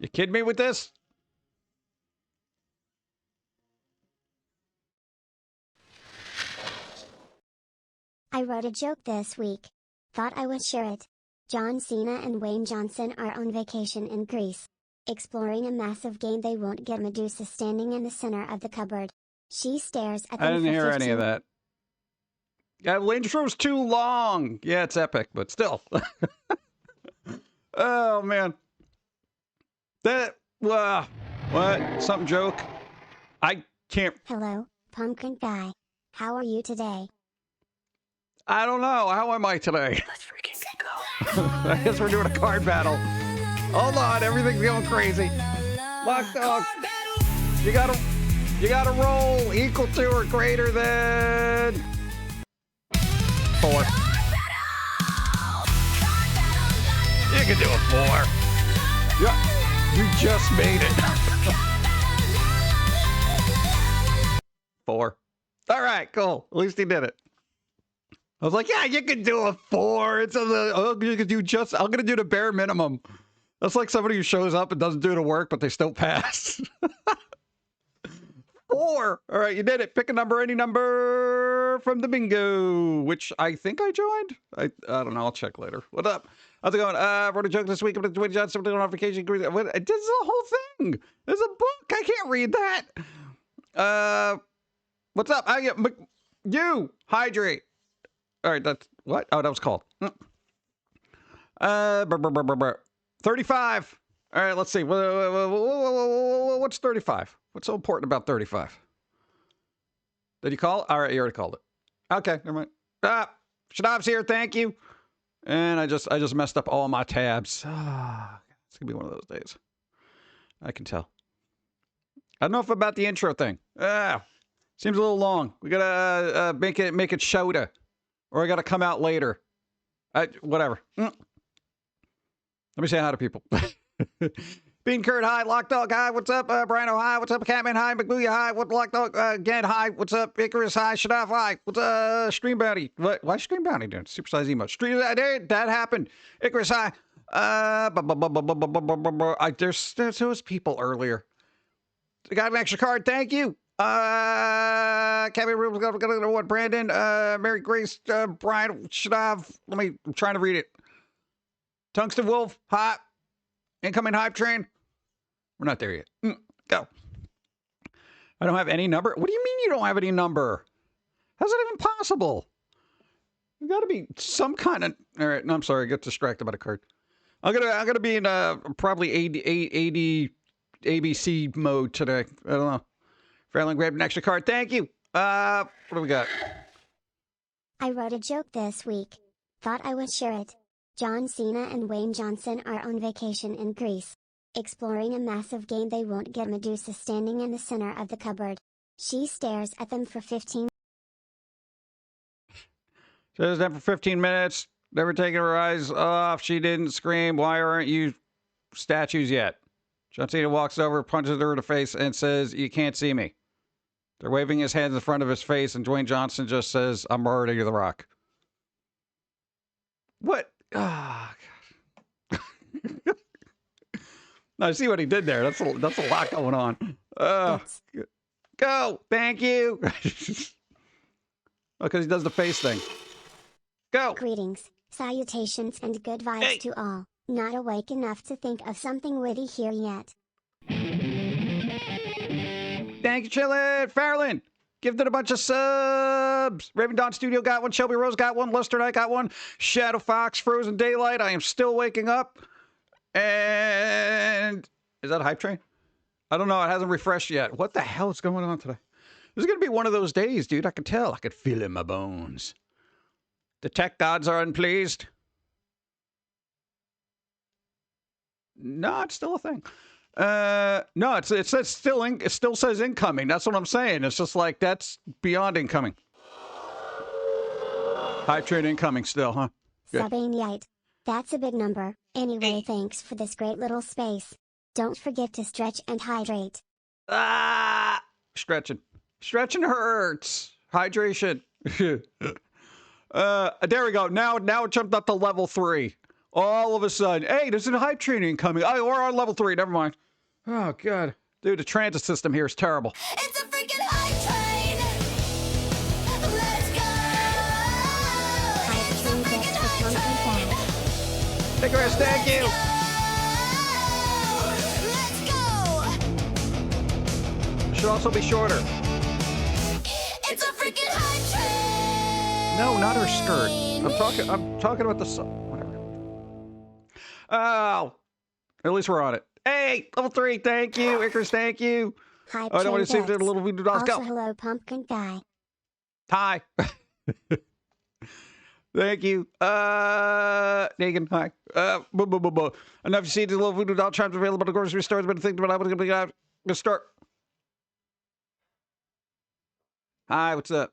You kidding me with this? I wrote a joke this week. Thought I would share it. John Cena and Wayne Johnson are on vacation in Greece. Exploring a massive game they won't get. Medusa standing in the center of the cupboard. She stares at them. I didn't hear any of that. Yeah, the intro's too long. Yeah, it's epic, but still. Oh, man. That, what? Some joke? I can't. Hello, Pumpkin Guy. How are you today? I don't know. How am I today? Let's freaking go. I guess we're doing a card battle. Hold on, everything's going crazy. Lock dog. You gotta roll equal to or greater than 4. You can do a 4. Yeah, you just made it. 4. All right, cool. At least he did it. I was like, yeah, you can do a 4. It's you can do just. I'm gonna do the bare minimum. That's like somebody who shows up and doesn't do the work, but they still pass. 4. All right, you did it. Pick a number, any number from the bingo, which I think I joined. I don't know. I'll check later. What up? How's it going? Wrote a joke this week about Dwayne Johnson on vacation. This is the whole thing. There's a book. I can't read that. What's up? You hydrate. All right, that's what? Oh, that was called. 35. All right, let's see. What's 35? What's so important about 35? Did you call it? All right, you already called it. Okay, never mind. Shadab's here. Thank you. And I just messed up all my tabs. It's gonna be one of those days. I can tell. I don't know if about the intro thing. Seems a little long. We gotta make it shorter, or I gotta come out later. Whatever. Let me say hi to people. Bean Kurt, hi. Lockdog, hi. What's up? Briano, hi. What's up? Catman, hi. McBooyah, hi. What's Lockdog? Again, hi. What's up? Icarus, hi. Shadaf, hi. What's Stream Bounty? What? Why Stream Bounty doing? Supersize emote. Stream that happened. Icarus, hi. There was people earlier. I got an extra card. Thank you. Kevin Rubens, gonna what? Brandon, Mary Grace, Brian, Shadav. I'm trying to read it. Tungsten Wolf, hot. Incoming hype train. We're not there yet. Go. I don't have any number. What do you mean you don't have any number? How's that even possible? You got to be some kind of. All right. No, I'm sorry. I got distracted by the card. I'm gonna be in probably AD ABC mode today. I don't know. Fairland grabbed an extra card. Thank you. What do we got? I wrote a joke this week. Thought I would share it. John Cena and Wayne Johnson are on vacation in Greece. Exploring a massive game they won't get. Medusa standing in the center of the cupboard. She stares at them for 15 Stares at them for 15 minutes. Never taking her eyes off. She didn't scream, "Why aren't you statues yet?" John Cena walks over, punches her in the face, and says, "You can't see me." They're waving his hands in front of his face, and Dwayne Johnson just says, "I'm already The Rock." What? Ah, God. I see what he did there. That's a lot going on. Go. Thank you. Because he does the face thing. Go. Greetings, salutations, and good vibes to all. Not awake enough to think of something witty here yet. Thank you, Chillin. Farrelyn. Gifted a bunch of subs. Raven Dawn Studio got one. Shelby Rose got one. Lester Knight got one. Shadow Fox, Frozen Daylight. I am still waking up. And is that a hype train? I don't know. It hasn't refreshed yet. What the hell is going on today? This is going to be one of those days, dude. I can tell. I could feel it in my bones. The tech gods are unpleased. No, it's still a thing. No, it says it still says incoming. That's what I'm saying. It's just like that's beyond incoming. Hype train incoming still, huh? Subbing. That's a big number. Anyway, thanks for this great little space. Don't forget to stretch and hydrate. Stretching. Stretching hurts. Hydration. There we go. Now it jumped up to level 3. All of a sudden, hey, there's a hype train incoming. Oh, we're on level 3. Never mind. Oh, God. Dude, the transit system here is terrible. It's a freaking hype train. Let's go. Hype train gets the Pum'Kin back. Hey, Chris, thank you. Let's go. Should also be shorter. It's a freaking hype train. No, not her skirt. I'm talking about the song. Whatever. Oh, at least we're on it. Hey, level 3, thank you. Icarus, thank you. Hype I don't want to see train the gets. little voodoo dolls. Also, Go. hello, Pum'Kin guy. Hi. Thank you. Negan, hi. Enough to see the little voodoo doll charms available at grocery stores, but I think about going to start. Hi, what's up?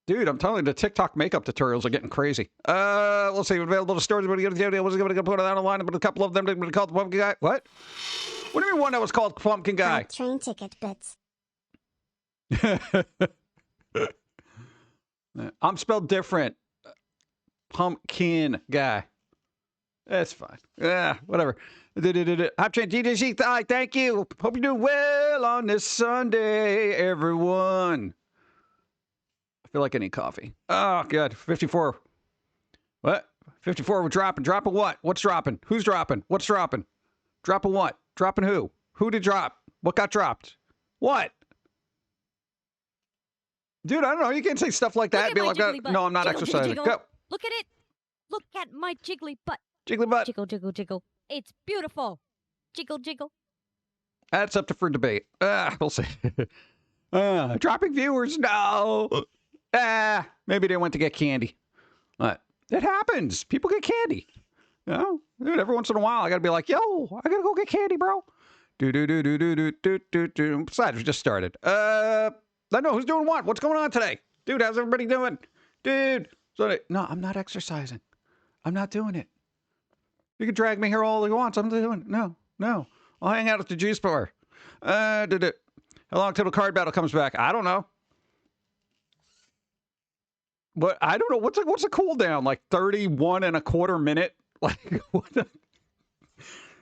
Dude, I'm telling you, the TikTok makeup tutorials are getting crazy. We'll see. Available to stores. What are you going to do? I was going to put it out online, but a couple of them are going to call the Pum'Kin guy. What? What do you mean one that was called Pum'Kin guy? Hype train ticket bits. I'm spelled different. Pum'Kin guy. That's fine. Yeah, whatever. Hype train DDG. Hi, thank you. Hope you're doing well on this Sunday, everyone. I feel like I need coffee. Oh, good. 54. What? 54, we're dropping. Dropping what? What's dropping? Who's dropping? What's dropping? Dropping what? Dropping who? Who did drop? What got dropped? What? Dude, I don't know. You can't say stuff like that. Look at my jiggly butt. No, I'm not Jiggle, exercising. jiggle, Go. jiggle. Look at it. Look at my jiggly butt. Jiggly butt. Jiggle, jiggle, jiggle. It's beautiful. Jiggle, jiggle. That's up for debate. We'll see. Dropping viewers? No. Maybe they went to get candy. What? It happens. People get candy. You know? Dude, every once in a while, I gotta be like, yo, I gotta go get candy, bro. Besides, we just started. I know who's doing what. What's going on today? Dude, how's everybody doing? Dude. No, I'm not exercising. I'm not doing it. You can drag me here all you want. I'm doing it. No. I'll hang out at the juice bar. How long till the card battle comes back? I don't know. But I don't know. What's a cooldown? Like 31 and a quarter minute? Like, what the?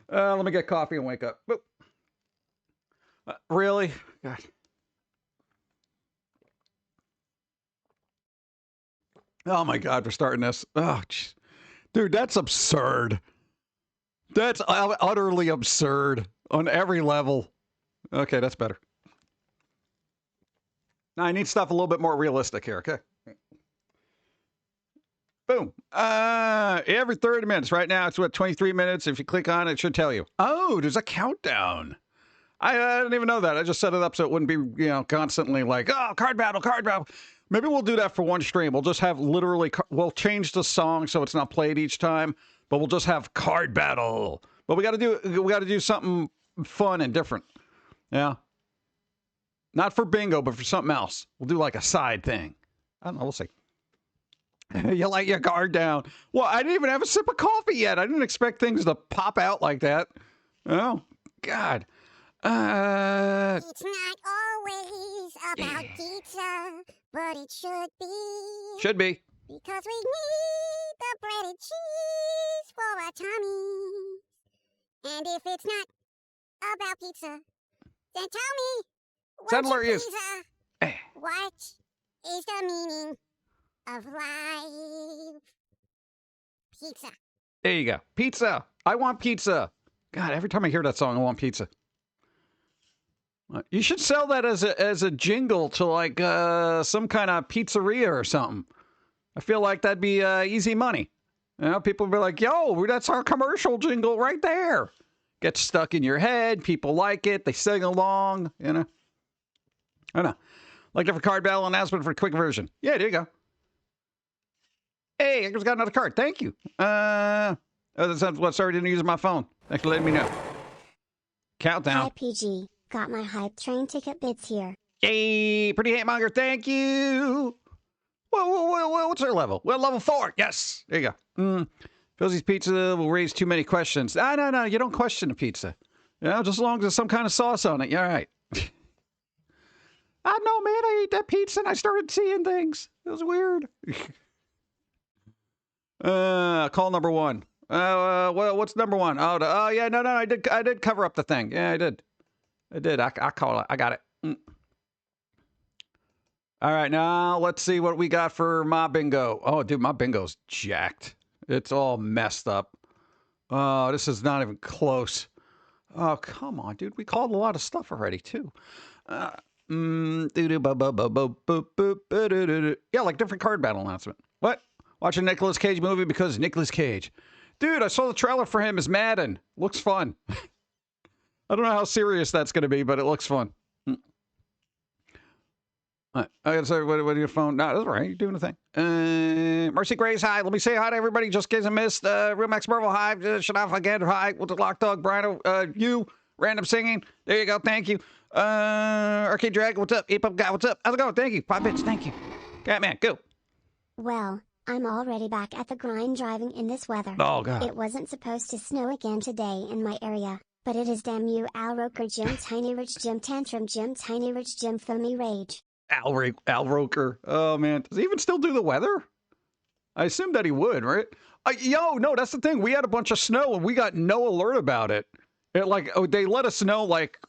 Let me get coffee and wake up. Really? God. Oh my God, we're starting this. Oh, geez. Dude, that's absurd. That's utterly absurd on every level. Okay, that's better. Now I need stuff a little bit more realistic here, okay? Boom. Every 30 minutes. Right now, it's what, 23 minutes? If you click on it, it should tell you. Oh, there's a countdown. I didn't even know that. I just set it up so it wouldn't be, constantly like, oh, card battle. Maybe we'll do that for one stream. We'll just have literally, we'll change the song so it's not played each time, but we'll just have card battle. But we got to do something fun and different. Yeah. Not for bingo, but for something else. We'll do like a side thing. I don't know. We'll see. You let your guard down. Well, I didn't even have a sip of coffee yet. I didn't expect things to pop out like that. Oh, God. It's not always about pizza, but it should be. Should be. Because we need the bread and cheese for our tummies. And if it's not about pizza, then tell me, Settler is. what is the meaning of life? Pizza. There you go. Pizza. I want pizza. God, every time I hear that song, I want pizza. You should sell that as a jingle to like some kind of pizzeria or something. I feel like that'd be easy money. People would be like, yo, that's our commercial jingle right there. Gets stuck in your head. People like it. They sing along, I don't know. Like for card battle announcement for a quick version. Yeah, there you go. Hey, I just got another card. Thank you. That's what started to use my phone. Thanks for letting me know. Countdown. Hi, PG. Got my hype train ticket bits here. Hey, pretty hate monger, thank you. Whoa, what's our level? Well, level 4. Yes, there you go. Pilz-E's pizza will raise too many questions. No, you don't question the pizza. Just as long as there's some kind of sauce on it, you're all right. I know, man, I ate that pizza and I started seeing things. It was weird. Call number one. What's number one? Oh, yeah, no, I did cover up the thing. Yeah, I did. I call it. I got it. All right, now let's see what we got for my bingo. Oh, dude, my bingo's jacked. It's all messed up. Oh, this is not even close. Oh, come on, dude. We called a lot of stuff already, too. Yeah, like different card battle announcement. What? Watch a Nicolas Cage movie because Nicolas Cage. Dude, I saw the trailer for him as Madden. Looks fun. I don't know how serious that's going to be, but it looks fun. I gotta say, what are your phone? No, that's all right. You're doing the thing. Mercy Grace, hi. Let me say hi to everybody. Just in case I missed. Real Max Marvel, hi. Shut off again, hi. With the Lock Dog, Brian, you. Random singing. There you go. Thank you. Arcade Dragon, what's up? Ape Up Guy, what's up? How's it going? Thank you. 5 bits, thank you. Catman, go. Well, I'm already back at the grind driving in this weather. Oh, God. It wasn't supposed to snow again today in my area, but it is. Damn you, Al Roker, Jim Tiny Rich, Jim Tantrum, Jim Tiny Rich, Jim Foamy Rage. Al Roker. Oh, man. Does he even still do the weather? I assume that he would, right? No, that's the thing. We had a bunch of snow and we got no alert about it. They let us know like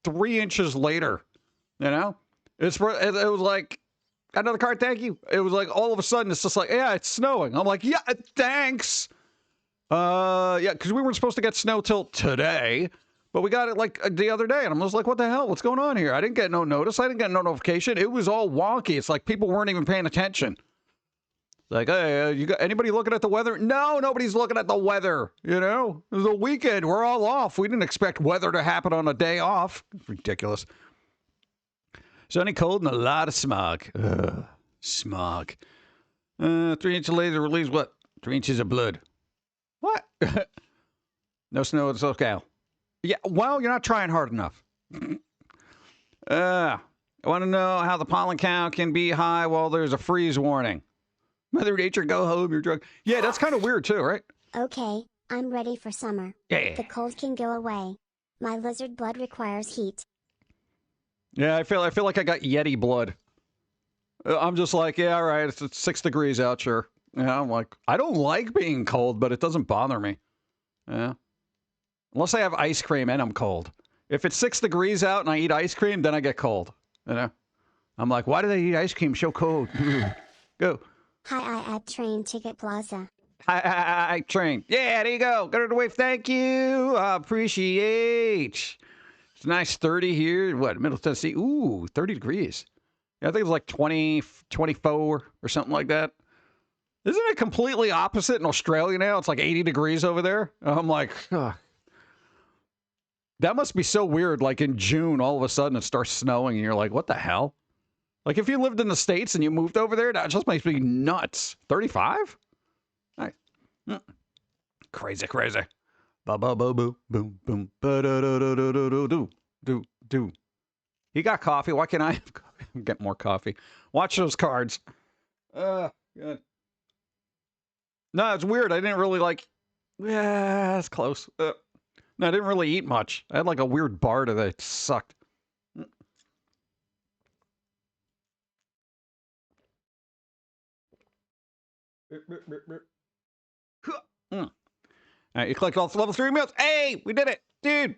3 inches later, you know? It was like, another card, thank you. It was like all of a sudden it's just like, yeah, it's snowing. I'm like, yeah, thanks. Yeah, because we weren't supposed to get snow till today. But we got it like the other day, and I'm just like, what the hell? What's going on here? I didn't get no notice. I didn't get no notification. It was all wonky. It's like people weren't even paying attention. Like, hey, you got anybody looking at the weather? No, nobody's looking at the weather. You know, it was a weekend. We're all off. We didn't expect weather to happen on a day off. It's ridiculous. Sunny, cold, and a lot of smog. Ugh, smog. 3 inches later, release what? 3 inches of blood. What? No snow in SoCal. Yeah, well, you're not trying hard enough. I want to know how the pollen count can be high while there's a freeze warning. Mother Nature, go home, you're drunk. Yeah, that's kind of weird too, right? Okay, I'm ready for summer. Yeah. The cold can go away. My lizard blood requires heat. Yeah, I feel like I got Yeti blood. I'm just like, yeah, all right, it's 6 degrees out, sure. Yeah, I'm like, I don't like being cold, but it doesn't bother me. Yeah. Unless I have ice cream and I'm cold. If it's 6 degrees out and I eat ice cream, then I get cold. You know? I'm like, why do they eat ice cream so cold? Go. Hi, I at Train Ticket Plaza. Hi, Train. Yeah, there you go. Got her to wave. Thank you. I appreciate. It's a nice 30 here. What, Middle Tennessee? Ooh, 30 degrees. Yeah, I think it's like 20, 24 or something like that. Isn't it completely opposite in Australia now? It's like 80 degrees over there. I'm like, ugh. That must be so weird. Like in June, all of a sudden it starts snowing and you're like, what the hell? Like if you lived in the States and you moved over there, that just makes me nuts. 35? Right. Crazy. Ba ba ba boo boom boom ba da da da da da do do do. He got coffee. Why can't I get more coffee? Watch those cards. Good. No, it's weird. I didn't really like. Yeah, it's close. No, I didn't really eat much. I had like a weird bar today. It sucked. All right, you clicked off level 3 emotes. Hey, we did it, dude.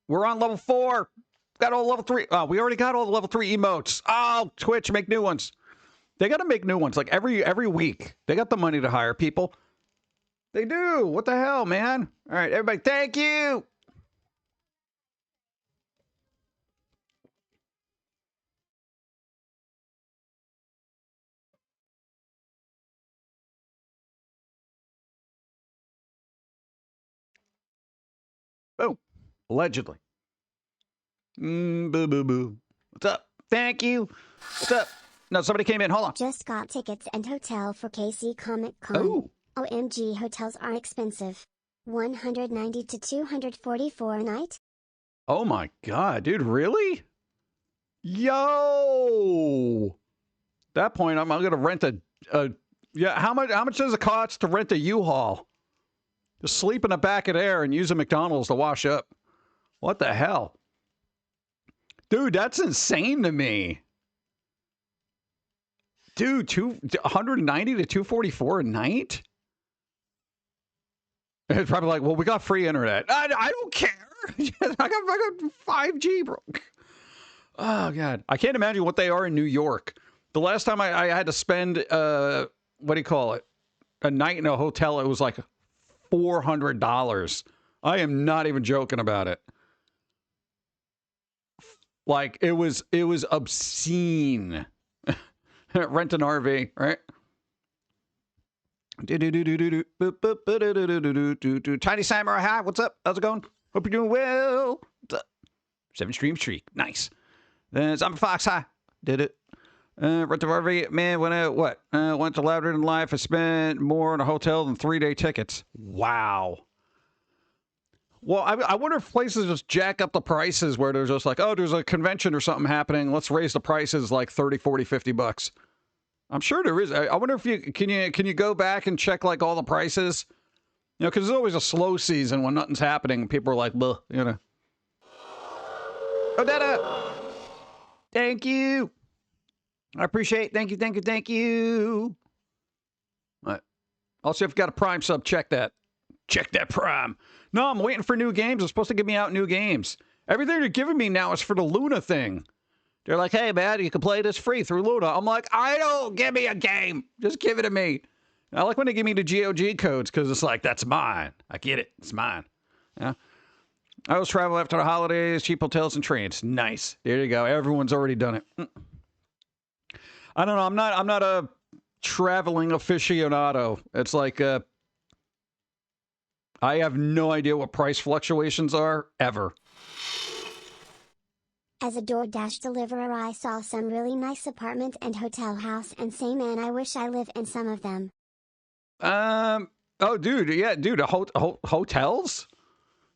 We're on level 4. Got all level 3. Oh, we already got all the level 3 emotes. Oh, Twitch, make new ones. They got to make new ones like every week. They got the money to hire people. They do. What the hell, man? All right, everybody, thank you. Boom. Allegedly. Boo, boo, boo. What's up? Thank you. What's up? No, somebody came in. Hold on. Just got tickets and hotel for KC Comic Con. Oh. OMG, hotels are expensive. $190 to $244 a night. Oh my God, dude, really? Yo. At that point, I'm gonna rent a yeah. How much does it cost to rent a U-Haul? Just sleep in the back of there and use a McDonald's to wash up. What the hell? Dude, that's insane to me. Dude, 190 to 244 a night? And it's probably like, well, we got free internet. I don't care. I got 5G, bro. Oh, God. I can't imagine what they are in New York. The last time I had to spend, what do you call it? A night in a hotel, it was like $400. I am not even joking about it. Like, it was obscene. Rent an RV, right? Tiny Samurai, hi, what's up? How's it going? Hope you're doing well. What's up? 7-stream streak, nice. Then Zombie Fox, hi. Did it. Rent an RV, man, went to Louder Than Life. I spent more on a hotel than 3-day tickets. Wow. Well, I wonder if places just jack up the prices where they're just like, oh, there's a convention or something happening. Let's raise the prices like 30, 40, 50 bucks. I'm sure there is. I wonder if you can go back and check like all the prices? You know, because there's always a slow season when nothing's happening. And people are like, "Buh," you know. Odetta, thank you. I appreciate. Thank you. All right. Also, if you've got a Prime sub, check that. Check that Prime. No, I'm waiting for new games. They're supposed to give me out new games. Everything they're giving me now is for the Luna thing. They're like, hey, man, you can play this free through Luna. I'm like, give me a game. Just give it to me. I like when they give me the GOG codes because it's like, that's mine. I get it. It's mine. Yeah. I always travel after the holidays, cheap hotels and trains. Nice. There you go. Everyone's already done it. I don't know. I'm not a traveling aficionado. It's like, I have no idea what price fluctuations are ever. As a DoorDash deliverer, I saw some really nice apartment and hotel house and say, man, I wish I live in some of them. Oh, dude. Yeah, dude. Hotels?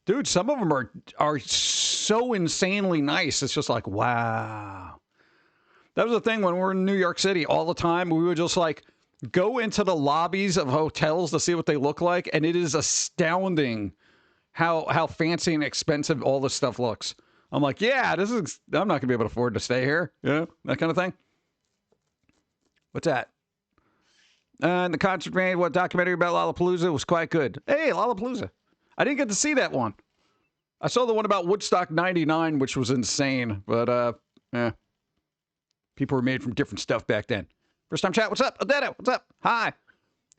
Dude, some of them are so insanely nice. It's just like, wow. That was the thing when we're in New York City all the time. We would just like go into the lobbies of hotels to see what they look like. And it is astounding how fancy and expensive all this stuff looks. I'm like, yeah, I'm not going to be able to afford to stay here. You know, that kind of thing. What's that? And the concert made what documentary about Lollapalooza was quite good. Hey, Lollapalooza. I didn't get to see that one. I saw the one about Woodstock 99, which was insane. But, people were made from different stuff back then. First time chat, what's up? Odetta, what's up? Hi. I'm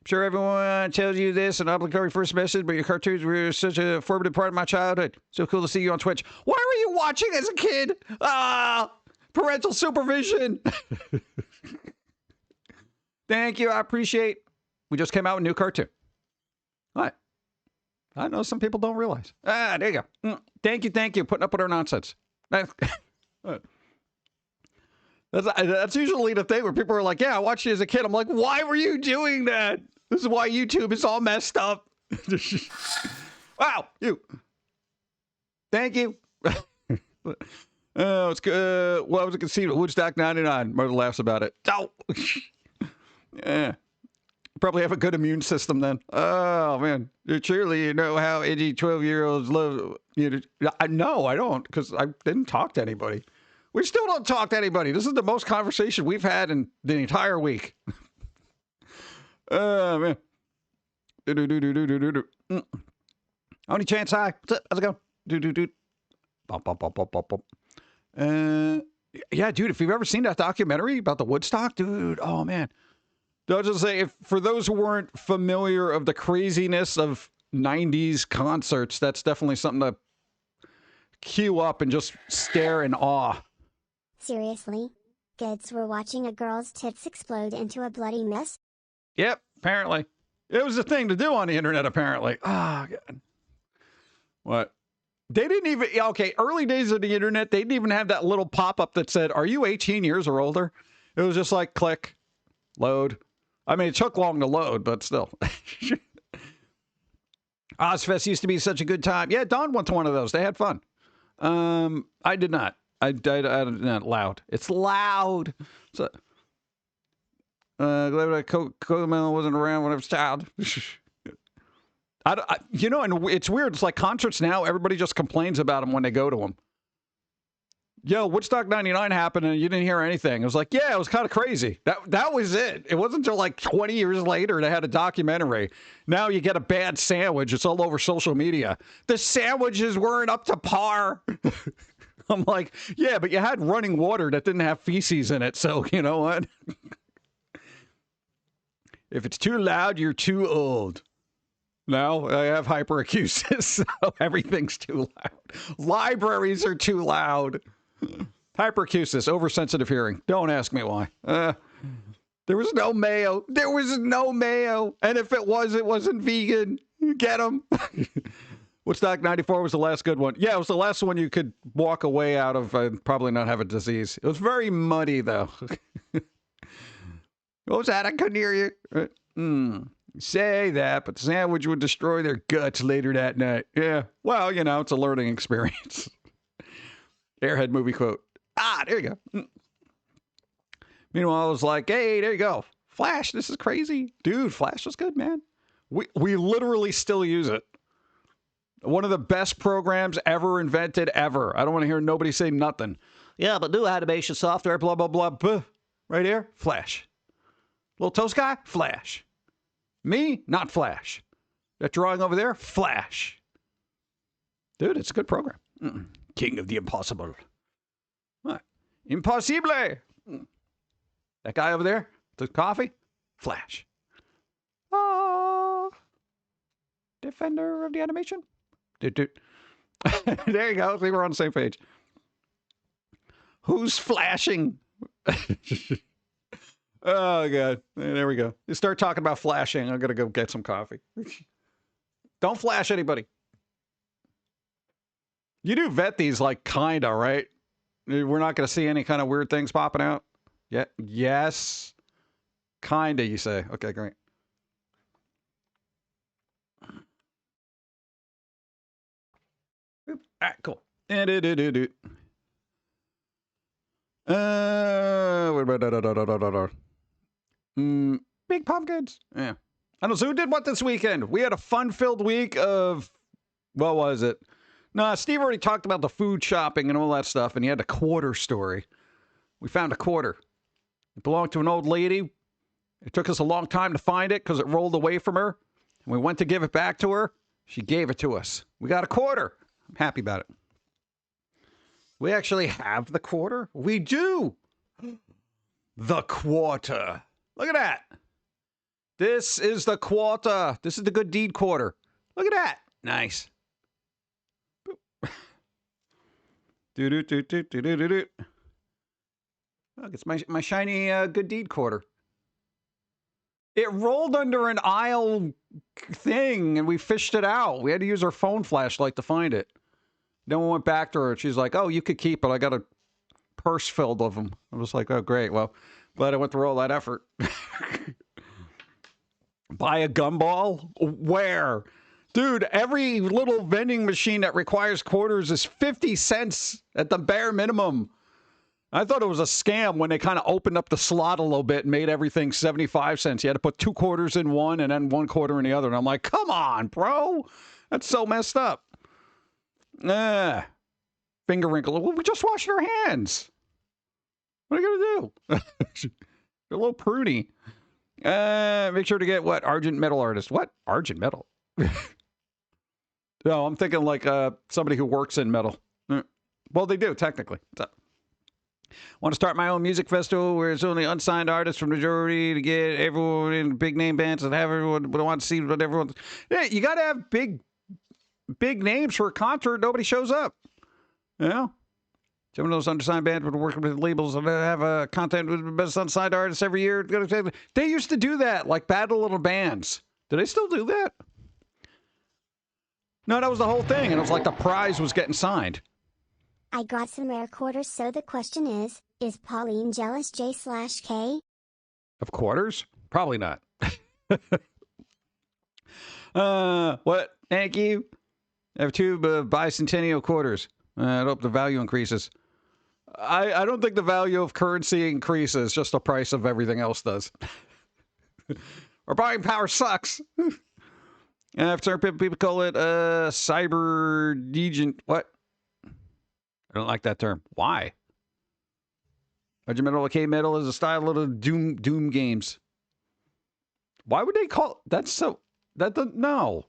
sure everyone tells you this in obligatory first message, but your cartoons were such a formative part of my childhood. So cool to see you on Twitch. Why were you watching as a kid? Parental supervision. Thank you. I appreciate. We just came out with a new cartoon. What? I know some people don't realize. There you go. Thank you. Putting up with our nonsense. That's usually the thing where people are like, yeah, I watched you as a kid. I'm like, why were you doing that? This is why YouTube is all messed up. Wow, you. Thank you. It's good. Well, I was conceived at Woodstock 99. Mother laughs about it. Oh. Yeah. Probably have a good immune system then. Oh, man. Surely you know how edgy 12-year-olds love you. No, I don't, because I didn't talk to anybody. We still don't talk to anybody. This is the most conversation we've had in the entire week. Oh, man. Only chance, hi. What's up? How's it going? Yeah, dude, if you've ever seen that documentary about the Woodstock, dude, oh, man. I'll just say, for those who weren't familiar of the craziness of 90s concerts, that's definitely something to queue up and just stare in awe. Seriously? Kids were watching a girl's tits explode into a bloody mess? Yep, apparently. It was a thing to do on the internet, apparently. Oh, God. What? They didn't even, okay, early days of the internet, they didn't even have that little pop-up that said, are you 18 years or older? It was just like, click, load. I mean, it took long to load, but still. Ozfest used to be such a good time. Yeah, Dawn went to one of those. They had fun. I did not. I not loud. It's loud. So, glad that Cocomelon wasn't around when I was a child. And it's weird. It's like concerts now. Everybody just complains about them when they go to them. yo, Woodstock 99 happened and you didn't hear anything. It was like, yeah, it was kind of crazy. That was it. It wasn't until like 20 years later they had a documentary. Now you get a bad sandwich. It's all over social media. The sandwiches weren't up to par. I'm like, yeah, but you had running water that didn't have feces in it. So you know what? If it's too loud, you're too old. No, I have hyperacusis, so everything's too loud. Libraries are too loud. Hyperacusis, oversensitive hearing. Don't ask me why. There was no mayo. There was no mayo. And if it wasn't vegan. Get them. Woodstock 94 was the last good one. Yeah, it was the last one you could walk away out of and probably not have a disease. It was very muddy, though. What was that? I couldn't hear you. Say that, but the sandwich would destroy their guts later that night. Yeah, well, you know, it's a learning experience. Airhead movie quote. There you go. Meanwhile, I was like, hey, there you go. Flash, this is crazy. Dude, Flash was good, man. We literally still use it. One of the best programs ever invented, ever. I don't want to hear nobody say nothing. Yeah, but new animation software, blah, blah, blah, blah. Right here, Flash. Little toast guy, Flash. Me, not Flash. That drawing over there, Flash. Dude, it's a good program. King of the impossible. What? Impossible. That guy over there, the coffee, Flash. Oh, defender of the animation. There you go. I think we're on the same page. Who's flashing? Oh, God. There we go. You start talking about flashing. I'm going to go get some coffee. Don't flash anybody. You do vet these, like, kind of, right? We're not going to see any kind of weird things popping out? Yeah. Yes. Kind of, you say. Okay, great. All right, cool. Big pumpkins. Yeah. I don't know. So who did what this weekend? We had a fun-filled week of, what was it? No, Steve already talked about the food shopping and all that stuff, and he had a quarter story. We found a quarter. It belonged to an old lady. It took us a long time to find it because it rolled away from her. And we went to give it back to her. She gave it to us. We got a quarter. I'm happy about it. We actually have the quarter. We do. The quarter. Look at that. This is the quarter. This is the good deed quarter. Look at that. Nice. Look, it's my shiny good deed quarter. It rolled under an aisle thing, and we fished it out. We had to use our phone flashlight to find it. Then we went back to her, and she's like, oh, you could keep it. I got a purse filled of them. I was like, oh, great. Well, glad I went through all that effort. Buy a gumball? Where? Dude, every little vending machine that requires quarters is 50 cents at the bare minimum. I thought it was a scam when they kind of opened up the slot a little bit and made everything 75 cents. You had to put 2 quarters in one and then 1 quarter in the other. And I'm like, come on, bro. That's so messed up. Finger wrinkle. Well, we just washed our hands. What are you going to do? A little pruny. Make sure to get what? Argent metal artist. What? Argent metal? No, I'm thinking like somebody who works in metal. Well, they do, technically. So, want to start my own music festival where it's only unsigned artists from the majority to get everyone in big name bands and have everyone want to see what everyone. Yeah, you got to have big names for a concert. Nobody shows up. You know? Some of those undersigned bands would work with labels and have a content with the best unsigned artists every year. They used to do that, like Battle Little Bands. Do they still do that? No, that was the whole thing. And it was like the prize was getting signed. I got some rare quarters, so the question is Pauline jealous J/K? Of quarters? Probably not. What? Thank you. I have 2 bicentennial quarters. I hope the value increases. I don't think the value of currency increases, just the price of everything else does. Our buying power sucks. After people call it cyber degent. What? I don't like that term. Why? Regimental arcade metal is a style of the Doom games. Why would they call that's so? That doesn't no.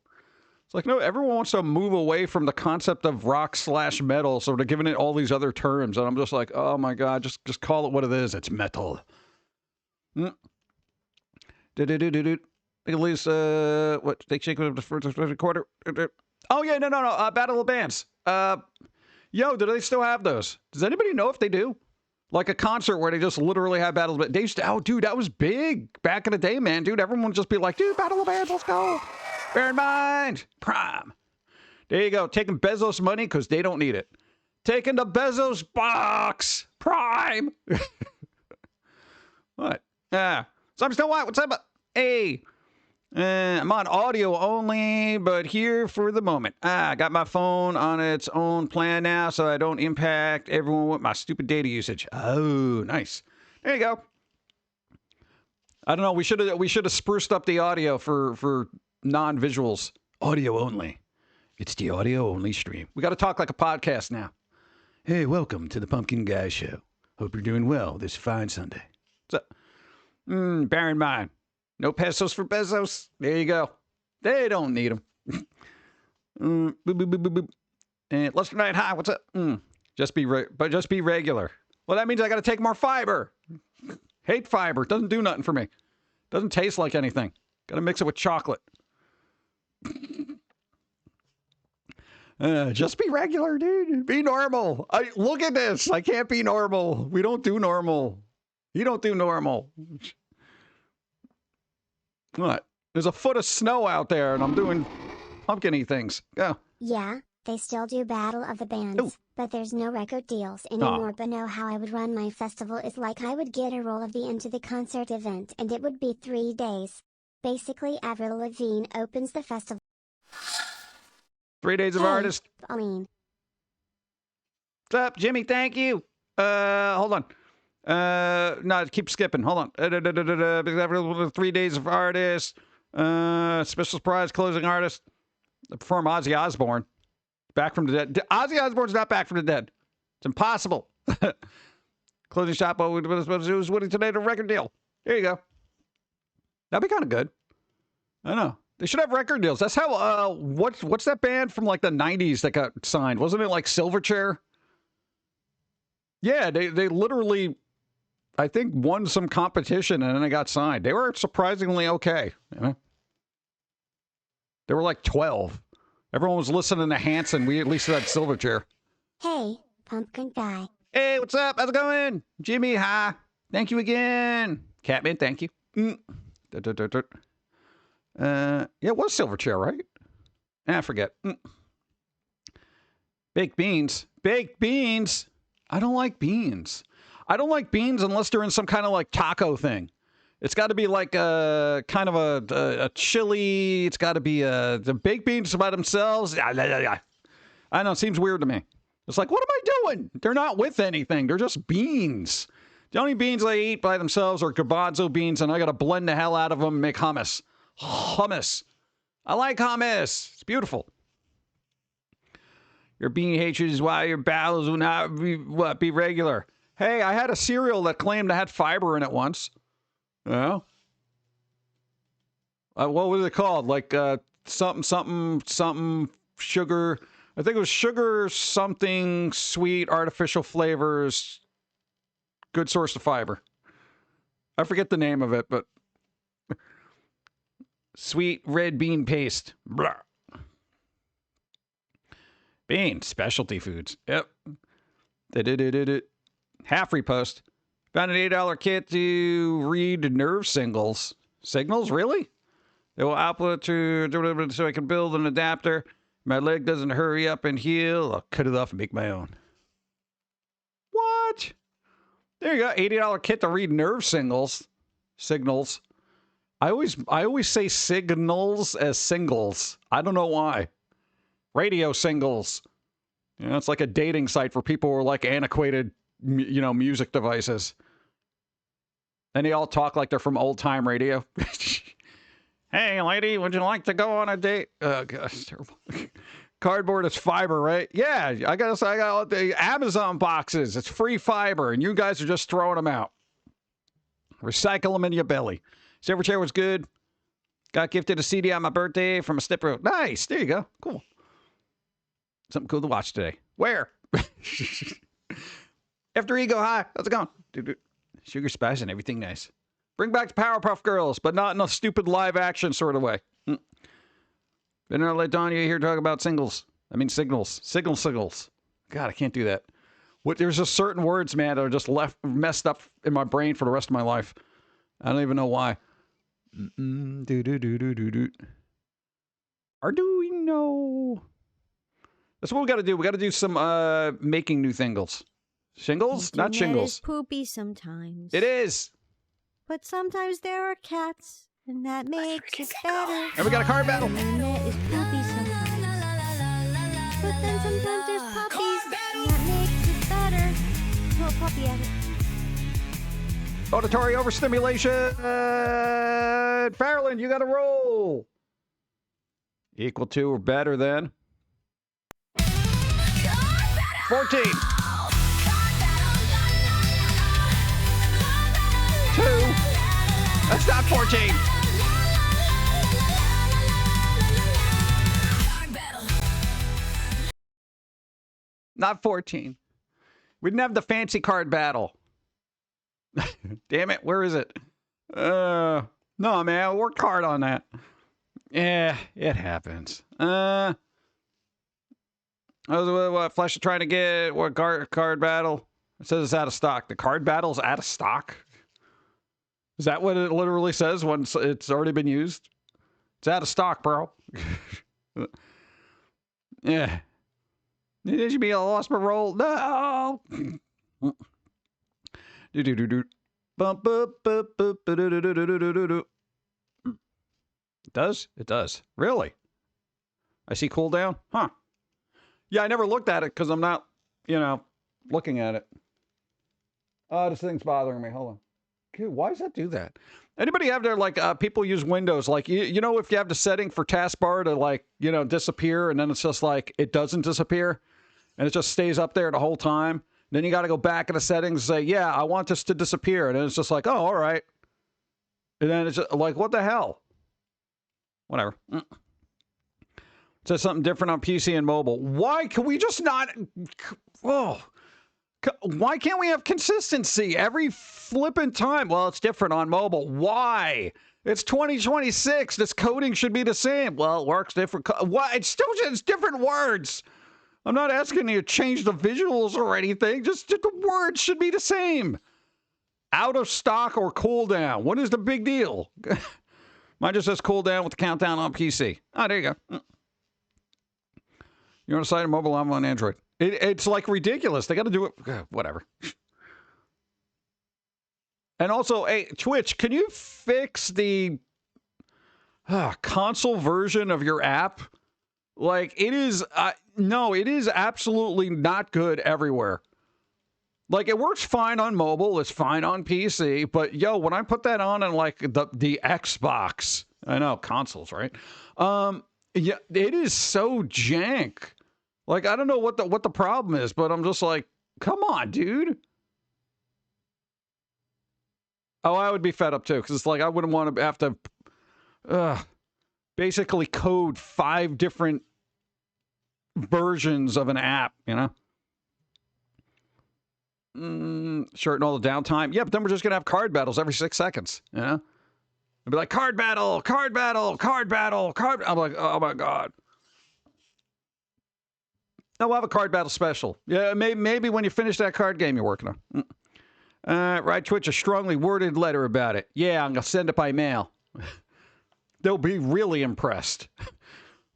It's like no. Everyone wants to move away from the concept of rock/metal, so they're giving it all these other terms, and I'm just like, oh my god, just call it what it is. It's metal. At least what they shake it up the first quarter. Oh yeah, no. Battle of Bands. Yo, do they still have those? Does anybody know if they do? Like a concert where they just literally have Battle of Bands. They used to, oh, dude, that was big back in the day, man. Dude, everyone would just be like, dude, Battle of Bands, let's go. Bear in mind, Prime. There you go. Taking Bezos' money because they don't need it. Taking the Bezos box. Prime. What? So I'm still what? What's up? Hey. I'm on audio only, but here for the moment. I got my phone on its own plan now, so I don't impact everyone with my stupid data usage. Oh, nice. There you go. I don't know. We should have spruced up the audio for non-visuals. Audio only. It's the audio only stream. We got to talk like a podcast now. Hey, welcome to the Pumpkin Guy Show. Hope you're doing well this fine Sunday. So, bear in mind. No pesos for Bezos. There you go. They don't need them. Boop, boop, boop, boop, boop. And Lester Night High, what's up? Just be regular. Well, that means I got to take more fiber. Hate fiber. Doesn't do nothing for me. Doesn't taste like anything. Got to mix it with chocolate. Just be regular, dude. Be normal. Look at this. I can't be normal. We don't do normal. You don't do normal. What? There's a foot of snow out there, and I'm doing pumpkin-y things. Go. Yeah, they still do Battle of the Bands, but there's no record deals anymore. But know how I would run my festival is like I would get a roll of the into the concert event, and it would be 3 days. Basically, Avril Lavigne opens the festival. 3 days of artist. Pauline. What's up, Jimmy? Thank you. Hold on. No, keep skipping. Hold on. 3 days of artists. Special surprise closing artist. Perform Ozzy Osbourne. Back from the dead. Ozzy Osbourne's not back from the dead. It's impossible. Closing shop. Oh, it was winning today the record deal. There you go. That'd be kind of good. I don't know. They should have record deals. That's how. What's that band from like the 90s that got signed? Wasn't it like Silverchair? Yeah, they literally, I think, won some competition and then they got signed. They were surprisingly okay. You know? They were like 12. Everyone was listening to Hanson. We at least had Silverchair. Hey, Pumpkin Guy. Hey, what's up? How's it going? Jimmy, hi. Thank you again. Catman, thank you. Yeah, it was Silverchair, right? I forget. Baked beans. Baked beans. I don't like beans. I don't like beans unless they're in some kind of like taco thing. It's got to be like a kind of a chili. It's got to be the baked beans by themselves. I don't know. It seems weird to me. It's like, what am I doing? They're not with anything. They're just beans. The only beans I eat by themselves are garbanzo beans, and I got to blend the hell out of them and make hummus. Hummus. I like hummus. It's beautiful. Your bean hatred is why your bowels will not be regular. Hey, I had a cereal that claimed it had fiber in it once. Yeah. What was it called? Like something sugar. I think it was sugar something sweet artificial flavors. Good source of fiber. I forget the name of it, but sweet red bean paste. Blah. Beans, specialty foods. Yep. Half repost. Found an $8 kit to read nerve signals. Signals? Really? They will output to so I can build an adapter. My leg doesn't hurry up and heal. I'll cut it off and make my own. What? There you go. $80 kit to read nerve signals. Signals. I always say signals as singles. I don't know why. Radio singles. You know, it's like a dating site for people who are like antiquated, music devices. And they all talk like they're from old time radio. Hey, lady, would you like to go on a date? Oh, gosh, terrible. Cardboard is fiber, right? Yeah, I got all the Amazon boxes. It's free fiber, and you guys are just throwing them out. Recycle them in your belly. Silver chair was good. Got gifted a CD on my birthday from a snipper. Nice. There you go. Cool. Something cool to watch today. Where? After Ego High. How's it going? Dude, sugar spice and everything nice. Bring back the Powerpuff Girls, but not in a stupid live action sort of way. Been gonna let Danya here talk about signals. Signals. God, I can't do that. There's just certain words, man, that are just messed up in my brain for the rest of my life. I don't even know why. Arduino. That's what we got to do. We got to do some making new thingles. Shingles, not shingles. Is poopy sometimes. It is. But sometimes there are cats, and that makes it better. And we got a card battle. Internet is poopy sometimes. But then sometimes there's puppies, and that makes it better. Throw a puppy at it. Auditory overstimulation. Farrelland, you got to roll. Equal to or better than 14. 2. That's not 14. Not 14. We didn't have the fancy card battle. Damn it, where is it? No, man, I worked hard on that. Yeah, it happens. What Flesh is trying to get? What card battle? It says it's out of stock. The card battle's out of stock? Is that what it literally says when it's already been used? It's out of stock, bro. Yeah. Did you be a lost my roll? No. It does? It does. Really? I see cooldown? Huh. Yeah, I never looked at it because I'm not, looking at it. Oh, this thing's bothering me. Hold on. Dude, why does that do that? Anybody have their, people use Windows, if you have the setting for taskbar to, disappear, and then it's just it doesn't disappear, and it just stays up there the whole time. Then you got to go back in the settings and say, yeah, I want this to disappear. And then it's just oh, all right. And then it's just what the hell? Whatever. It says something different on PC and mobile. Why can we just not... Oh... Why can't we have consistency every flipping time? Well, it's different on mobile. Why? It's 2026. This coding should be the same. Well, it works different. What? It's different words. I'm not asking you to change the visuals or anything. Just the words should be the same. Out of stock or cooldown. What is the big deal? Mine just says cooldown with the countdown on PC. Oh, there you go. You're on a site of mobile, I'm on Android. It's ridiculous. They got to do it. Whatever. And also, hey, Twitch, can you fix the console version of your app? It is, no, it is absolutely not good everywhere. It works fine on mobile. It's fine on PC. But, when I put that on the Xbox, I know, consoles, right? Yeah, it is so jank. I don't know what the problem is, but I'm just come on, dude. Oh, I would be fed up too, because it's I wouldn't want to have to basically code 5 different versions of an app, Shorten all the downtime. Yeah, but then we're just going to have card battles every 6 seconds, It'd be card battle, card battle, card battle, card... I'm oh my God. No, we'll have a card battle special. Yeah, maybe when you finish that card game you're working on. Right, Twitch, a strongly worded letter about it. Yeah, I'm going to send it by mail. They'll be really impressed.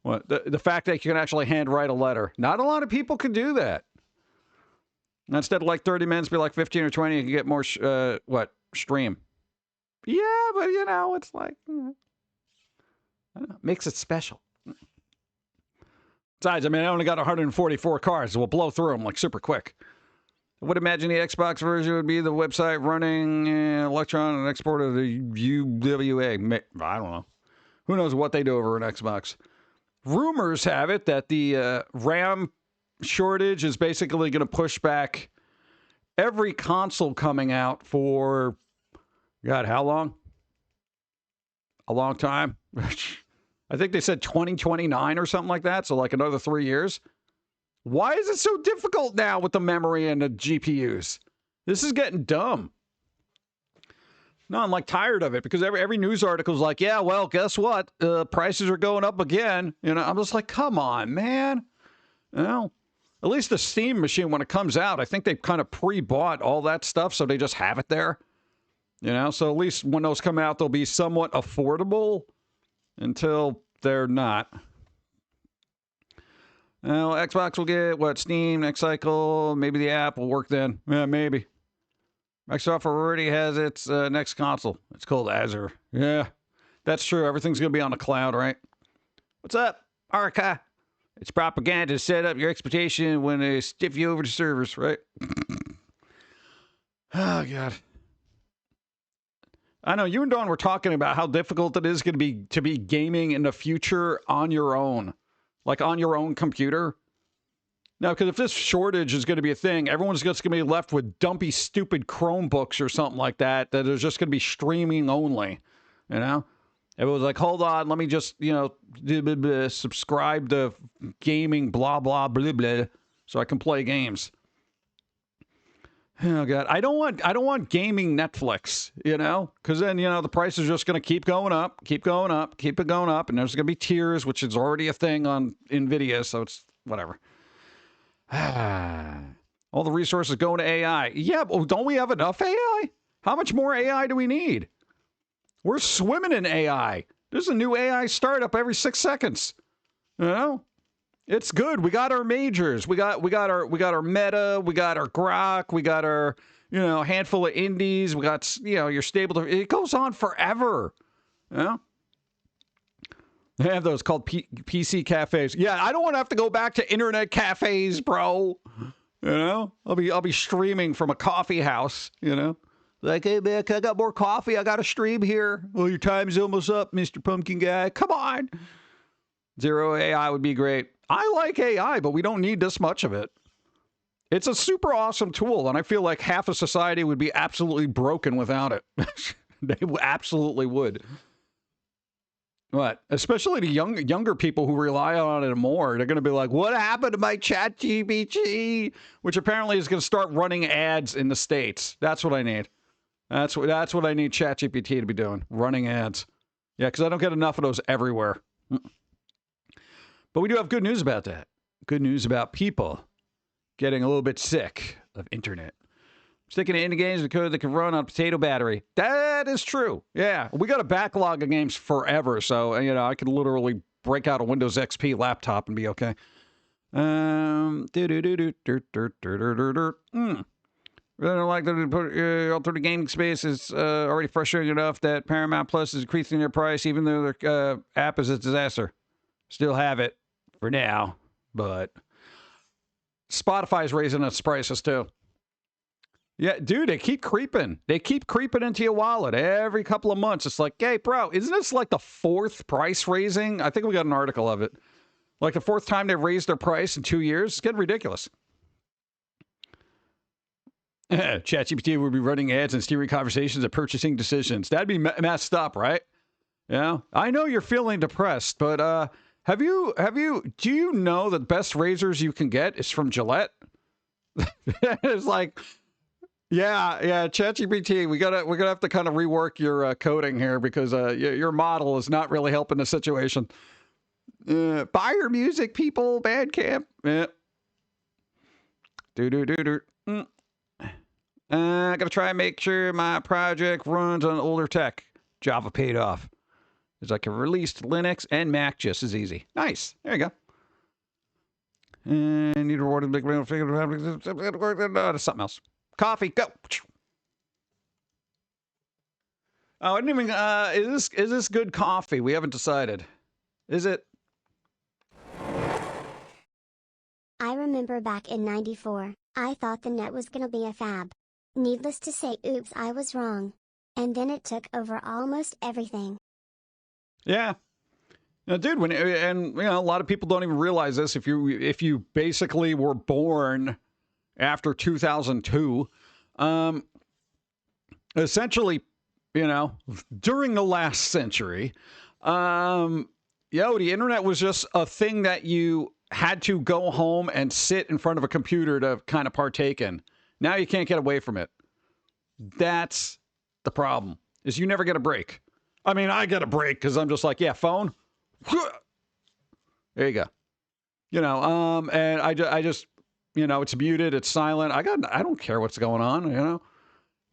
What, the fact that you can actually handwrite a letter. Not a lot of people can do that. Instead of 30 minutes, be 15 or 20, you can get more, stream. Yeah, but, it's I don't know, makes it special. Besides, I only got 144 cards, so we'll blow through them super quick. I would imagine the Xbox version would be the website running Electron and export of the UWA. I don't know. Who knows what they do over an Xbox. rumors have it that the RAM shortage is basically going to push back every console coming out for, God, how long? A long time. I think they said 2029 or something like that. So like another 3 years. Why is it so difficult now with the memory and the GPUs? This is getting dumb. No, I'm like tired of it because every news article is like, yeah, well, guess what? Prices are going up again. You know, I'm just like, come on, man. You know, at least the Steam machine, when it comes out, I think they've kind of pre-bought all that stuff, so they just have it there. You know, so at least when those come out, they'll be somewhat affordable until they're not. Now, Xbox will get, what, Steam next cycle? Maybe the app will work then. Yeah, maybe. Microsoft already has its next console. It's called Azure. Yeah, that's true. Everything's going to be on the cloud, right? What's up, Arca? It's propaganda to set up your expectation when they stiff you over to servers, right? Oh, God. I know you and Dawn were talking about how difficult it is going to be gaming in the future on your own, like on your own computer. Now, because if this shortage is going to be a thing, everyone's just going to be left with dumpy, stupid Chromebooks or something like that that is just going to be streaming only, you know? Everyone's like, hold on, let me just, you know, subscribe to gaming, blah, blah, blah, blah, so I can play games. Oh, God. I don't want gaming Netflix, you know, because then, you know, the price is just going to keep going up, keep going up, keep it going up. And there's going to be tiers, which is already a thing on NVIDIA. So it's whatever. All the resources going to AI. Yeah, but don't we have enough AI? How much more AI do we need? We're swimming in AI. There's a new AI startup every 6 seconds. You know? It's good. We got our majors. We got our Meta. We got our Grok. We got our, you know, handful of indies. We got, you know, your stable. It goes on forever. You know? They have those called PC cafes. Yeah, I don't want to have to go back to internet cafes, bro. You know? I'll be streaming from a coffee house, you know? Like, hey, man, I got more coffee. I got to stream here. Well, your time's almost up, Mr. Pumpkin Guy. Come on. Zero AI would be great. I like AI, but we don't need this much of it. It's a super awesome tool, and I feel like half of society would be absolutely broken without it. They absolutely would. What? Especially the younger people who rely on it more. They're going to be like, what happened to my ChatGPT? Which apparently is going to start running ads in the States. That's what I need. That's what I need ChatGPT to be doing. Running ads. Yeah, because I don't get enough of those everywhere. But we do have good news about that. Good news about people getting a little bit sick of internet. Sticking to indie games with code that can run on a potato battery. That is true. Yeah, we got a backlog of games forever, so you know I could literally break out a Windows XP laptop and be okay. Really don't like to put all through the gaming space. It's already frustrating enough that Paramount Plus is increasing their price, even though their app is a disaster. Still have it for now, but Spotify's raising its prices too. Yeah, dude, they keep creeping. They keep creeping into your wallet every couple of months. It's like, hey, bro, isn't this like the fourth price raising? I think we got an article of it. Like the fourth time they raised their price in 2 years. It's getting ridiculous. ChatGPT would be running ads and steering conversations of purchasing decisions. That'd be messed up, right? Yeah. I know you're feeling depressed, but do you know that the best razors you can get is from Gillette? It's like, yeah, ChatGPT, we're gonna have to kind of rework your coding here because your model is not really helping the situation. Buy your music, people. Bandcamp. Yeah. I gotta try and make sure my project runs on older tech. Java paid off. It's like I released Linux and Mac just as easy. Nice. There you go. And need a rewarded big real figure. Something else. Coffee. Go. Oh, I didn't even. Is this good coffee? We haven't decided. Is it? I remember back in '94, I thought the net was gonna be a fab. Needless to say, oops, I was wrong. And then it took over almost everything. Yeah. Dude, a lot of people don't even realize this. If you basically were born after 2002, essentially, during the last century, the internet was just a thing that you had to go home and sit in front of a computer to kind of partake in. Now you can't get away from it. That's the problem, is you never get a break. I mean, I get a break because I'm just like, yeah, phone. There you go. And I just, it's muted, it's silent. I don't care what's going on,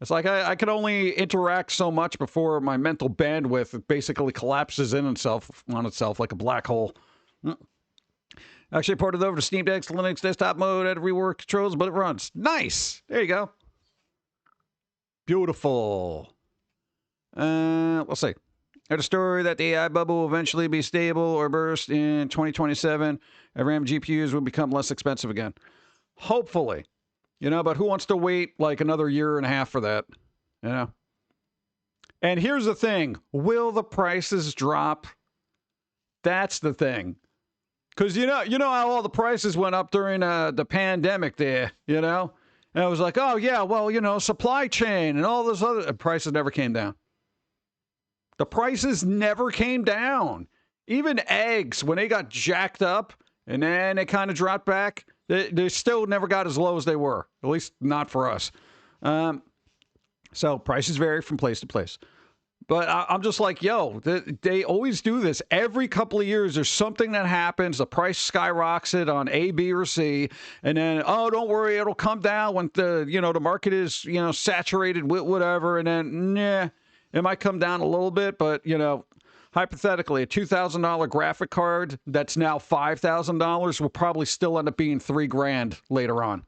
It's like I can only interact so much before my mental bandwidth basically collapses on itself like a black hole. Actually ported over to Steam Deck, Linux desktop mode, had to rework controls, but it runs. Nice. There you go. Beautiful. Let's see. I had a story that the AI bubble will eventually be stable or burst in 2027, and RAM GPUs will become less expensive again. Hopefully. But who wants to wait like another year and a half for that? And here's the thing. Will the prices drop? That's the thing. Because you know how all the prices went up during the pandemic there, And I was like, oh, yeah, well, supply chain and all this other prices never came down. The prices never came down. Even eggs, when they got jacked up and then they kind of dropped back, they still never got as low as they were, at least not for us. So prices vary from place to place. But I'm just like, they always do this. Every couple of years, there's something that happens. The price skyrockets on A, B, or C. And then, oh, don't worry, it'll come down when the market is, saturated with whatever. And then, it might come down a little bit. But, hypothetically, a $2,000 graphic card that's now $5,000 will probably still end up being $3,000 later on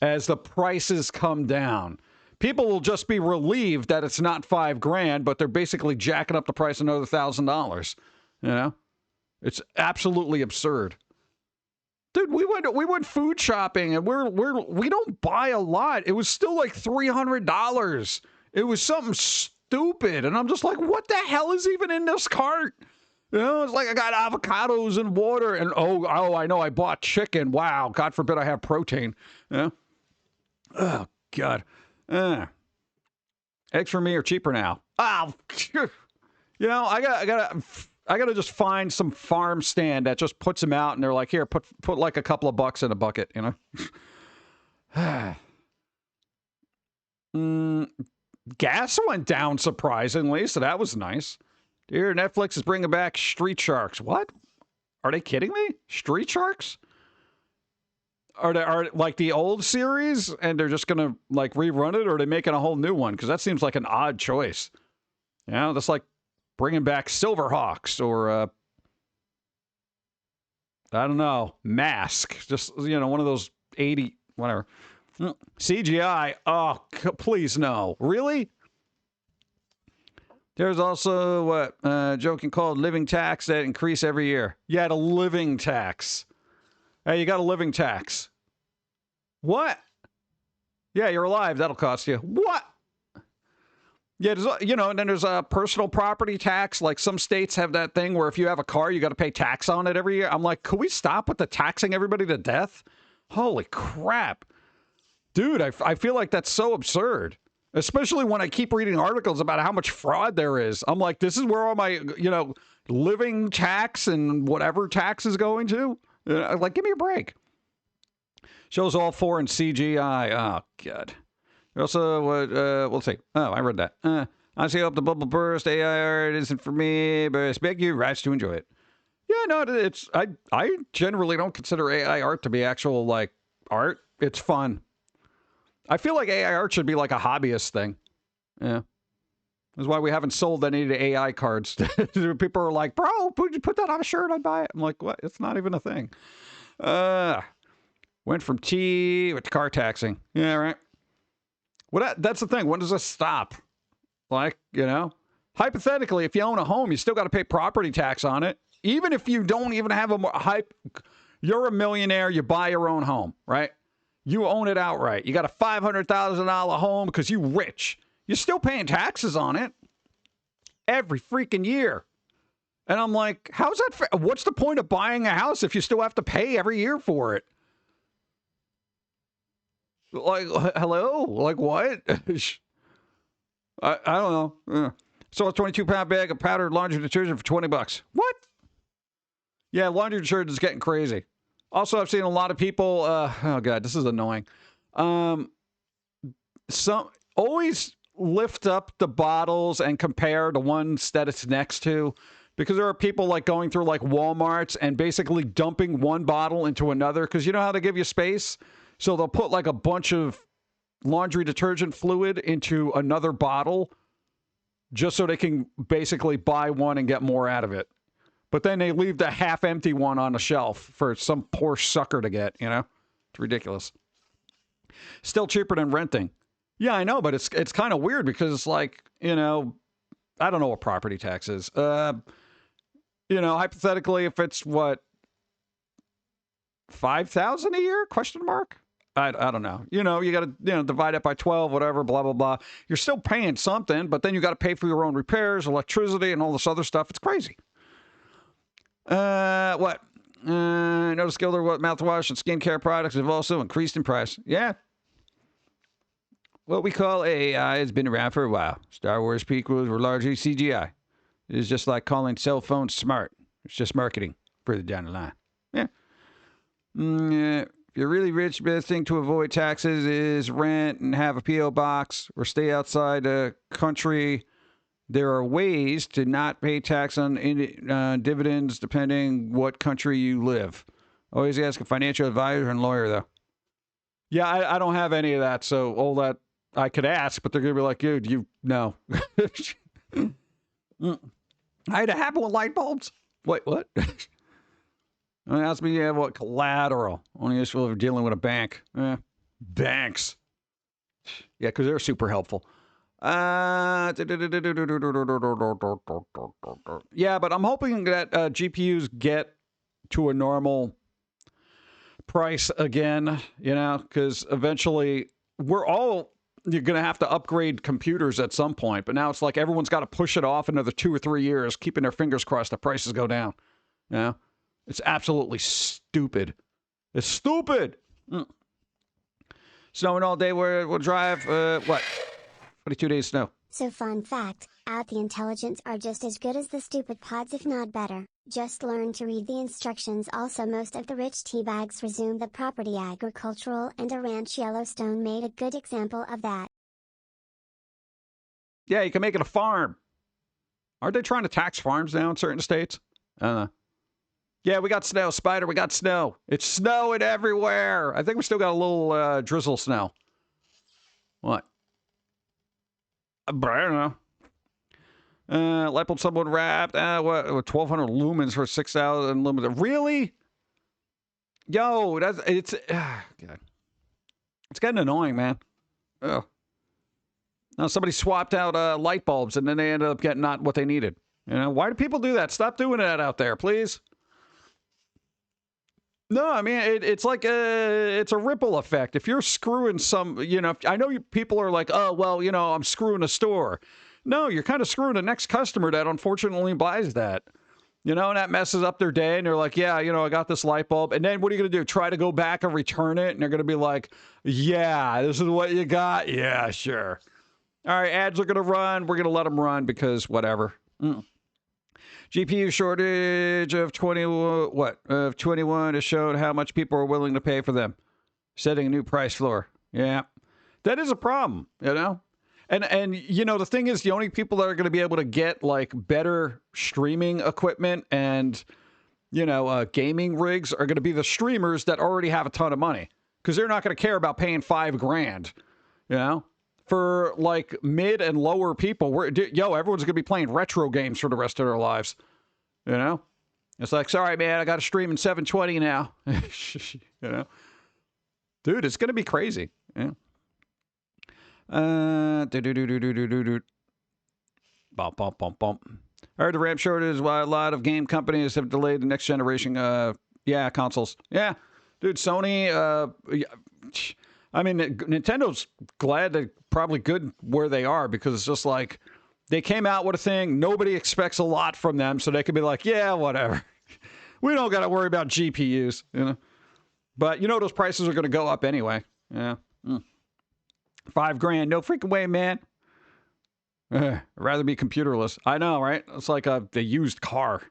as the prices come down. People will just be relieved that it's not $5,000, but they're basically jacking up the price another $1,000. It's absolutely absurd. Dude, we went food shopping and we don't buy a lot. It was still like $300. It was something stupid, and I'm just like, what the hell is even in this cart? It's like I got avocados and water, and oh, I know I bought chicken. Wow, God forbid I have protein. Oh God. Eggs for me are cheaper now. Oh, I gotta just find some farm stand that just puts them out, and they're like, here, put like a couple of bucks in a bucket, Gas went down surprisingly, so that was nice. Dear, Netflix is bringing back Street Sharks. What? Are they kidding me? Street Sharks? Are like the old series, and they're just gonna like rerun it, or are they making a whole new one? Because that seems like an odd choice. That's like bringing back Silverhawks or I don't know, Mask. Just one of those 80 whatever. CGI. Oh, please no. Really? There's also what joking called living tax that increase every year. Yeah, the living tax. Hey, you got a living tax. What? Yeah, you're alive. That'll cost you. What? Yeah, and then there's a personal property tax. Like some states have that thing where if you have a car, you got to pay tax on it every year. I'm like, could we stop with the taxing everybody to death? Holy crap. Dude, I feel like that's so absurd. Especially when I keep reading articles about how much fraud there is. I'm like, this is where all my, living tax and whatever tax is going to. Like, give me a break. Shows all 4 in CGI. Oh, God. Also, we'll see. Oh, I read that. I see up the bubble burst. AI art isn't for me, but I expect you rats to enjoy it. Yeah, no, it's, I generally don't consider AI art to be actual, like, art. It's fun. I feel like AI art should be like a hobbyist thing. Yeah. That's why we haven't sold any of the AI cards. People are like, bro, put that on a shirt, I'd buy it. I'm like, what? It's not even a thing. Went from T with car taxing. Yeah, right. That's the thing. When does this stop? Like, hypothetically, if you own a home, you still got to pay property tax on it. Even if you don't even have you're a millionaire, you buy your own home, right? You own it outright. You got a $500,000 home because you're rich. You're still paying taxes on it every freaking year. And I'm like, how's that fair? What's the point of buying a house if you still have to pay every year for it? Like, hello? Like, what? I don't know. So a 22-pound bag of powdered laundry detergent for $20. What? Yeah, laundry detergent is getting crazy. Also, I've seen a lot of people. Oh God, this is annoying. Some always lift up the bottles and compare the ones that it's next to, because there are people like going through like Walmarts and basically dumping one bottle into another, because you know how they give you space, so they'll put like a bunch of laundry detergent fluid into another bottle just so they can basically buy one and get more out of it. But then they leave the half-empty one on the shelf for some poor sucker to get, you know? It's ridiculous. Still cheaper than renting. Yeah, I know, but it's kind of weird because it's like, you know, I don't know what property tax is. You know, hypothetically, if it's what, $5,000 a year? Question mark? I don't know. You know, you got to divide it by 12, whatever, blah, blah, blah. You're still paying something, but then you got to pay for your own repairs, electricity, and all this other stuff. It's crazy. What? Notice Gilder, what mouthwash and skincare products have also increased in price. Yeah. What we call AI has been around for a while. Star Wars prequels were largely CGI. It is just like calling cell phones smart. It's just marketing further down the line. Yeah. If you're really rich, the best thing to avoid taxes is rent and have a P.O. box or stay outside the country. There are ways to not pay tax on dividends depending what country you live. Always ask a financial advisor and lawyer, though. Yeah, I don't have any of that, so all that I could ask, but they're going to be like, dude, you know. I had to happen with light bulbs. Wait, what? Ask me, yeah, what collateral? Only issue of dealing with a bank. Banks. Yeah, because they're super helpful. Yeah, but I'm hoping that GPUs get to a normal price again, you know, because eventually you're going to have to upgrade computers at some point. But now it's like everyone's got to push it off another 2 or 3 years, keeping their fingers crossed the prices go down. You know, it's absolutely stupid. It's stupid. Snowing all day, we'll drive, what? 22 days snow. So fun fact, out the intelligence are just as good as the stupid pods, if not better. Just learn to read the instructions. Also, most of the rich teabags resume the property agricultural, and a ranch Yellowstone made a good example of that. Yeah, you can make it a farm. Aren't they trying to tax farms now in certain states? I don't know. Yeah, we got snow, Spider. We got snow. It's snowing everywhere. I think we still got a little drizzle snow. What? I don't know. Light bulb someone wrapped. What? 1,200 lumens for 6,000 lumens. Really? Yo, it's God. It's getting annoying, man. Oh. Now somebody swapped out light bulbs and then they ended up getting not what they needed. You know, why do people do that? Stop doing that out there, please. No, I mean, it's like it's a ripple effect. If you're screwing some, you know, I know people are like, oh, well, you know, I'm screwing a store. No, you're kind of screwing the next customer that unfortunately buys that. You know, and that messes up their day. And they're like, yeah, you know, I got this light bulb. And then what are you going to do? Try to go back and return it? And they're going to be like, yeah, this is what you got? Yeah, sure. All right, ads are going to run. We're going to let them run because whatever. GPU shortage of 21 has showed how much people are willing to pay for them, setting a new price floor. Yeah, that is a problem, you know. And you know, the thing is, the only people that are going to be able to get like better streaming equipment and, you know, gaming rigs are going to be the streamers that already have a ton of money, because they're not going to care about paying $5,000, you know. For like mid and lower people, everyone's going to be playing retro games for the rest of their lives. You know, it's like, sorry, man, I got to stream in 720 now. You know, dude, it's going to be crazy. Yeah. Bump. I heard the RAM shortage is why a lot of game companies have delayed the next generation. Consoles. Yeah, dude, Sony. I mean, Nintendo's glad they're probably good where they are, because it's just like, They came out with a thing. Nobody expects a lot from them, so they could be like, yeah, whatever. We don't got to worry about GPUs, you know. But you know those prices are going to go up anyway. Yeah. $5,000. No freaking way, man. I'd rather be computerless. I know, right? It's like a used car.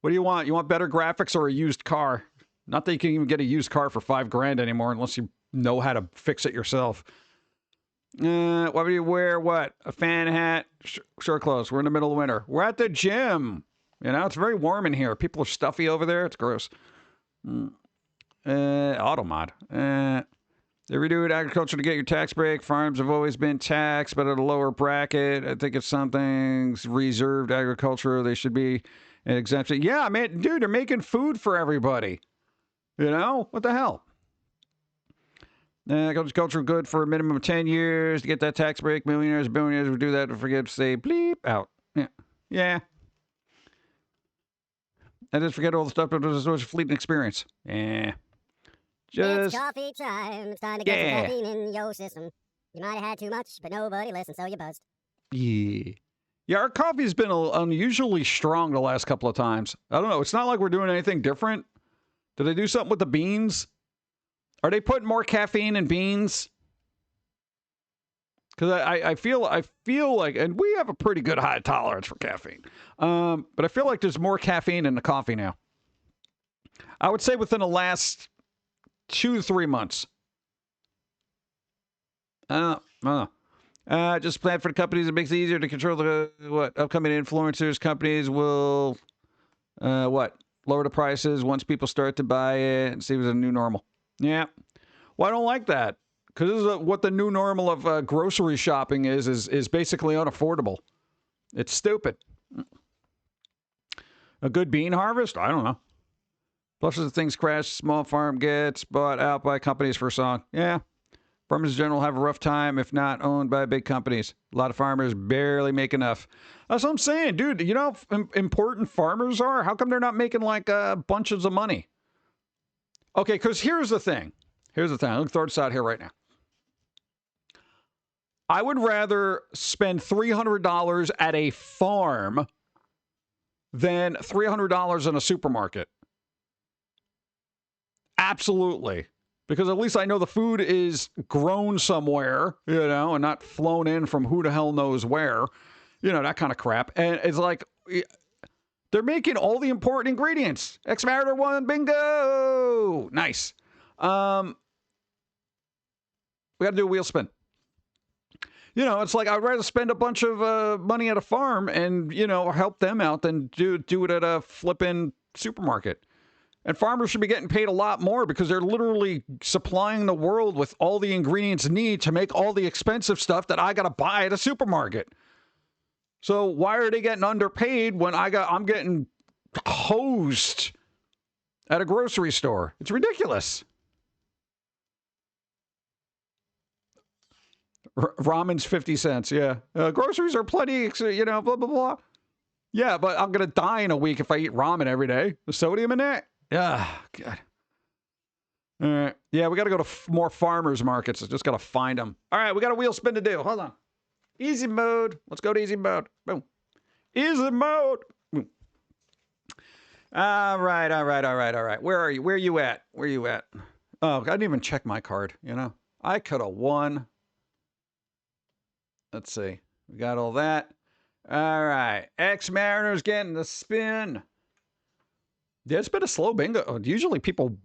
What do you want? You want better graphics or a used car? Not that you can even get a used car for $5,000 anymore unless you know how to fix it yourself. What do you wear? What? A fan hat? Sure clothes. We're in the middle of winter. We're at the gym. You know, it's very warm in here. People are stuffy over there. It's gross. Automod. They redoed agriculture to get your tax break. Farms have always been taxed, but at a lower bracket. I think it's something reserved agriculture. They should be an exemption. Yeah, man, dude, they're making food for everybody. You know? What the hell? Agriculture good for a minimum of 10 years to get that tax break. Millionaires, billionaires would do that to forget to say bleep out. Yeah. Yeah. I just forget all the stuff that was such a fleeting experience. Yeah. It's coffee time. It's time to get some caffeine in your system. You might have had too much, but nobody listened, so you buzzed. Yeah. Yeah, our coffee's been unusually strong the last couple of times. I don't know. It's not like we're doing anything different. Did they do something with the beans? Are they putting more caffeine in beans? Because I feel like, and we have a pretty good high tolerance for caffeine. But I feel like there's more caffeine in the coffee now. I would say within the last 2 to 3 months. Just plan for the companies. It makes it easier to control the upcoming influencers. Companies will lower the prices once people start to buy it and see it as a new normal. Yeah. Well, I don't like that because this is what the new normal of grocery shopping is basically unaffordable. It's stupid. A good bean harvest? I don't know. Plus, as things crash, small farm gets bought out by companies for a song. Yeah. Farmers in general have a rough time if not owned by big companies. A lot of farmers barely make enough. That's what I'm saying, dude. You know how important farmers are? How come they're not making like bunches of money? Okay, because here's the thing. I'm going to throw this out here right now. I would rather spend $300 at a farm than $300 in a supermarket. Absolutely. Because at least I know the food is grown somewhere, you know, and not flown in from who the hell knows where. You know, that kind of crap. And it's like, they're making all the important ingredients. X-Mariner 1, bingo! Nice. We got to do a wheel spin. You know, it's like I'd rather spend a bunch of money at a farm and, you know, help them out than do it at a flippin' supermarket. And farmers should be getting paid a lot more because they're literally supplying the world with all the ingredients needed to make all the expensive stuff that I got to buy at a supermarket. So why are they getting underpaid when I'm getting hosed at a grocery store? It's ridiculous. Ramen's 50 cents, yeah. Groceries are plenty, you know, blah, blah, blah. Yeah, but I'm going to die in a week if I eat ramen every day. The sodium in that? Yeah, God. All right. Yeah, we got to go to more farmers markets. I just got to find them. All right, we got a wheel spin to do. Hold on. Easy mode. Let's go to easy mode. Boom. Easy mode. Boom. All right. Where are you? Where are you at? Oh, I didn't even check my card, you know. I could have won. Let's see. We got all that. All right. X-Mariner's getting the spin. Yeah, it's been a slow bingo. Usually people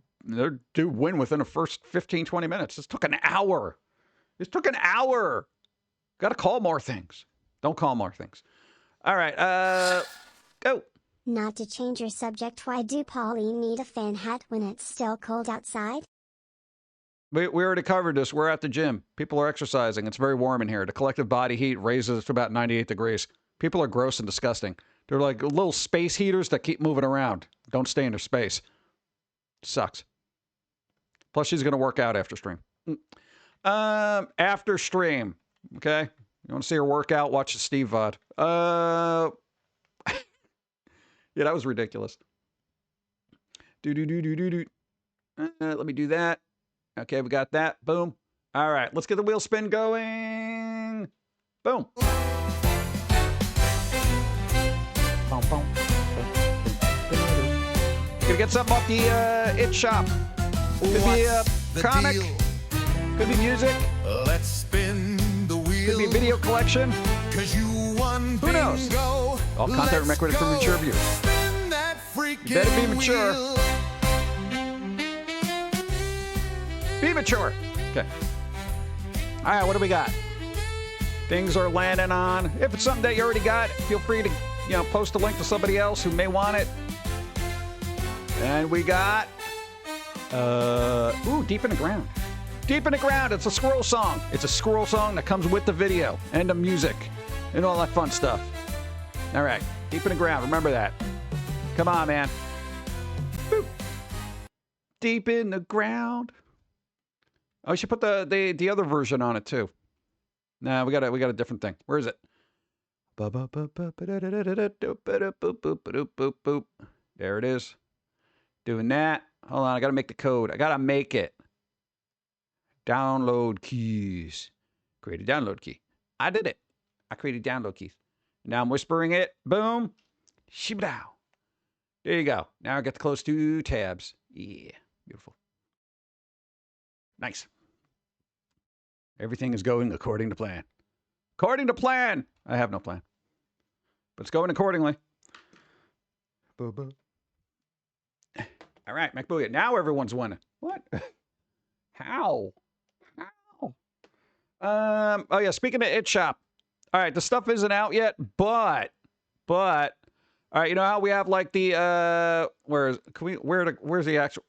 do win within the first 15, 20 minutes. This took an hour. Got to call more things. Don't call more things. All right. Go. Not to change your subject, why do Pauline need a fan hat when it's still cold outside? We already covered this. We're at the gym. People are exercising. It's very warm in here. The collective body heat raises to about 98 degrees. People are gross and disgusting. They're like little space heaters that keep moving around. Don't stay in their space. Sucks. Plus, she's going to work out after stream. After stream. Okay? You want to see her work out? Watch the Steve VOD. Yeah, that was ridiculous. Let me do that. Okay, we got that. Boom. All right, let's get the wheel spin going. Boom. Gonna get something off the It Shop. Could be a comic. Could be music. Let's spin the wheel. Could be a video collection. 'Cause you won. Who knows? Bingo. All content recommended for mature viewers. Spin that You better be freaking mature. wheel. Be mature. Okay. All right, what do we got? Things are landing on. If it's something that you already got, feel free to, post a link to somebody else who may want it. And we got, Deep in the Ground. Deep in the Ground. It's a squirrel song. It's a squirrel song that comes with the video and the music and all that fun stuff. All right, Deep in the Ground. Remember that. Come on, man. Boop. Deep in the Ground. Oh, we should put the other version on it too. Nah, we got a different thing. Where is it? There it is. Doing that. Hold on, I gotta make the code. I gotta make it. Download keys. Create a download key. I did it. I created download keys. Now I'm whispering it. Boom. Shibadow. There you go. Now I get to close 2 tabs. Yeah. Beautiful. Nice. Everything is going according to plan. According to plan. I have no plan. But it's going accordingly. Boo boo. All right, MacBoogie. Now everyone's winning. What? How? Oh yeah, speaking of It Shop. All right, the stuff isn't out yet, but all right, you know how we have like the where's the actual,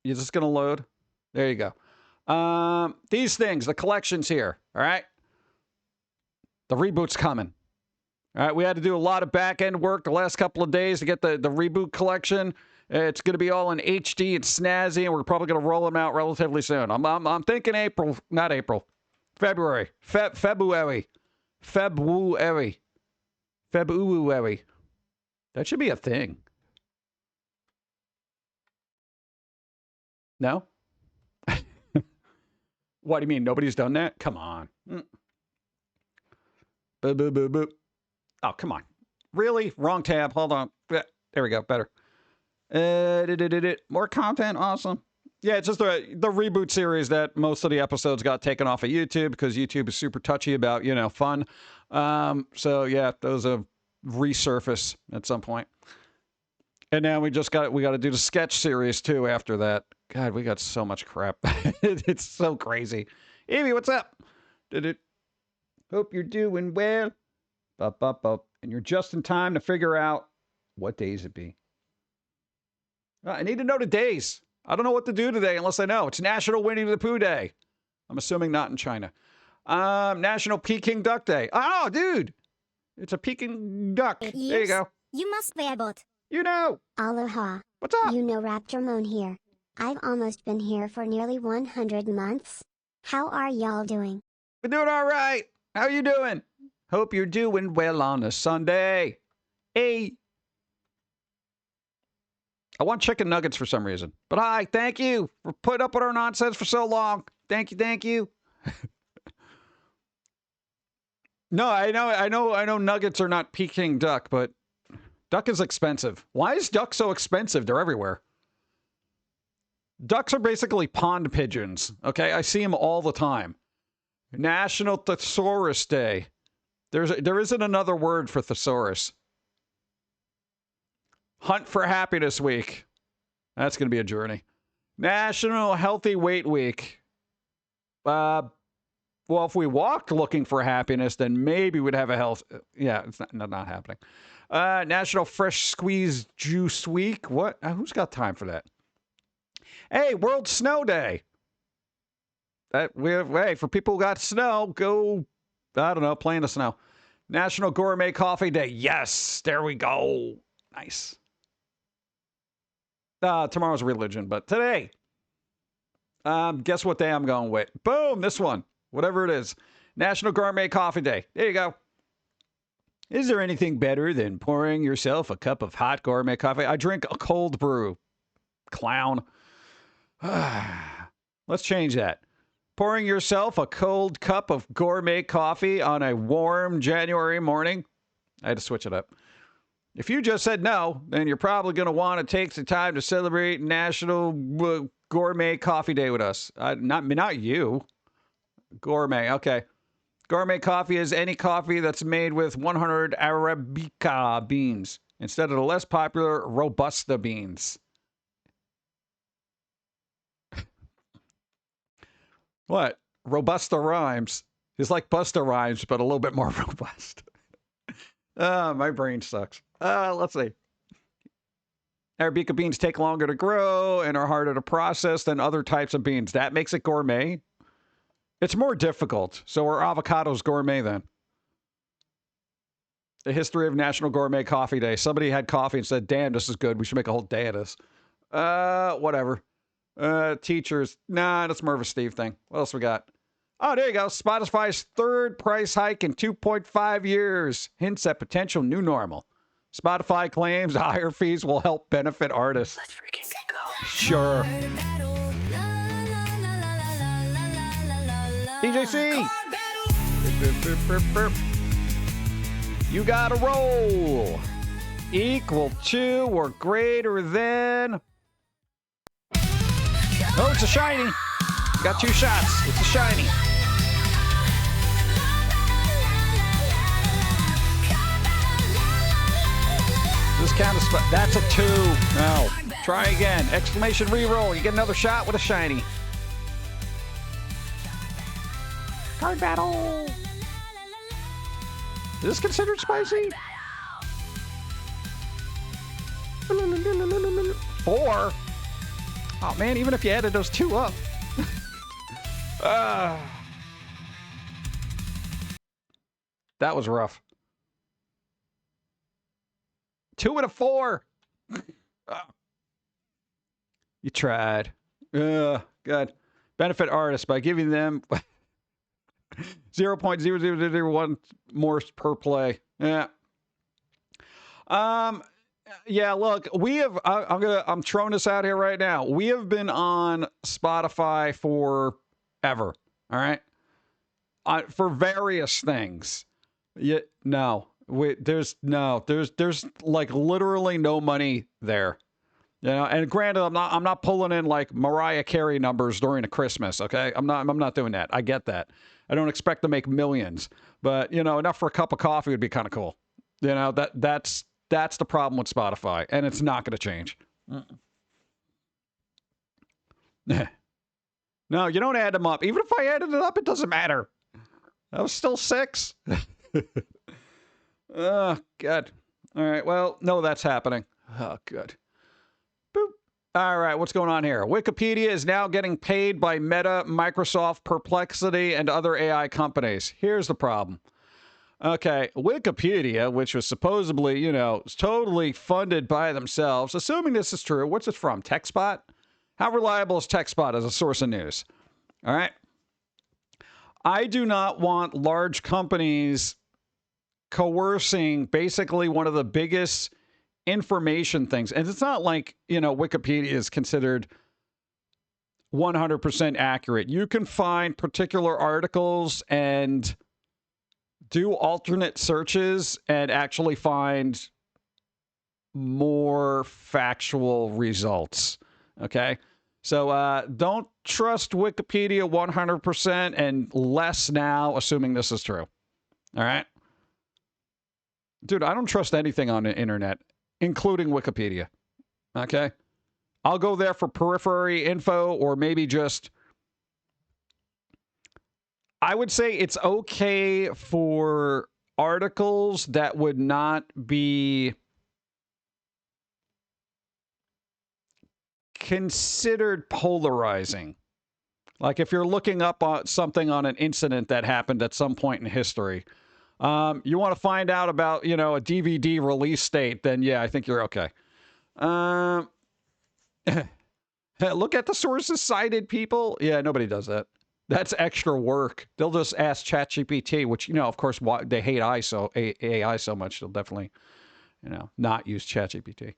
you're just gonna load? There you go. These things, the collections here, all right? The reboot's coming. All right, we had to do a lot of back-end work the last couple of days to get the reboot collection. It's going to be all in HD and snazzy, and we're probably going to roll them out relatively soon. I'm thinking April, not April. February. February. That should be a thing. No? What do you mean? Nobody's done that? Come on. Boop, boop, boop, boop. Oh, come on. Really? Wrong tab. Hold on. There we go. Better. More content. Awesome. Yeah, it's just the reboot series that most of the episodes got taken off of YouTube because YouTube is super touchy about, fun. So yeah, those have resurface at some point. And now we got to do the sketch series too after that. God, we got so much crap. It's so crazy. Evie, what's up? Hope you're doing well. And you're just in time to figure out what days it be. I need to know the days. I don't know what to do today unless I know. It's National Winnie the Pooh Day. I'm assuming not in China. National Peking Duck Day. Oh, dude. It's a Peking duck. There you go. You must be both. You know. Aloha. What's up? You know Raptor Moan here. I've almost been here for nearly 100 months. How are y'all doing? We're doing all right. How you doing? Hope you're doing well on a Sunday. Hey. I want chicken nuggets for some reason. But hi, thank you for putting up with our nonsense for so long. Thank you. No, I know nuggets are not Peking duck, but duck is expensive. Why is duck so expensive? They're everywhere. Ducks are basically pond pigeons, okay? I see them all the time. National Thesaurus Day. There isn't another word for thesaurus. Hunt for Happiness Week. That's going to be a journey. National Healthy Weight Week. Well, if we walked looking for happiness, then maybe we'd have a health. Yeah, it's not happening. National Fresh Squeeze Juice Week. What? Who's got time for that? Hey, World Snow Day. Hey, for people who got snow, go, I don't know, play in the snow. National Gourmet Coffee Day. Yes, there we go. Nice. Tomorrow's religion, but today, guess what day I'm going with? Boom, this one. Whatever it is. National Gourmet Coffee Day. There you go. Is there anything better than pouring yourself a cup of hot gourmet coffee? I drink a cold brew. Clown. Let's change that. Pouring yourself a cold cup of gourmet coffee on a warm January morning. I had to switch it up. If you just said no, then you're probably going to want to take the time to celebrate National Gourmet Coffee Day with us. Not you. Gourmet. Okay. Gourmet coffee is any coffee that's made with 100 Arabica beans instead of the less popular Robusta beans. What? Robusta rhymes. It's like Busta Rhymes, but a little bit more robust. My brain sucks. Let's see. Arabica beans take longer to grow and are harder to process than other types of beans. That makes it gourmet. It's more difficult. So are avocados gourmet then? The history of National Gourmet Coffee Day. Somebody had coffee and said, damn, this is good. We should make a whole day of this. Whatever. Teachers. Nah, that's more of a Steve thing. What else we got? Oh, there you go. Spotify's third price hike in 2.5 years. Hints at potential new normal. Spotify claims higher fees will help benefit artists. Let's freaking go. Sure. DJC. You gotta roll. Equal to or greater than. Oh, it's a shiny. Got 2 shots. It's a shiny. This count is that's a 2. No. Try again. Exclamation reroll. You get another shot with a shiny. Card battle. Is this considered spicy? 4. Oh man, even if you added those 2 up. That was rough. 2 and a 4. You tried. Good. Benefit artists by giving them 0.0001 more per play. Yeah. Yeah, look, we have I'm throwing this out here right now. We have been on Spotify forever. All right? For various things. Yeah, no. There's like literally no money there. You know, and granted, I'm not pulling in like Mariah Carey numbers during a Christmas, okay? I'm not doing that. I get that. I don't expect to make millions, but you know, enough for a cup of coffee would be kind of cool. You know, that's the problem with Spotify, and it's not going to change. No, you don't add them up. Even if I added it up, it doesn't matter. That was still 6. Oh, good. All right. Well, no, that's happening. Oh, good. Boop. All right. What's going on here? Wikipedia is now getting paid by Meta, Microsoft, Perplexity, and other AI companies. Here's the problem. Okay. Wikipedia, which was supposedly, you know, totally funded by themselves, assuming this is true. What's it from? TechSpot? How reliable is TechSpot as a source of news? All right. I do not want large companies coercing basically one of the biggest information things. And it's not like, you know, Wikipedia is considered 100% accurate. You can find particular articles and do alternate searches and actually find more factual results. Okay? So don't trust Wikipedia 100% and less now, assuming this is true. All right? Dude, I don't trust anything on the internet, including Wikipedia. Okay? I'll go there for periphery info or maybe just... I would say it's okay for articles that would not be considered polarizing. Like if you're looking up on something on an incident that happened at some point in history... you want to find out about, you know, a DVD release date, then yeah, I think you're okay. Look at the sources cited, people. Yeah, nobody does that. That's extra work. They'll just ask ChatGPT, which, you know, of course, they hate AI so much, they'll definitely, you know, not use ChatGPT.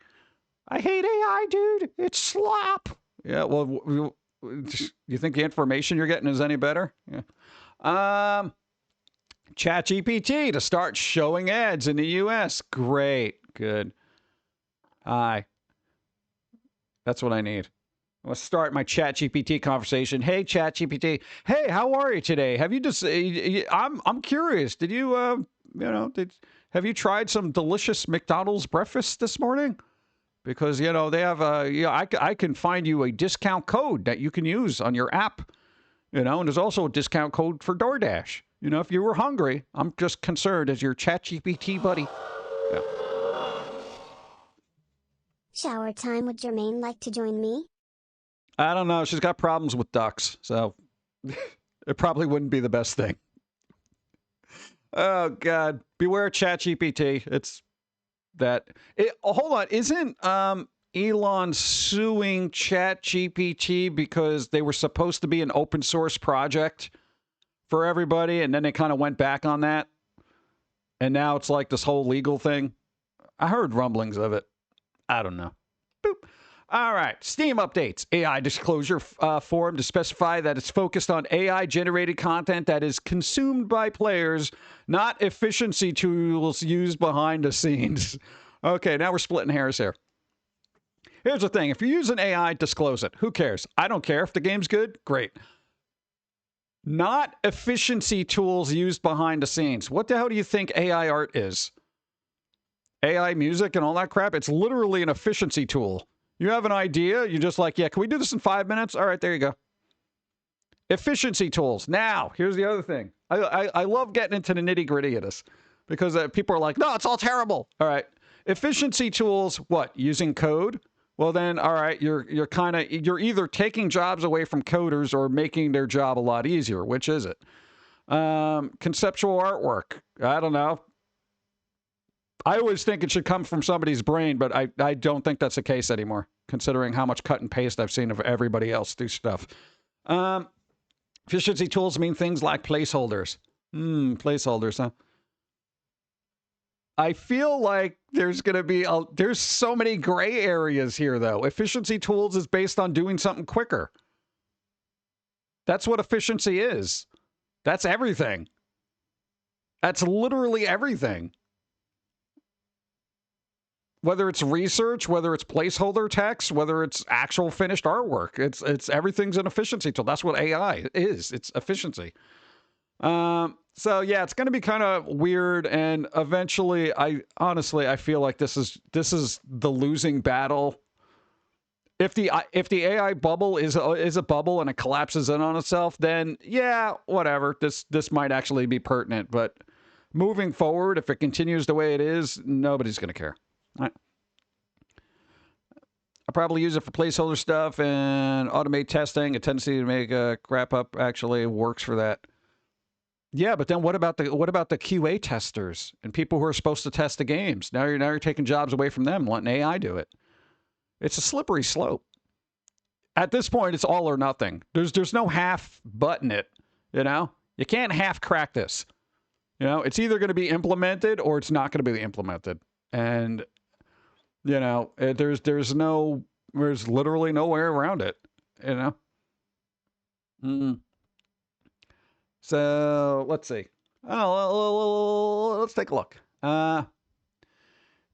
I hate AI, dude. It's slop. Yeah, well, you think the information you're getting is any better? Yeah. ChatGPT to start showing ads in the U.S. Great. Good. Hi. That's what I need. Let's start my ChatGPT conversation. Hey, ChatGPT. Hey, how are you today? Have you just? I'm curious. Did you have you tried some delicious McDonald's breakfast this morning? Because they have I can find you a discount code that you can use on your app. And there's also a discount code for DoorDash. If you were hungry, I'm just concerned as your ChatGPT buddy. Yeah. Shower time. Would Jermaine like to join me? I don't know. She's got problems with ducks, so it probably wouldn't be the best thing. Oh, God. Beware ChatGPT. It's that. Hold on. Isn't Elon suing ChatGPT because they were supposed to be an open source project for everybody, and then they kind of went back on that? And now it's like this whole legal thing. I heard rumblings of it. I don't know. Boop. All right. Steam updates. AI disclosure form to specify that it's focused on AI-generated content that is consumed by players, not efficiency tools used behind the scenes. Okay, now we're splitting hairs here. Here's the thing. If you're using AI, disclose it. Who cares? I don't care. If the game's good, great. Not efficiency tools used behind the scenes. What the hell do you think AI art is? AI music and all that crap? It's literally an efficiency tool. You have an idea, you're just like, yeah, can we do this in 5 minutes? All right, there you go. Efficiency tools. Now, here's the other thing. I love getting into the nitty-gritty of this because people are like, no, it's all terrible. All right. Efficiency tools, what? Using code? Well, then, all right, you're either taking jobs away from coders or making their job a lot easier. Which is it? Conceptual artwork. I don't know. I always think it should come from somebody's brain, but I don't think that's the case anymore, considering how much cut and paste I've seen of everybody else do stuff. Efficiency tools mean things like placeholders. Placeholders, huh? I feel like there's going to be there's so many gray areas here, though. Efficiency tools is based on doing something quicker. That's what efficiency is. That's everything. That's literally everything. Whether it's research, whether it's placeholder text, whether it's actual finished artwork, it's everything's an efficiency tool. That's what AI is. It's efficiency. So yeah, it's going to be kind of weird, and eventually, I feel like this is the losing battle. If the AI bubble is a bubble and it collapses in on itself, then yeah, whatever. This might actually be pertinent, but moving forward, if it continues the way it is, nobody's going to care. All right. I probably use it for placeholder stuff and automate testing. A tendency to make crap up actually works for that. Yeah, but then what about the QA testers and people who are supposed to test the games? Now you're taking jobs away from them, letting AI do it. It's a slippery slope. At this point, it's all or nothing. There's no half button it. You can't half crack this. It's either going to be implemented or it's not going to be implemented. And there's literally no way around it. So let's see. Let's take a look.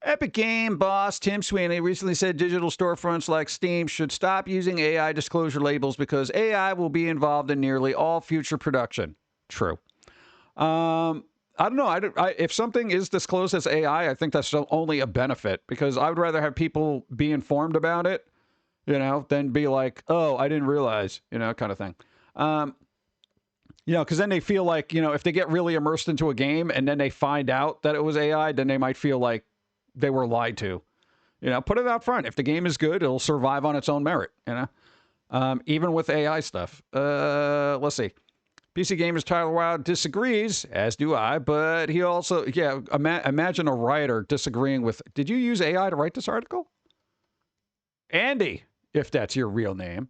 Epic Game boss Tim Sweeney recently said digital storefronts like Steam should stop using AI disclosure labels because AI will be involved in nearly all future production. True. I don't know. If something is disclosed as AI, I think that's only a benefit because I would rather have people be informed about it, than be like, oh, I didn't realize, kind of thing. Because then they feel like, if they get really immersed into a game and then they find out that it was AI, then they might feel like they were lied to. Put it out front. If the game is good, it'll survive on its own merit, even with AI stuff. Let's see. PC Gamers Tyler Wilde disagrees, as do I, but he also, imagine a writer disagreeing with, did you use AI to write this article? Andy, if that's your real name.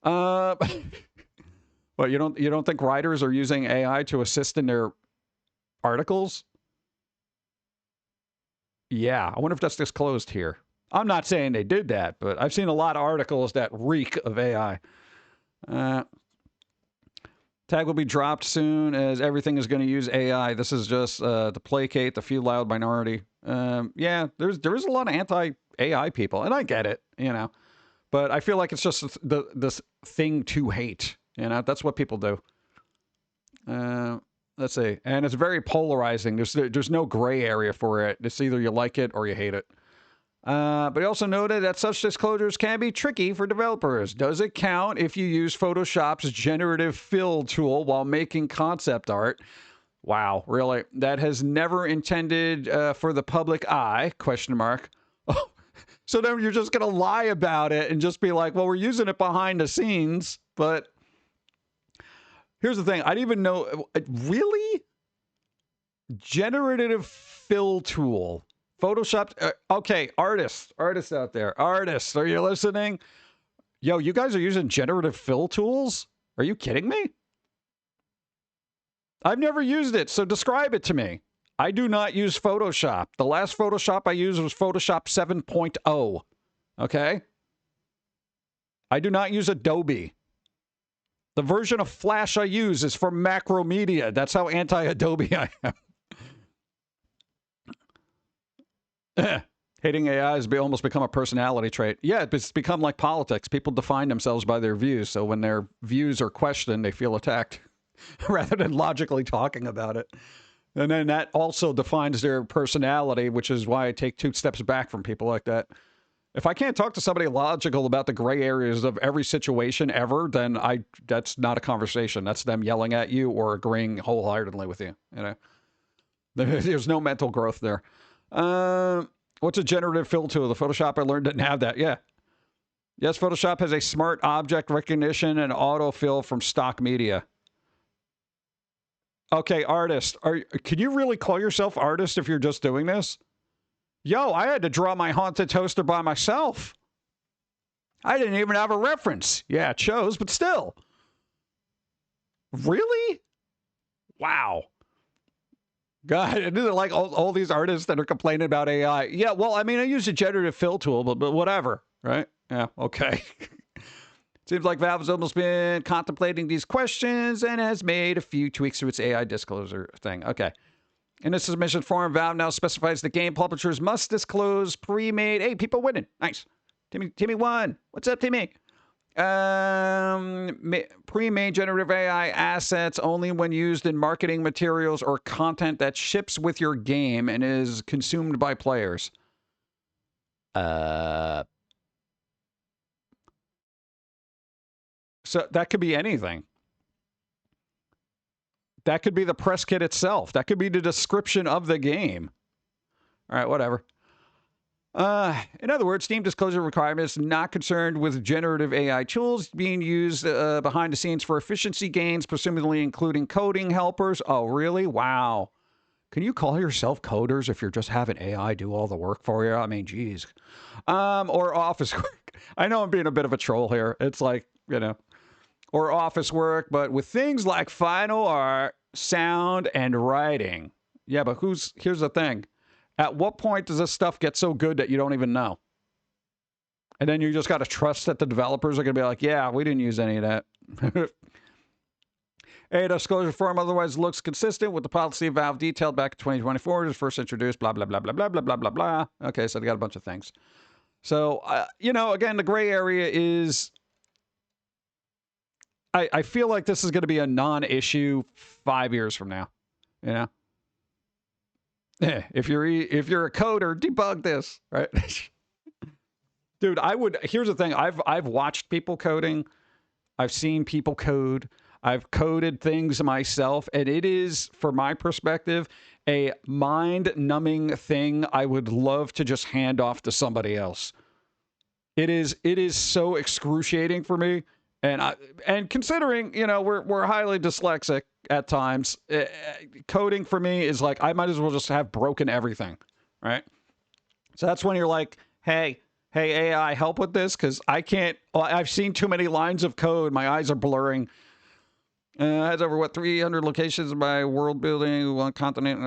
Well, you don't think writers are using AI to assist in their articles? Yeah, I wonder if that's disclosed here. I'm not saying they did that, but I've seen a lot of articles that reek of AI. Tag will be dropped soon as everything is going to use AI. This is just to placate the few loud minority. Yeah, there is a lot of anti-AI people, and I get it, you know. But I feel like it's just this thing to hate. You know, that's what people do. Let's see. And it's very polarizing. There's no gray area for it. It's either you like it or you hate it. But he also noted that such disclosures can be tricky for developers. Does it count if you use Photoshop's generative fill tool while making concept art? Wow, really? That has never intended for the public eye? Question mark. Oh, so then you're just going to lie about it and just be like, well, we're using it behind the scenes. But here's the thing. I didn't even know. Really? Generative fill tool. Photoshop. Okay, artists out there. Artists, are you listening? Yo, you guys are using generative fill tools? Are you kidding me? I've never used it, so describe it to me. I do not use Photoshop. The last Photoshop I used was Photoshop 7.0. Okay? I do not use Adobe. The version of Flash I use is from Macromedia. That's how anti-Adobe I am. Hating AI has almost become a personality trait. Yeah, it's become like politics. People define themselves by their views. So when their views are questioned, they feel attacked rather than logically talking about it. And then that also defines their personality, which is why I take 2 steps back from people like that. If I can't talk to somebody logical about the gray areas of every situation ever, then that's not a conversation. That's them yelling at you or agreeing wholeheartedly with you. You know, there's no mental growth there. What's a generative fill tool? The Photoshop I learned didn't have that. Yeah. Yes, Photoshop has a smart object recognition and autofill from stock media. Okay, artist. Can you really call yourself artist if you're just doing this? Yo, I had to draw my haunted toaster by myself. I didn't even have a reference. Yeah, it shows, but still. Really? Wow. God, isn't it like all these artists that are complaining about AI? Yeah, well, I mean, I use a generative fill tool, but whatever, right? Yeah, okay. Seems like Valve has almost been contemplating these questions and has made a few tweaks to its AI disclosure thing. Okay. In the submission form, Valve now specifies the game publishers must disclose pre-made. Hey, people winning. Nice. Timmy won. What's up, Timmy? Pre-made generative AI assets only when used in marketing materials or content that ships with your game and is consumed by players. So that could be anything. That could be the press kit itself. That could be the description of the game. All right, whatever. In other words, Steam disclosure requirements not concerned with generative AI tools being used behind the scenes for efficiency gains, presumably including coding helpers. Oh, really? Wow. Can you call yourself coders if you're just having AI do all the work for you? I mean, geez. Or office work. I know I'm being a bit of a troll here. It's like, you know, or office work, but with things like final art, sound, and writing. Yeah, but here's the thing. At what point does this stuff get so good that you don't even know? And then you just got to trust that the developers are going to be like, yeah, we didn't use any of that. A disclosure form otherwise looks consistent with the policy of Valve detailed back in 2024. It was first introduced, blah, blah, blah, blah, blah, blah, blah, blah, blah. Okay, so they got a bunch of things. So, you know, again, the gray area is... I feel like this is going to be a non-issue 5 years from now. You know? If you're a coder, debug this, right? Dude, here's the thing. I've watched people coding. I've seen people code. I've coded things myself, and it is, from my perspective, a mind-numbing thing I would love to just hand off to somebody else. It is so excruciating for me. And considering, you know, we're highly dyslexic at times, coding for me is like, I might as well just have broken everything, right? So that's when you're like, hey, AI, help with this, because I can't, I've seen too many lines of code. My eyes are blurring. Has over, 300 locations by world building, one continent,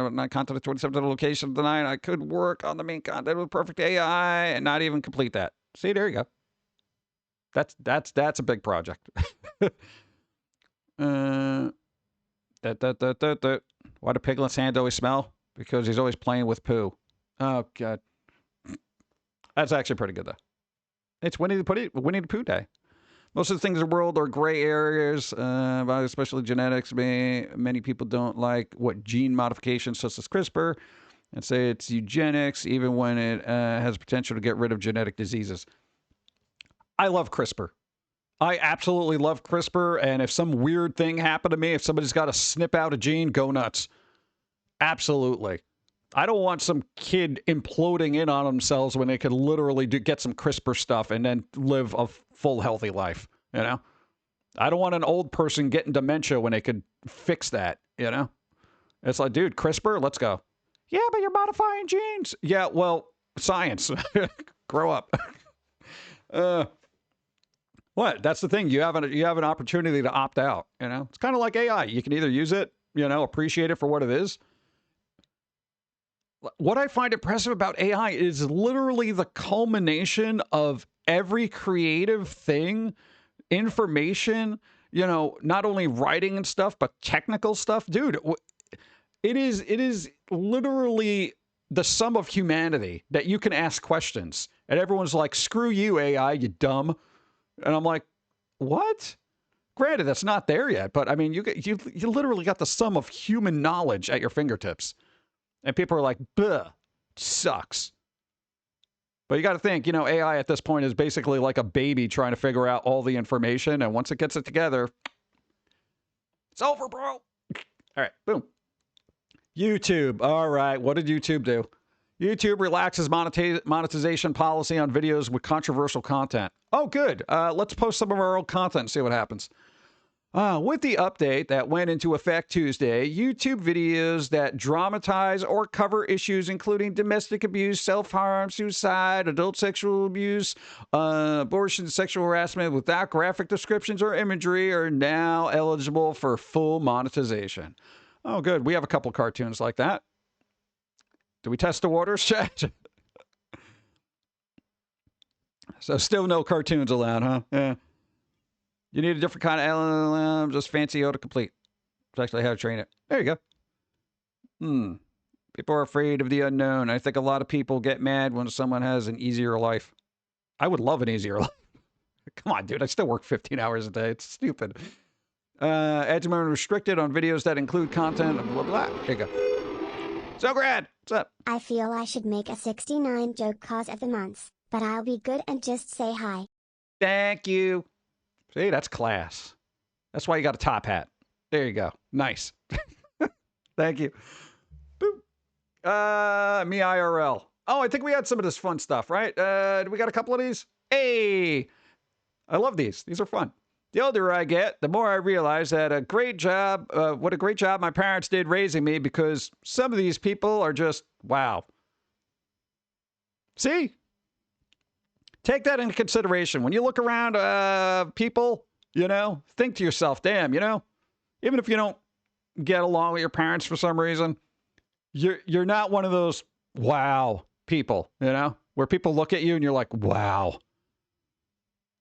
27 locations tonight. I could work on the main content with perfect AI and not even complete that. See, there you go. That's a big project. Why do Piglet's hand always smell? Because he's always playing with poo. Oh, God. That's actually pretty good, though. It's Winnie the Pooh Day. Most of the things in the world are gray areas, especially genetics. Many people don't like what gene modifications, such as CRISPR, and say it's eugenics, even when it has potential to get rid of genetic diseases. I love CRISPR. I absolutely love CRISPR, and if some weird thing happened to me, if somebody's got to snip out a gene, go nuts. Absolutely. I don't want some kid imploding in on themselves when they could literally get some CRISPR stuff and then live a full, healthy life, you know? I don't want an old person getting dementia when they could fix that, you know? It's like, dude, CRISPR, let's go. Yeah, but you're modifying genes. Yeah, well, science. Grow up. What? That's the thing. You have an opportunity to opt out, you know? It's kind of like AI. You can either use it, you know, appreciate it for what it is. What I find impressive about AI is literally the culmination of every creative thing, information, you know, not only writing and stuff, but technical stuff. Dude, it is literally the sum of humanity that you can ask questions. And everyone's like, screw you, AI, you dumb. And I'm like, what? Granted, that's not there yet, but I mean, you literally got the sum of human knowledge at your fingertips. And people are like, "Bleh, sucks." But you got to think, you know, AI at this point is basically like a baby trying to figure out all the information. And once it gets it together, it's over, bro. All right, boom. YouTube. All right, what did YouTube do? YouTube relaxes monetization policy on videos with controversial content. Oh, good. Let's post some of our old content and see what happens. With the update that went into effect Tuesday, YouTube videos that dramatize or cover issues including domestic abuse, self-harm, suicide, adult sexual abuse, abortion, sexual harassment without graphic descriptions or imagery are now eligible for full monetization. Oh, good. We have a couple cartoons like that. Do we test the waters, chat? So still no cartoons allowed, huh? Yeah. You need a different kind of LLM, just fancy autocomplete. It's actually how to train it. There you go. People are afraid of the unknown. I think a lot of people get mad when someone has an easier life. I would love an easier life. Come on, dude. I still work 15 hours a day. It's stupid. Ads are restricted on videos that include content, blah, blah, blah. There you go. So, Grad, what's up? I feel I should make a 69 joke cause of the month, but I'll be good and just say hi. Thank you. See, that's class. That's why you got a top hat. There you go. Nice. Thank you. Boop. Me IRL. Oh, I think we had some of this fun stuff, right? Do we got a couple of these? Hey, I love these. These are fun. The older I get, the more I realize that what a great job my parents did raising me, because some of these people are just, wow. See? Take that into consideration. When you look around people, you know, think to yourself, damn, you know, even if you don't get along with your parents for some reason, you're not one of those wow people, you know, where people look at you and you're like, wow.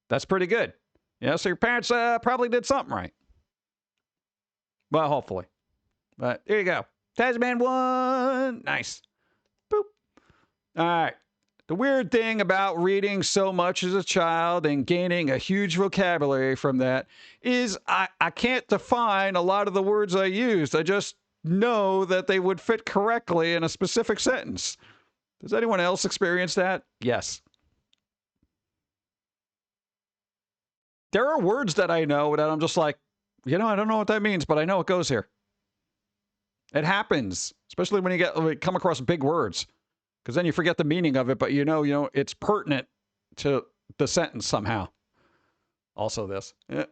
That's pretty good. Yeah, so your parents probably did something right. Well, hopefully. But there you go. Tasman won. Nice. Boop. All right. The weird thing about reading so much as a child and gaining a huge vocabulary from that is I can't define a lot of the words I used. I just know that they would fit correctly in a specific sentence. Does anyone else experience that? Yes. There are words that I know that I'm just like, you know, I don't know what that means, but I know it goes here. It happens, especially when you come across big words. Because then you forget the meaning of it, but you know, it's pertinent to the sentence somehow. Also this. Yeah.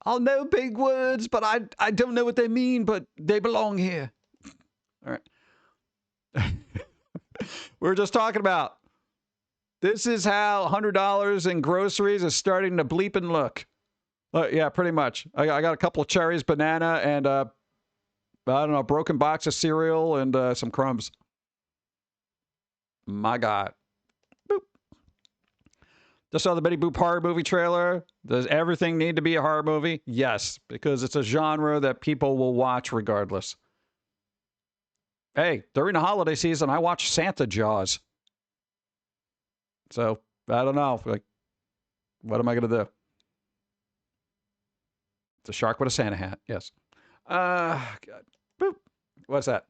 I'll know big words, but I don't know what they mean, but they belong here. All right. We were just talking about, this is how $100 in groceries is starting to bleep and look. Yeah, pretty much. I got a couple of cherries, banana, and I don't know, a broken box of cereal and some crumbs. My God. Boop. Just saw the Betty Boop horror movie trailer. Does everything need to be a horror movie? Yes, because it's a genre that people will watch regardless. Hey, during the holiday season, I watch Santa Jaws. So, I don't know. Like, what am I going to do? It's a shark with a Santa hat. Yes. God. Boop. What's that?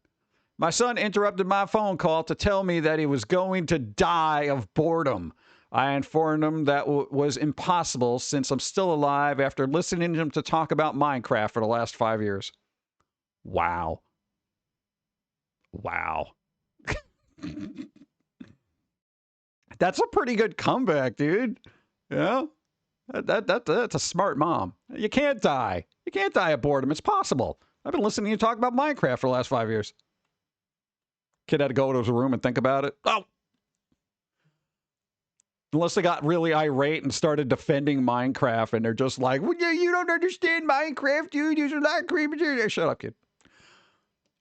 My son interrupted my phone call to tell me that he was going to die of boredom. I informed him that was impossible since I'm still alive after listening to him to talk about Minecraft for the last 5 years. Wow. Wow. That's a pretty good comeback, dude. Yeah. That's a smart mom. You can't die. You can't die of boredom. It's possible. I've been listening to you talk about Minecraft for the last 5 years. Kid had to go to his room and think about it. Oh. Unless they got really irate and started defending Minecraft and they're just like, well, yeah, you don't understand Minecraft, dude. You're not creepy. Shut up, kid.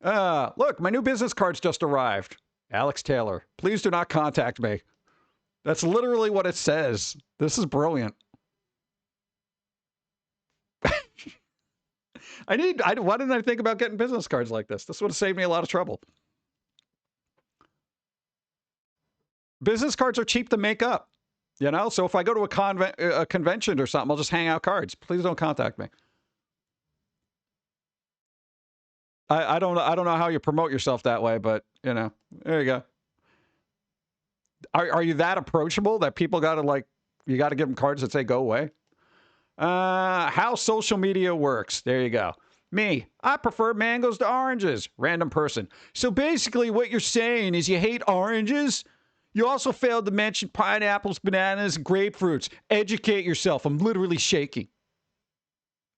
Look, my new business cards just arrived. Alex Taylor, please do not contact me. That's literally what it says. This is brilliant. Why didn't I think about getting business cards like this? This would have saved me a lot of trouble. Business cards are cheap to make up, you know? So if I go to a convention or something, I'll just hang out cards. Please don't contact me. I don't know how you promote yourself that way, but, you know, there you go. Are you that approachable that people got to, like, you got to give them cards that say go away? How social media works. There you go. Me, I prefer mangoes to oranges. Random person. So basically what you're saying is you hate oranges? You also failed to mention pineapples, bananas, and grapefruits. Educate yourself. I'm literally shaking.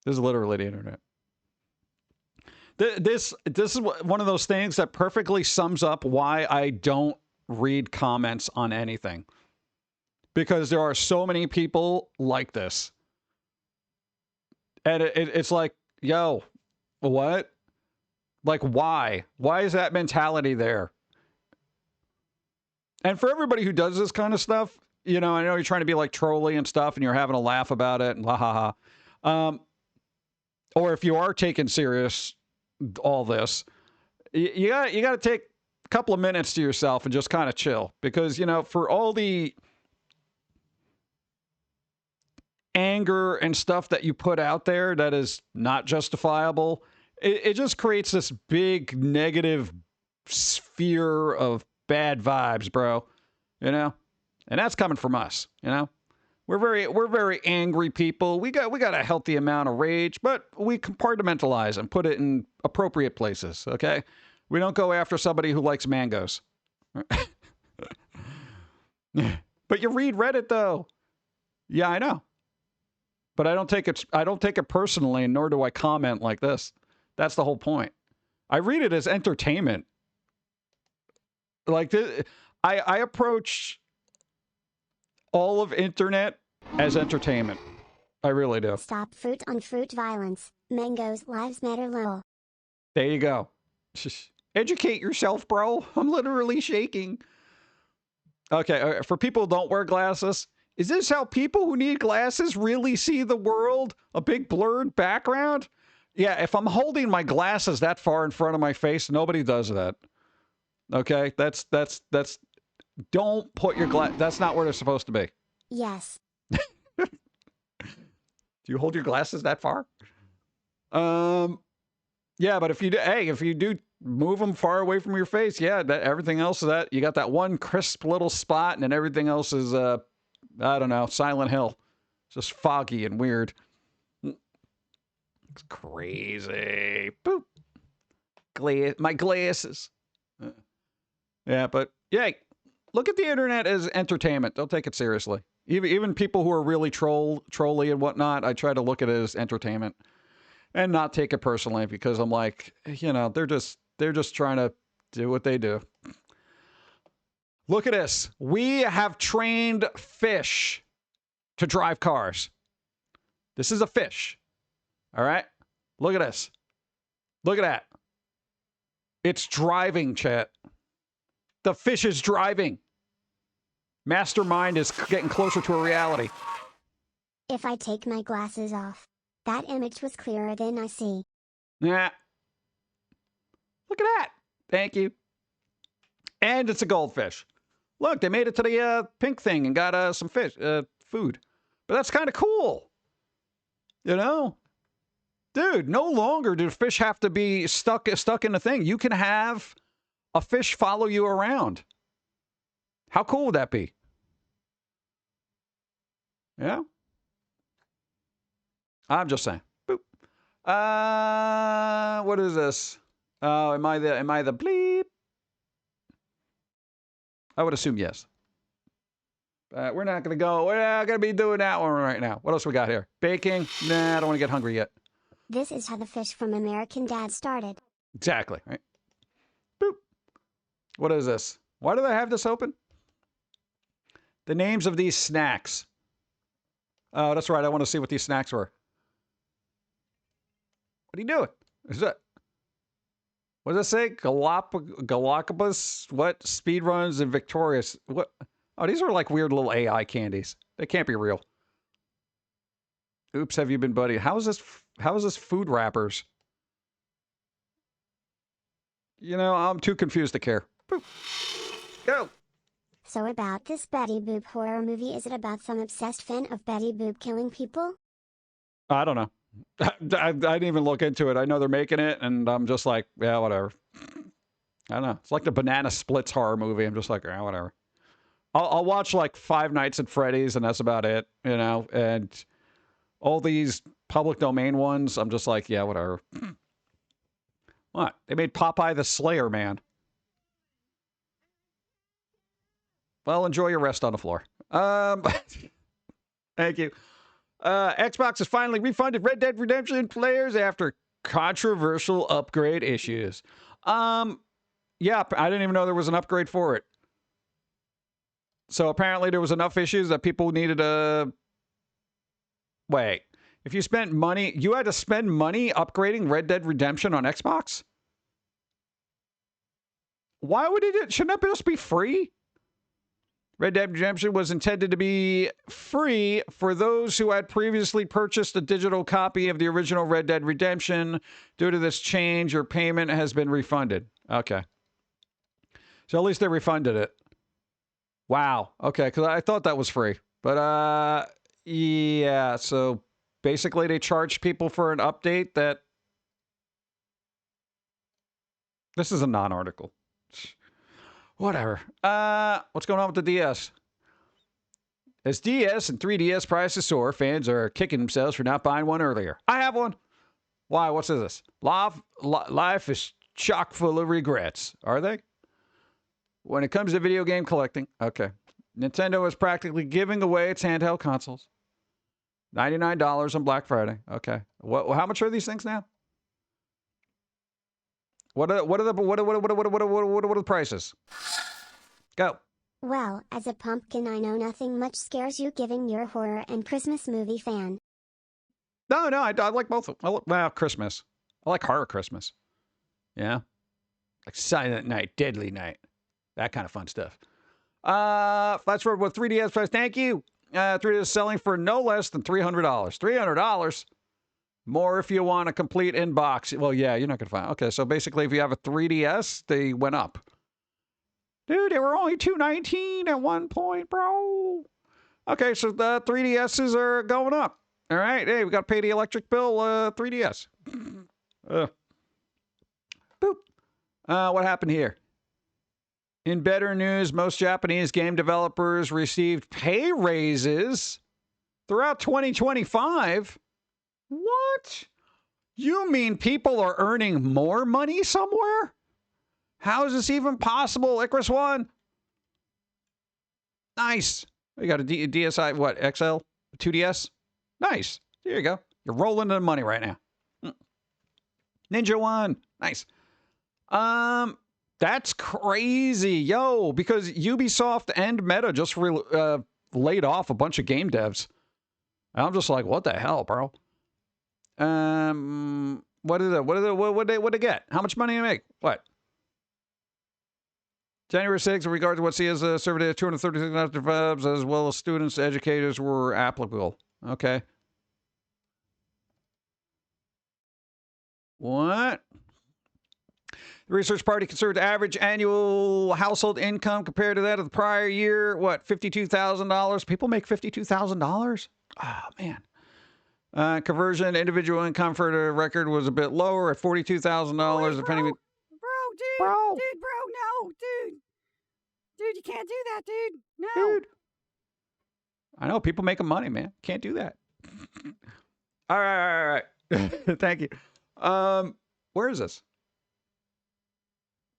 This is literally the internet. This is one of those things that perfectly sums up why I don't read comments on anything. Because there are so many people like this. And it's like, yo, what? Like, why? Why is that mentality there? And for everybody who does this kind of stuff, you know, I know you're trying to be like trolly and stuff and you're having a laugh about it and la ha ha. Or if you are taking serious all this, you got to take a couple of minutes to yourself and just kind of chill. Because, you know, for all the anger and stuff that you put out there that is not justifiable, it just creates this big negative sphere of bad vibes, bro. You know? And that's coming from us, you know? We're very angry people. We got a healthy amount of rage, but we compartmentalize and put it in appropriate places, okay? We don't go after somebody who likes mangoes. But you read Reddit though. Yeah, I know. But I don't take it personally, nor do I comment like this. That's the whole point. I read it as entertainment. Like this, I approach all of internet as entertainment. I really do. Stop fruit on fruit violence. Mangoes lives matter lol. There you go. Educate yourself, bro. I'm literally shaking. Okay, for people who don't wear glasses, is this how people who need glasses really see the world? A big blurred background? Yeah, if I'm holding my glasses that far in front of my face, nobody does that. Okay? That's don't put your that's not where they're supposed to be. Yes. Do you hold your glasses that far? Yeah, but if you do move them far away from your face, yeah, that everything else is that you got that one crisp little spot and then everything else is I don't know, Silent Hill. Just foggy and weird. It's crazy. Boop. My glasses. Yeah, but yeah, look at the internet as entertainment. Don't take it seriously. Even people who are really trolly and whatnot, I try to look at it as entertainment and not take it personally because I'm like, you know, they're just trying to do what they do. Look at this. We have trained fish to drive cars. This is a fish. All right? Look at this. Look at that. It's driving, chat. The fish is driving. Mastermind is getting closer to a reality. If I take my glasses off, that image was clearer than I see. Yeah. Look at that. Thank you. And it's a goldfish. Look, they made it to the pink thing and got some fish, food. But that's kind of cool. You know? Dude, no longer do fish have to be stuck in a thing. You can have a fish follow you around. How cool would that be? Yeah? I'm just saying. Boop. What is this? Oh, am I the bleep? I would assume yes. We're not going to be doing that one right now. What else we got here? Baking? Nah, I don't want to get hungry yet. This is how the fish from American Dad started. Exactly, right? Boop. What is this? Why do they have this open? The names of these snacks. Oh, that's right. I want to see what these snacks were. What are you doing? Is that? What does it say? Galapagos? What? Speedruns and victorious? What? Oh, these are like weird little AI candies. They can't be real. Oops, have you been buddy? How is this food wrappers? You know, I'm too confused to care. Boop. Go. So about this Betty Boop horror movie, is it about some obsessed fan of Betty Boop killing people? I don't know. I didn't even look into it. I know they're making it, and I'm just like, yeah, whatever. I don't know. It's like the Banana Splits horror movie. I'm just like, yeah, whatever. I'll watch like Five Nights at Freddy's, and that's about it, you know. And all these public domain ones, I'm just like, yeah, whatever. What? They made Popeye the Slayer, man. Well, enjoy your rest on the floor. Thank you. Xbox has finally refunded Red Dead Redemption players after controversial upgrade issues. Yeah, I didn't even know there was an upgrade for it. So apparently there was enough issues that people needed to... Wait. If you spent money... You had to spend money upgrading Red Dead Redemption on Xbox? Why would it... Shouldn't that just be free? Red Dead Redemption was intended to be free for those who had previously purchased a digital copy of the original Red Dead Redemption. Due to this change, your payment has been refunded. Okay. So at least they refunded it. Wow. Okay, because I thought that was free. But, yeah, so basically they charged people for an update that... This is a non-article. Whatever. What's going on with the DS? As DS and 3DS prices soar, fans are kicking themselves for not buying one earlier. I have one. Why? What's this? Life is chock full of regrets. Are they? When it comes to video game collecting, okay. Nintendo is practically giving away its handheld consoles. $99 on Black Friday. Okay. How much are these things now? What are the prices? Go. Well, as a pumpkin, I know nothing much scares you, giving you're a horror and Christmas movie fan. No, I like both of them. Well, Christmas. I like horror Christmas. Yeah. Like Silent Night, Deadly Night. That kind of fun stuff. Flash forward with 3DS price. Thank you. 3DS selling for no less than $300. $300? More if you want a complete inbox. Well, yeah, you're not going to find. Okay, so basically if you have a 3DS, they went up. Dude, they were only $219 at one point, bro. Okay, so the 3DSs are going up. All right, hey, we got to pay the electric bill, 3DS. Boop. What happened here? In better news, most Japanese game developers received pay raises throughout 2025. What? You mean people are earning more money somewhere? How is this even possible? Icarus 1. Nice. You got a DSi, what, XL? 2DS? Nice. There you go. You're rolling in the money right now. Ninja 1. Nice. That's crazy. Yo, because Ubisoft and Meta just laid off a bunch of game devs. I'm just like, what the hell, bro? What did they get? How much money do they make? What? January 6th, in regard to what she has surveyed at 236 verbs, as well as students, educators were applicable. Okay. What? The research party considered average annual household income compared to that of the prior year. What, $52,000? People make $52,000? Oh, man. Conversion, individual income for the record was a bit lower at $42,000. Depending. Dude, no, dude. Dude, you can't do that, dude. No. Dude. I know, people making money, man. Can't do that. All right. Thank you. Where is this?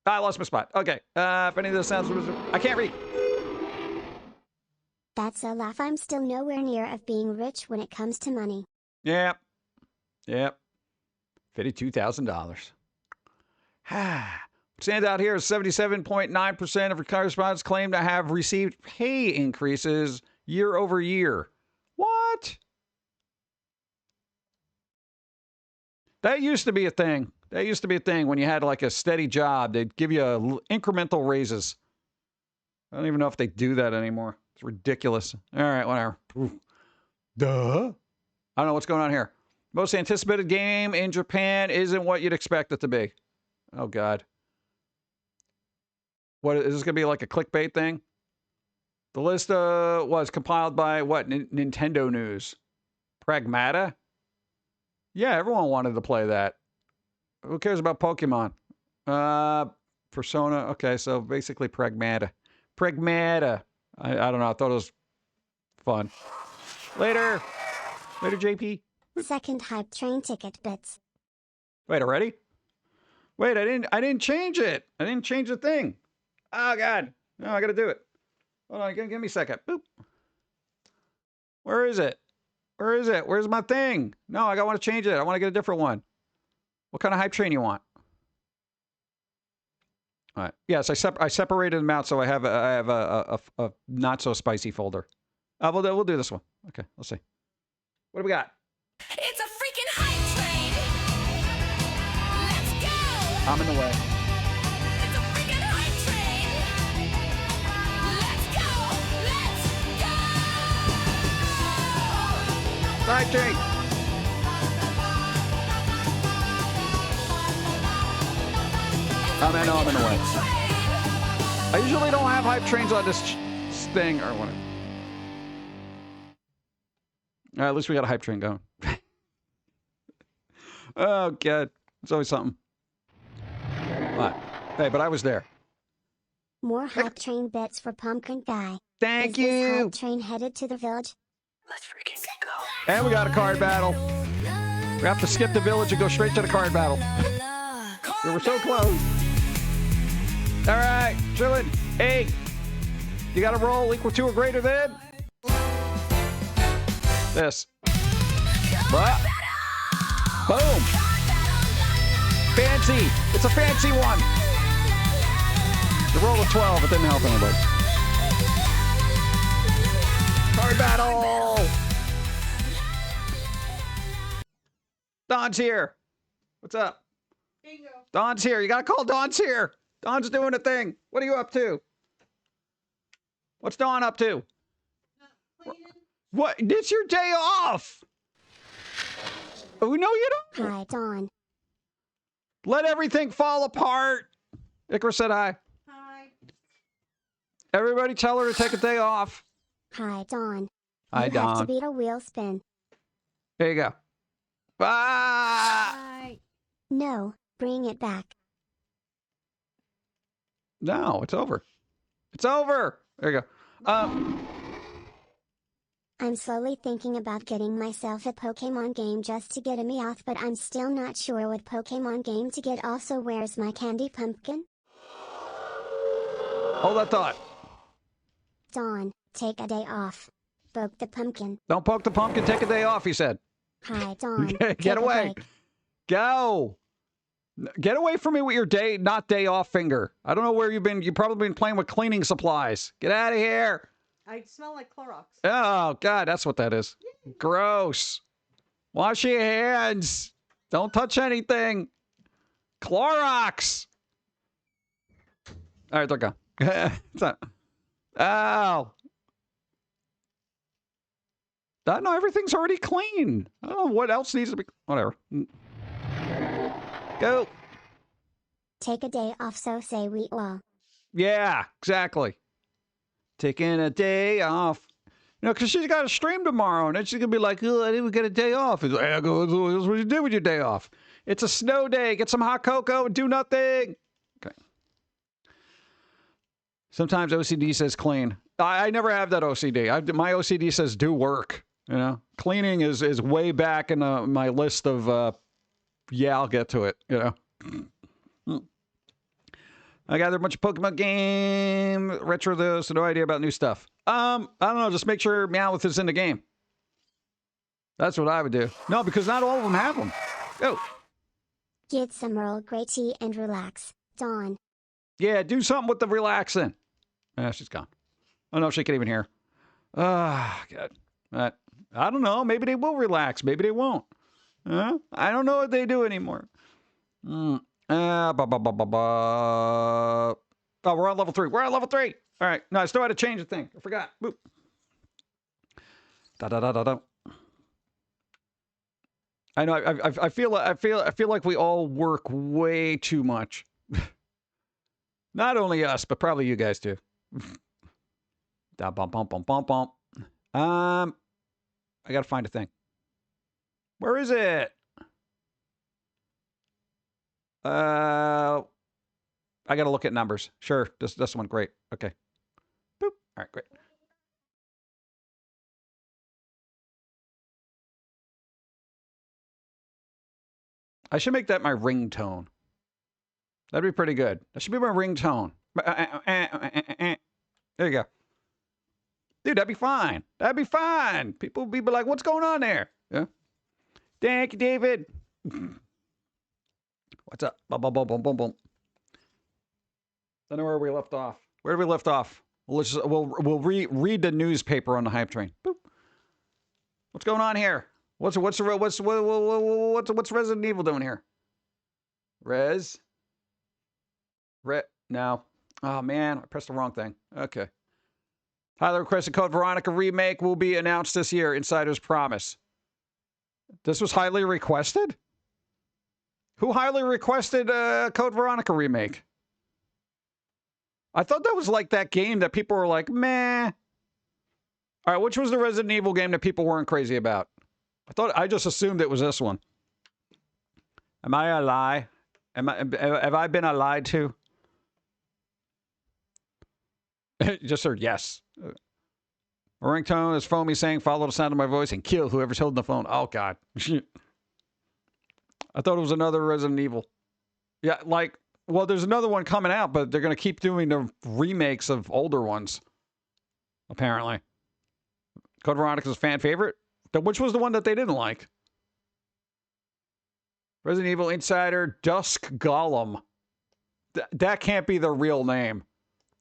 I lost my spot. Okay. If any of this sounds... I can't read. That's a laugh. I'm still nowhere near of being rich when it comes to money. Yep. $52,000. What stands out here is 77.9% of correspondents claim to have received pay increases year over year. What? That used to be a thing. When you had like a steady job. They'd give you incremental raises. I don't even know if they do that anymore. It's ridiculous. All right, whatever. Oof. Duh. I don't know what's going on here. Most anticipated game in Japan isn't what you'd expect it to be. Oh, God. What, is this going to be like a clickbait thing? The list was compiled by, what, Nintendo News? Pragmata? Yeah, everyone wanted to play that. Who cares about Pokemon? Persona. Okay, so basically Pragmata. I don't know. I thought it was fun. Later, JP. Second hype train ticket bits. Wait, already? Wait, I didn't change it. I didn't change the thing. Oh, God. No, I got to do it. Hold on. Give me a second. Boop. Where is it? Where's my thing? No, I want to change it. I want to get a different one. What kind of hype train you want? All right. Yes, I separated them out, so I have a not so spicy folder. We'll do this one. Okay, let's see. What do we got? It's a freaking hype train. Let's go. I'm in the way. It's a freaking hype train. Let's go. Hype train. I'm in the way. I usually don't have hype trains on this thing or whatever. All right, at least we got a hype train going. Oh, God. It's always something. What? Hey, but I was there. More hype train bits for Pumpkin Guy. Thank Is this you. hype train headed to the village? Let's freaking go. And we got a card battle. We have to skip the village and go straight to the card battle. We were so close. All right, chillin'. 8. You got to roll equal to or greater than this. Boom. Fancy. It's a fancy one. You roll a 12. It didn't help anybody. Card battle. Don's here. What's up? Bingo. Don's here. You got to call Don's here. Don's doing a thing. What are you up to? What's Dawn up to? What? It's your day off. Oh, no, you don't. Hi, Dawn. Let everything fall apart. Icarus said hi. Hi. Everybody tell her to take a day off. Hi, Dawn. Hi, You have to Dawn. beat a wheel spin. There you go. Ah! Hi. No, bring it back. No, it's over. It's over. There you go. I'm slowly thinking about getting myself a Pokemon game just to get me off, but I'm still not sure what Pokemon game to get. Also, where's my candy pumpkin? Hold that thought. Dawn, take a day off. Poke the pumpkin. Don't poke the pumpkin. Take a day off, he said. Hi, Dawn. Get take a away. break. Go. Get away from me with your not day off finger. I don't know where you've been. You've probably been playing with cleaning supplies. Get out of here. I smell like Clorox. Oh, God, that's what that is. Gross. Wash your hands. Don't touch anything. Clorox. All right, they're gone. It's not. Oh. No, everything's already clean. I don't know what else needs to be. Whatever. Go. Take a day off, so say we all. Yeah, exactly. Taking a day off. You know, because she's got a stream tomorrow, and then she's going to be like, oh, I didn't get a day off. He's like, I go, that's what you did with your day off. It's a snow day. Get some hot cocoa and do nothing. Okay. Sometimes OCD says clean. I never have that OCD. My OCD says do work. You know, cleaning is way back in my list of, yeah, I'll get to it, you know. I gathered a bunch of Pokemon game, retro those, so no idea about new stuff. I don't know, just make sure Meowth is in the game. That's what I would do. No, because not all of them have them. Go. Get some Earl Grey tea and relax. Dawn. Yeah, do something with the relaxing. She's gone. I don't know if she can even hear. Ah, God. I don't know. Maybe they will relax. Maybe they won't. I don't know what they do anymore. Oh, we're on level 3. We're on level 3. All right. No, I still had to change the thing. I forgot. Boop. Da. I know. I feel like we all work way too much. Not only us, but probably you guys too. Da bum bum bum bum bum. I gotta find a thing. Where is it? I gotta look at numbers. Sure, this one. Great. Okay. Boop. All right, great. I should make that my ringtone. That'd be pretty good. That should be my ringtone. There you go. Dude, that'd be fine. That'd be fine. People would be like, what's going on there? Yeah. Thank you, David. What's up? Boom, boom, boom, boom, boom, boom. I know where we left off. Where did we left off? We'll read the newspaper on the hype train. Boop. What's going on here? What's Resident Evil doing here? No. Oh man, I pressed the wrong thing. Okay. Highly requested Code Veronica remake will be announced this year. Insiders promise. This was highly requested? Who highly requested Code Veronica remake? I thought that was like that game that people were like, meh. All right, which was the Resident Evil game that people weren't crazy about? I just assumed it was this one. Am I a lie? Have I been lied to? Just heard yes. A ringtone is Foamy saying, follow the sound of my voice and kill whoever's holding the phone. Oh, God. I thought it was another Resident Evil. Yeah, like, well, there's another one coming out, but they're going to keep doing the remakes of older ones, apparently. Code Veronica's a fan favorite? Which was the one that they didn't like? Resident Evil Insider Dusk Golem. That can't be the real name.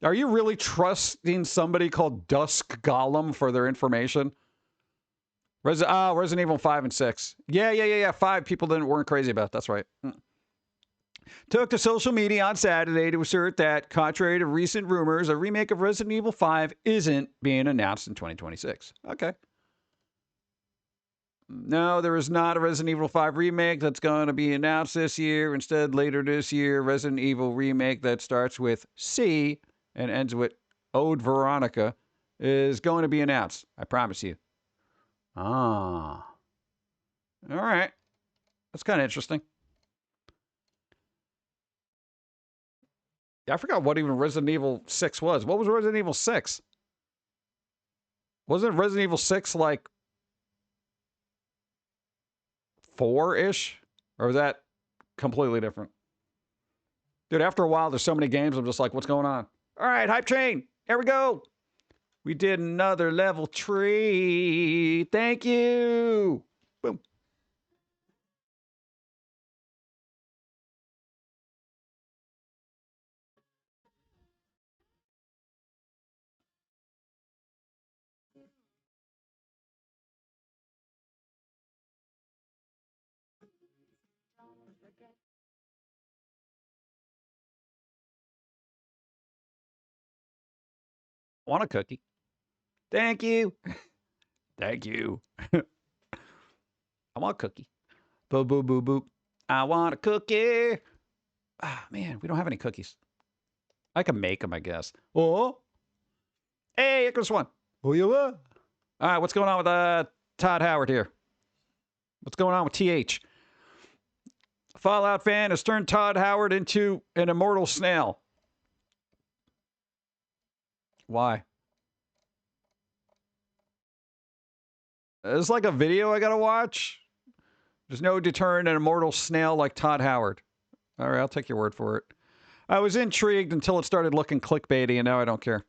Are you really trusting somebody called Dusk Golem for their information? Resident Evil 5 and 6. Yeah. 5 people weren't crazy about. That's right. Took to social media on Saturday to assert that, contrary to recent rumors, a remake of Resident Evil 5 isn't being announced in 2026. Okay. No, there is not a Resident Evil 5 remake that's going to be announced this year. Instead, later this year, Resident Evil remake that starts with C and ends with Ode Veronica is going to be announced. I promise you. Ah. All right. That's kind of interesting. Yeah, I forgot what even Resident Evil 6 was. What was Resident Evil 6? Wasn't Resident Evil 6 like 4-ish? Or is that completely different? Dude, after a while, there's so many games, I'm just like, what's going on? All right, hype train. Here we go. We did another level 3. Thank you. Boom. Want a cookie? Thank you. Thank you. I want a cookie. Boop, boop, boop, boop. I want a cookie. Ah, man, we don't have any cookies. I can make them, I guess. Oh. Hey, here goes one. Oh, you what? All right, what's going on with Todd Howard here? What's going on with TH? Fallout fan has turned Todd Howard into an immortal snail. Why? It's like a video I gotta watch. There's no deterring an immortal snail like Todd Howard. All right, I'll take your word for it. I was intrigued until it started looking clickbaity, and now I don't care.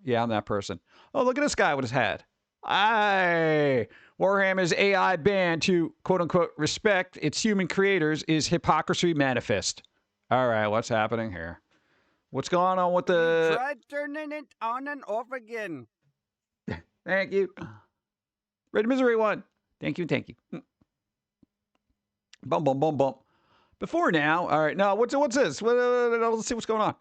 Yeah, I'm that person. Oh, look at this guy with his hat. Aye. Warhammer's AI ban to, quote-unquote, respect its human creators is hypocrisy manifest. All right, what's happening here? What's going on with the... Try turning it on and off again. Thank you. Red Misery 1. Thank you, thank you. Bum, bum, bum, bum. Before now, all right, now, what's this? Let's see what's going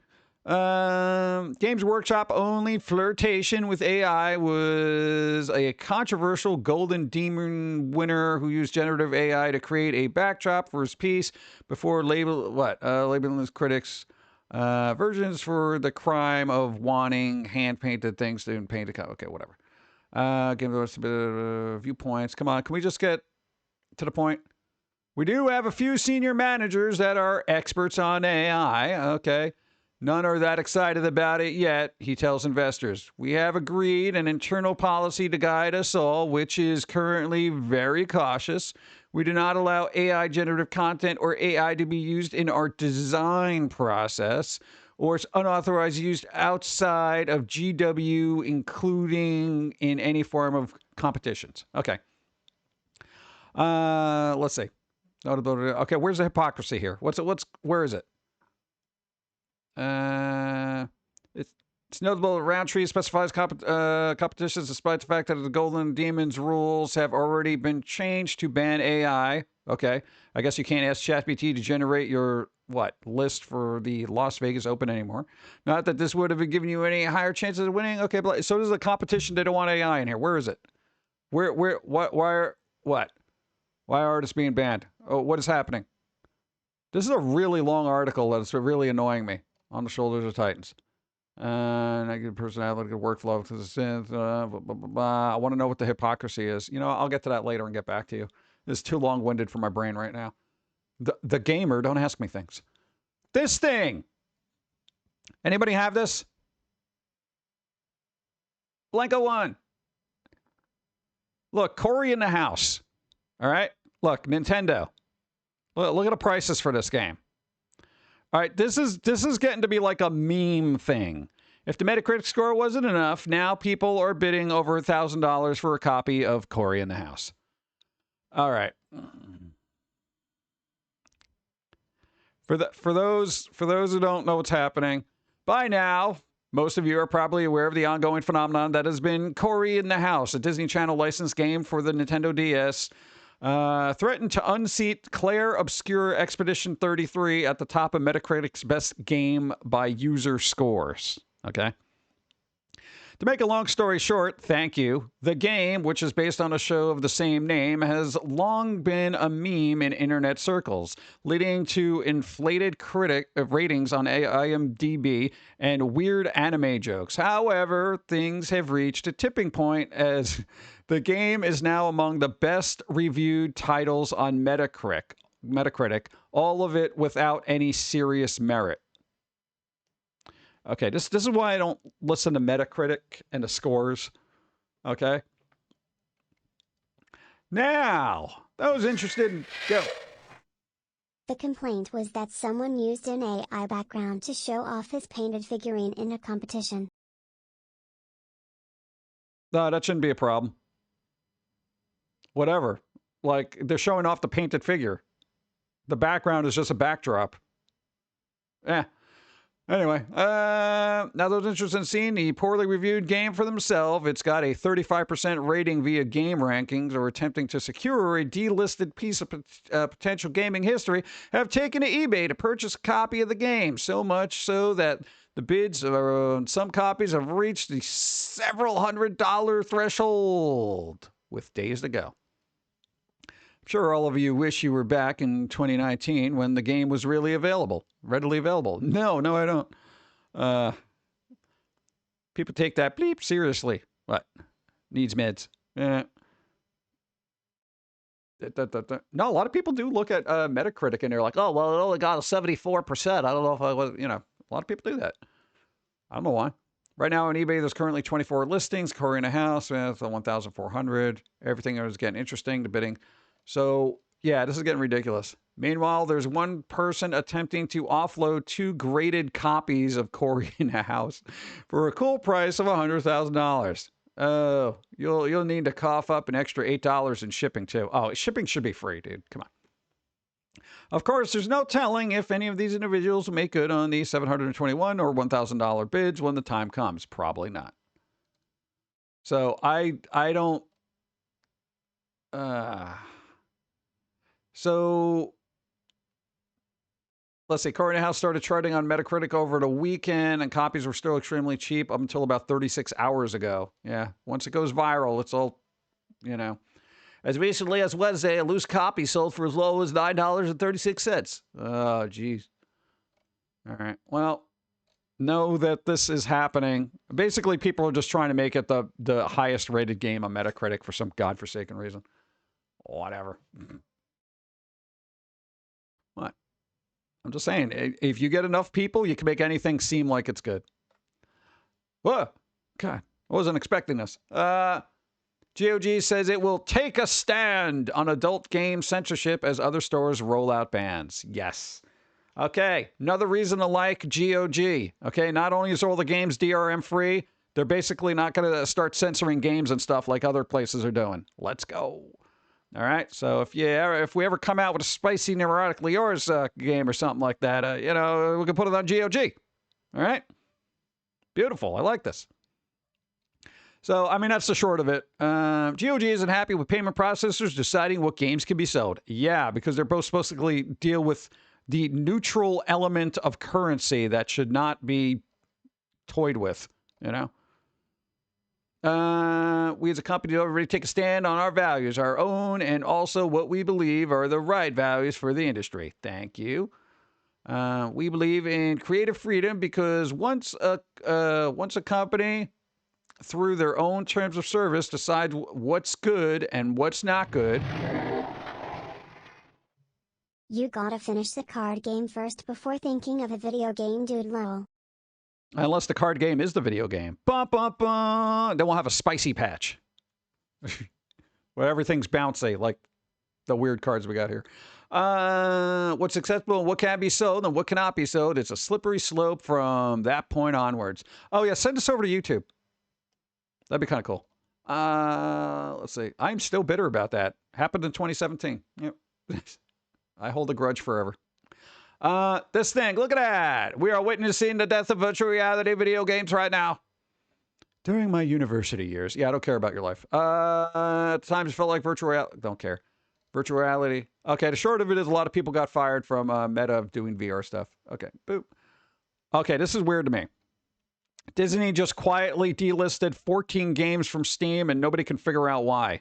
on. Games Workshop only flirtation with AI was a controversial Golden Demon winner who used generative AI to create a backdrop for his piece before labeling his critics versions for the crime of wanting hand-painted things to paint a... Okay, whatever. Give us a bit of viewpoints. Come on, can we just get to the point? We do have a few senior managers that are experts on AI. Okay. None are that excited about it yet, he tells investors. We have agreed an internal policy to guide us all, which is currently very cautious. We do not allow AI generative content or AI to be used in our design process or its unauthorized use outside of GW, including in any form of competitions. Okay. Let's see. Okay, where's the hypocrisy here? Where is it? It's notable that Roundtree specifies competitions despite the fact that the Golden Demons rules have already been changed to ban AI. Okay, I guess you can't ask ChatGPT to generate your list for the Las Vegas Open anymore. Not that this would have given you any higher chances of winning. Okay, but so does the competition. They don't want AI in here. Where is it? Why are artists being banned? Oh, what is happening? This is a really long article that's really annoying me. On the shoulders of titans. Negative personality, workflow to the synth. Blah, blah, blah, blah. I want to know what the hypocrisy is. You know, I'll get to that later and get back to you. This is too long-winded for my brain right now. The gamer, don't ask me things. This thing. Anybody have this? Blanco 1. Look, Corey in the house. All right? Look, Nintendo. Look at the prices for this game. All right, this is getting to be like a meme thing. If the Metacritic score wasn't enough, now people are bidding over $1,000 for a copy of Cory in the House. All right. For those who don't know what's happening, by now, most of you are probably aware of the ongoing phenomenon that has been Cory in the House, a Disney Channel licensed game for the Nintendo DS. Threatened to unseat Claire Obscure Expedition 33 at the top of Metacritic's best game by user scores. Okay. To make a long story short, thank you. The game, which is based on a show of the same name, has long been a meme in internet circles, leading to inflated critic ratings on IMDb and weird anime jokes. However, things have reached a tipping point as the game is now among the best reviewed titles on Metacritic, all of it without any serious merit. Okay, this is why I don't listen to Metacritic and the scores. Okay. Now, those interested, go. The complaint was that someone used an AI background to show off his painted figurine in a competition. No, that shouldn't be a problem. Whatever. Like, they're showing off the painted figure. The background is just a backdrop. Anyway, now those interested in seeing the poorly reviewed game for themselves, it's got a 35% rating via Game Rankings, or attempting to secure a delisted piece of potential gaming history, have taken to eBay to purchase a copy of the game, so much so that The bids on some copies have reached the several $100 threshold with days to go. I'm sure all of you wish you were back in 2019 when the game was really available, readily available. No, I don't. People take that bleep seriously. What? Needs meds. No, a lot of people do look at Metacritic and they're like, oh, well, it only got a 74%. I don't know if I was, a lot of people do that. I don't know why. Right now on eBay, there's currently 24 listings. Corey in a house with 1,400. Everything is getting interesting, the bidding. So, yeah, this is getting ridiculous. Meanwhile, there's one person attempting to offload 2 graded copies of Corey in a house for a cool price of $100,000. Oh, you'll need to cough up an extra $8 in shipping too. Oh, shipping should be free, dude. Come on. Of course, there's no telling if any of these individuals will make good on the $721 or $1,000 bids when the time comes. Probably not. So I don't. So let's see. Corey in a House started charting on Metacritic over the weekend, and copies were still extremely cheap up until about 36 hours ago. Yeah, once it goes viral, it's all, As recently as Wednesday, a loose copy sold for as low as $9.36. Oh, geez. All right. Well, know that this is happening. Basically, people are just trying to make it the highest rated game on Metacritic for some godforsaken reason. Whatever. What? I'm just saying, if you get enough people, you can make anything seem like it's good. Whoa. God, I wasn't expecting this. GOG says it will take a stand on adult game censorship as other stores roll out bans. Yes. Okay, another reason to like GOG. Okay, not only is all the games DRM free, they're basically not going to start censoring games and stuff like other places are doing. Let's go. All right, so if we ever come out with a spicy Neurotically Yours game or something like that, we can put it on GOG. All right? Beautiful. I like this. So, I mean, that's the short of it. GOG isn't happy with payment processors deciding what games can be sold. Yeah, because they're both supposed to deal with the neutral element of currency that should not be toyed with, We as a company already take a stand on our values, our own, and also what we believe are the right values for the industry. Thank you. We believe in creative freedom because once a company, through their own terms of service, decide what's good and what's not good. You gotta finish the card game first before thinking of a video game, dude, lol. Unless the card game is the video game. Bum, bum, bum. Then we'll have a spicy patch. Where everything's bouncy, like the weird cards we got here. What's acceptable and what can be sold and what cannot be sold. It's a slippery slope from that point onwards. Oh, yeah, send us over to YouTube. That'd be kind of cool. Let's see. I'm still bitter about that. Happened in 2017. Yep. I hold a grudge forever. This thing, look at that. We are witnessing the death of virtual reality video games right now. During my university years. Yeah, I don't care about your life. At times it felt like virtual reality. Don't care. Virtual reality. Okay, the short of it is a lot of people got fired from Meta doing VR stuff. Okay, boop. Okay, this is weird to me. Disney just quietly delisted 14 games from Steam and nobody can figure out why.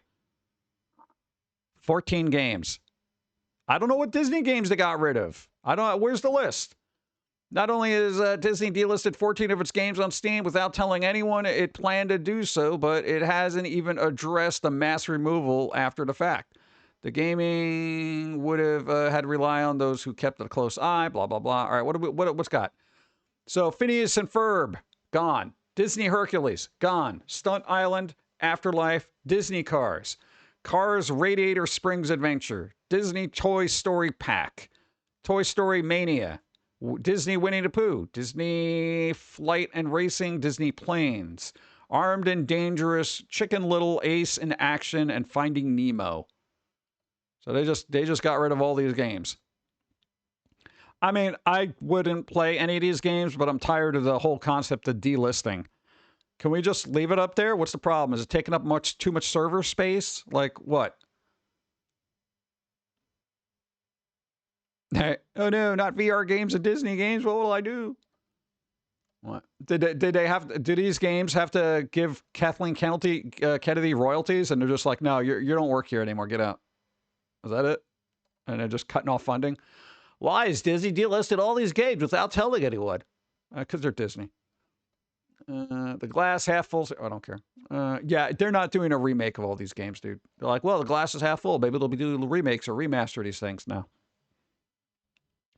14 games. I don't know what Disney games they got rid of. Where's the list? Not only is Disney delisted 14 of its games on Steam without telling anyone it planned to do so, but it hasn't even addressed the mass removal after the fact. The gaming would have had to rely on those who kept a close eye, blah, blah, blah. All right, what's got? So Phineas and Ferb, gone. Disney Hercules, gone. Stunt Island, Afterlife, Disney Cars. Cars Radiator Springs Adventure. Disney Toy Story Pack. Toy Story Mania. Disney Winnie the Pooh. Disney Flight and Racing. Disney Planes. Armed and Dangerous. Chicken Little, Ace in Action, and Finding Nemo. So they just got rid of all these games. I mean, I wouldn't play any of these games, but I'm tired of the whole concept of delisting. Can we just leave it up there? What's the problem? Is it taking up too much server space? Like what? Hey, oh no, not VR games and Disney games. What will I do? What? Did they have? Do these games have to give Kathleen Kennedy royalties? And they're just like, no, you don't work here anymore. Get out. Is that it? And they're just cutting off funding. Why is Disney delisted all these games without telling anyone? Because they're Disney. The glass half full. I don't care. Yeah, they're not doing a remake of all these games, dude. They're like, well, the glass is half full. Maybe they'll be doing remakes or remaster these things now.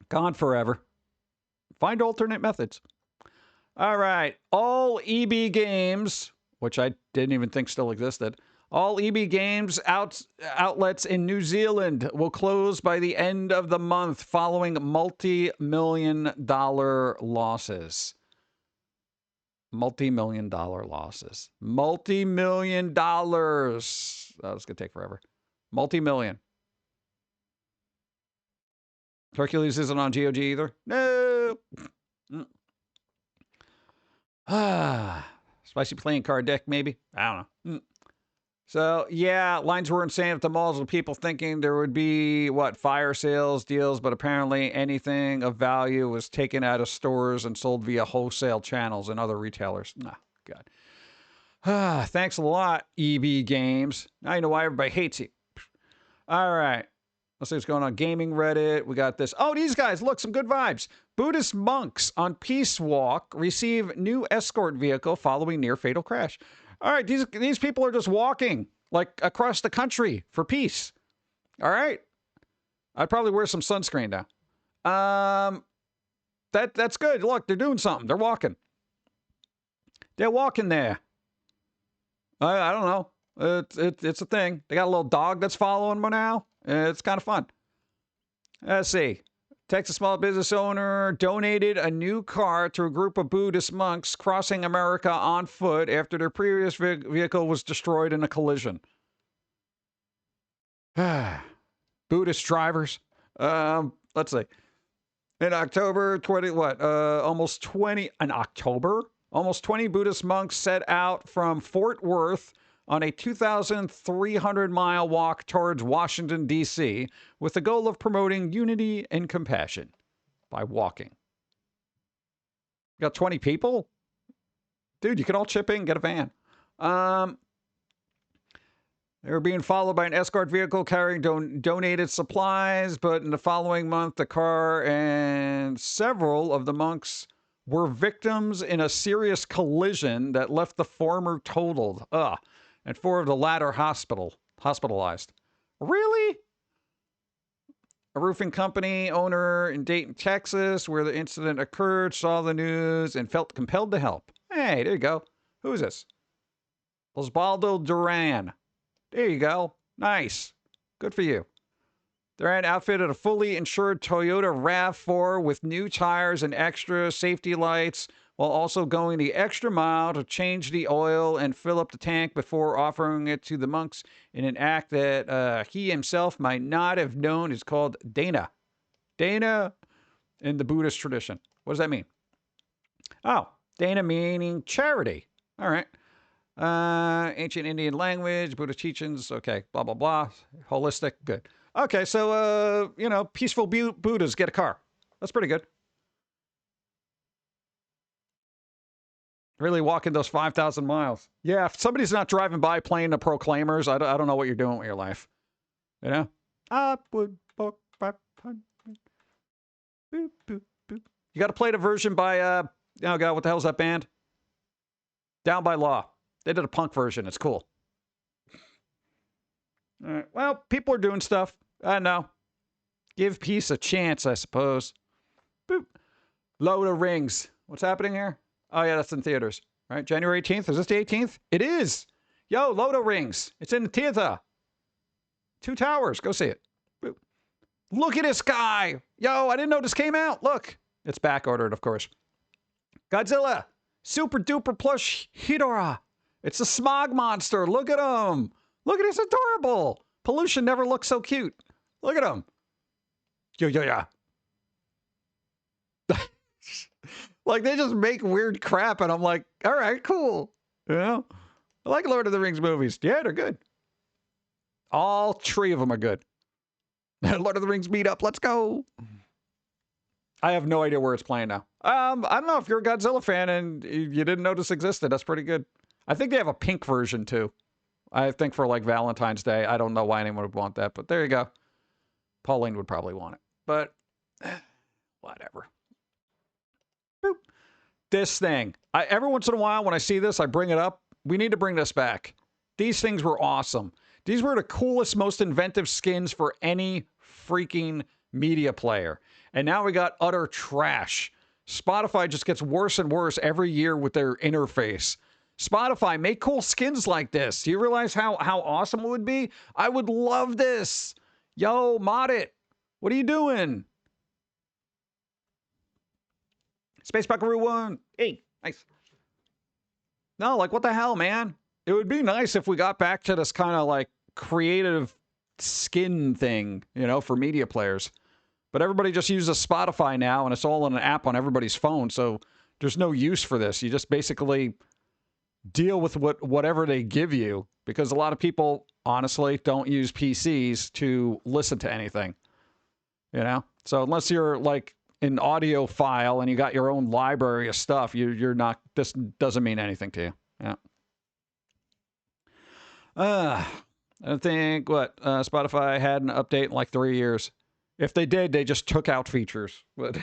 Gone forever. Find alternate methods. All right. All EB games, which I didn't even think still existed. All EB games outlets in New Zealand will close by the end of the month following multi-million-dollar losses. Multi-million-dollar losses. Multi-million dollars. Oh, it's going to take forever. Multi-million. Hercules isn't on GOG either? No. Spicy playing card deck, maybe? I don't know. So, yeah, lines were insane at the malls with people thinking there would be, fire sales deals, but apparently anything of value was taken out of stores and sold via wholesale channels and other retailers. Nah, God. Thanks a lot, EB Games. Now you know why everybody hates you. All right. Let's see what's going on. Gaming Reddit. We got this. Oh, these guys. Look, some good vibes. Buddhist monks on Peace Walk receive new escort vehicle following near fatal crash. All right, these people are just walking like across the country for peace. All right, I'd probably wear some sunscreen now. That's good. Look, they're doing something. They're walking. They're walking there. I don't know. It's a thing. They got a little dog that's following them now. It's kind of fun. Let's see. Texas small business owner donated a new car to a group of Buddhist monks crossing America on foot after their previous vehicle was destroyed in a collision. Buddhist drivers. Let's see. In October, almost 20 Buddhist monks set out from Fort Worth on a 2,300-mile walk towards Washington, D.C., with the goal of promoting unity and compassion by walking. You got 20 people? Dude, you can all chip in and get a van. They were being followed by an escort vehicle carrying donated supplies, but in the following month, the car and several of the monks were victims in a serious collision that left the former totaled. And 4 of the latter hospitalized. Really? A roofing company owner in Dayton, Texas, where the incident occurred, saw the news and felt compelled to help. Hey, there you go. Who is this? Osvaldo Duran. There you go. Nice. Good for you. Duran outfitted a fully insured Toyota RAV4 with new tires and extra safety lights, while also going the extra mile to change the oil and fill up the tank before offering it to the monks in an act that he himself might not have known is called Dana. Dana in the Buddhist tradition. What does that mean? Oh, Dana meaning charity. All right. Ancient Indian language, Buddhist teachings. Okay, blah, blah, blah. Holistic. Good. Okay, so, peaceful Buddhas get a car. That's pretty good. Really walking those 5,000 miles. Yeah, if somebody's not driving by playing the Proclaimers, I don't know what you're doing with your life. You know? I would walk 500. Boop, boop, boop. You got to play the version by, oh God, what the hell's that band? Down by Law. They did a punk version. It's cool. All right. Well, people are doing stuff. I know. Give peace a chance, I suppose. Boop. Lord of the Rings. What's happening here? Oh, yeah, that's in theaters, right? January 18th. Is this the 18th? It is. Yo, Lord of the Rings. It's in the theater. 2 Towers. Go see it. Boop. Look at this guy. Yo, I didn't know this came out. Look. It's back ordered, of course. Godzilla. Super duper plush Hedorah. It's a smog monster. Look at him. Look at this. Adorable. Pollution never looked so cute. Look at him. Yeah. Like, they just make weird crap, and I'm like, all right, cool. You know? I like Lord of the Rings movies. Yeah, they're good. All 3 of them are good. Lord of the Rings meet up. Let's go. I have no idea where it's playing now. I don't know if you're a Godzilla fan and you didn't know this existed. That's pretty good. I think they have a pink version too. I think for like Valentine's Day. I don't know why anyone would want that, but there you go. Pauline would probably want it, but whatever. Boop. This thing. Every once in a while when I see this, I bring it up. We need to bring this back. These things were awesome. These were the coolest, most inventive skins for any freaking media player. And now we got utter trash. Spotify just gets worse and worse every year with their interface. Spotify, make cool skins like this. Do you realize how awesome it would be? I would love this. Yo, mod it. What are you doing? Space Buckaroo 1. Hey, nice. No, like, what the hell, man? It would be nice if we got back to this kind of, like, creative skin thing, you know, for media players. But everybody just uses Spotify now, and it's all in an app on everybody's phone, so there's no use for this. You just basically deal with whatever they give you, because a lot of people, honestly, don't use PCs to listen to anything, you know? So unless you're, like, an audio file and you got your own library of stuff, you're not, this doesn't mean anything to you. Yeah. I don't think, Spotify had an update in like 3 years. If they did, they just took out features. But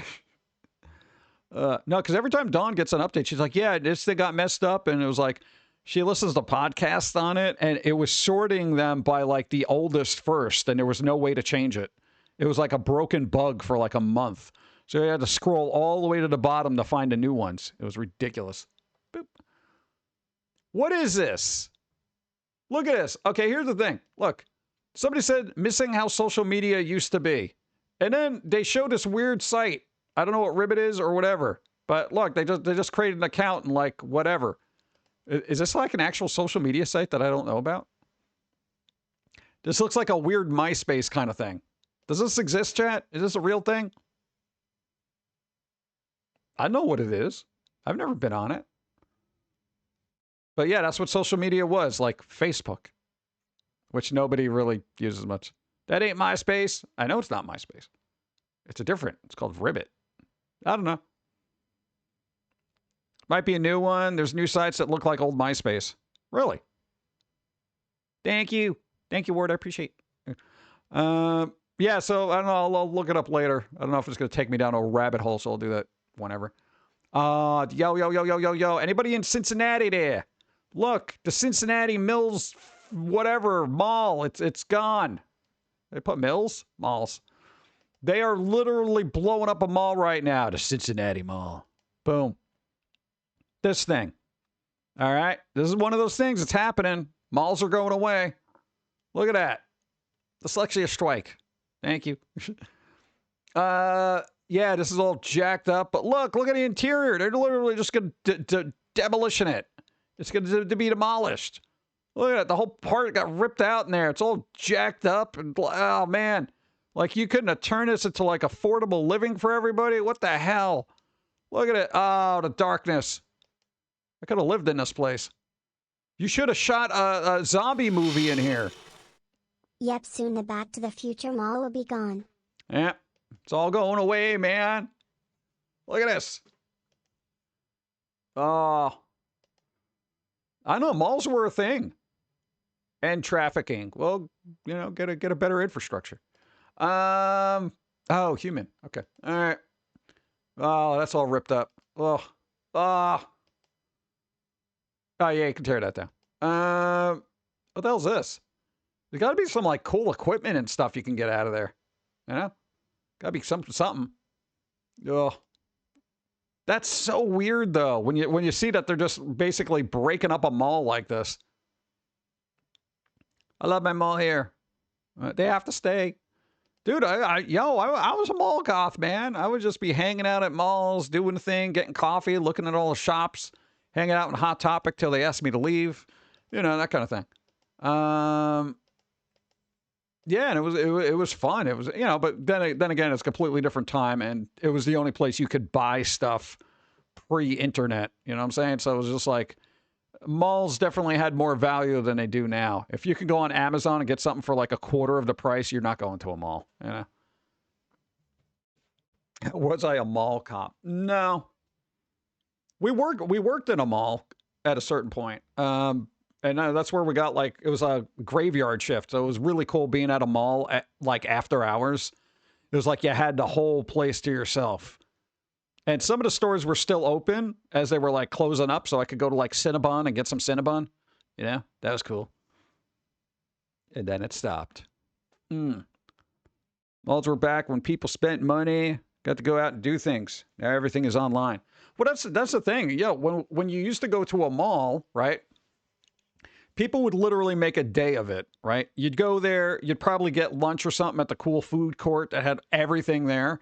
no, because every time Dawn gets an update, she's like, yeah, this thing got messed up. And it was like, she listens to podcasts on it, and it was sorting them by like the oldest first, and there was no way to change it. It was like a broken bug for like a month. So you had to scroll all the way to the bottom to find the new ones. It was ridiculous. Boop. What is this? Look at this. Okay, here's the thing. Look, somebody said missing how social media used to be. And then they showed this weird site. I don't know what Ribbit is or whatever. But look, they just created an account and like whatever. Is this like an actual social media site that I don't know about? This looks like a weird MySpace kind of thing. Does this exist, chat? Is this a real thing? I know what it is. I've never been on it. But yeah, that's what social media was, like Facebook, which nobody really uses much. That ain't MySpace. I know it's not MySpace. It's it's called Ribbit. I don't know. Might be a new one. There's new sites that look like old MySpace. Really? Thank you. Thank you, Ward. I appreciate it. Yeah, so I don't know. I'll look it up later. I don't know if it's going to take me down a rabbit hole, so I'll do that whenever. Yo. Anybody in Cincinnati there? Look, the Cincinnati Mills, whatever, mall, it's gone. They put Mills? Malls. They are literally blowing up a mall right now, the Cincinnati Mall. Boom. This thing. All right? This is one of those things that's happening. Malls are going away. Look at that. Dyslexia strike. Thank you. Yeah, this is all jacked up. But look at the interior. They're literally just going to demolition it. It's going to be demolished. Look at it. The whole part got ripped out in there. It's all jacked up. And oh, man. Like, you couldn't have turned this into, like, affordable living for everybody? What the hell? Look at it. Oh, the darkness. I could have lived in this place. You should have shot a zombie movie in here. Yep, soon the Back to the Future Mall will be gone. Yeah. It's all going away, man. Look at this. Oh. I know malls were a thing. And trafficking. Well, you know, get a better infrastructure. Oh, human. Okay. All right. Oh, that's all ripped up. Oh. Oh, yeah, you can tear that down. What the hell's this? There's got to be some, like, cool equipment and stuff you can get out of there. You know? Got to be something. Oh. That's so weird, though, when you see that they're just basically breaking up a mall like this. I love my mall here. They have to stay. Dude, I was a mall goth, man. I would just be hanging out at malls, doing the thing, getting coffee, looking at all the shops, hanging out in Hot Topic till they asked me to leave. You know, that kind of thing. Yeah, and it was fun. It was, you know, but then again, it's a completely different time, and it was the only place you could buy stuff pre-internet. You know what I'm saying? So it was just like, malls definitely had more value than they do now. If you can go on Amazon and get something for like a quarter of the price, you're not going to a mall. You know? Was I a mall cop? No. We worked in a mall at a certain point. And that's where we got like, it was a graveyard shift. So it was really cool being at a mall at like after hours. It was like you had the whole place to yourself. And some of the stores were still open as they were like closing up. So I could go to like Cinnabon and get some Cinnabon. You know, that was cool. And then it stopped. Malls were back when people spent money, got to go out and do things. Now everything is online. Well, that's the thing. Yeah, when you used to go to a mall, right? People would literally make a day of it, right? You'd go there, you'd probably get lunch or something at the cool food court that had everything there.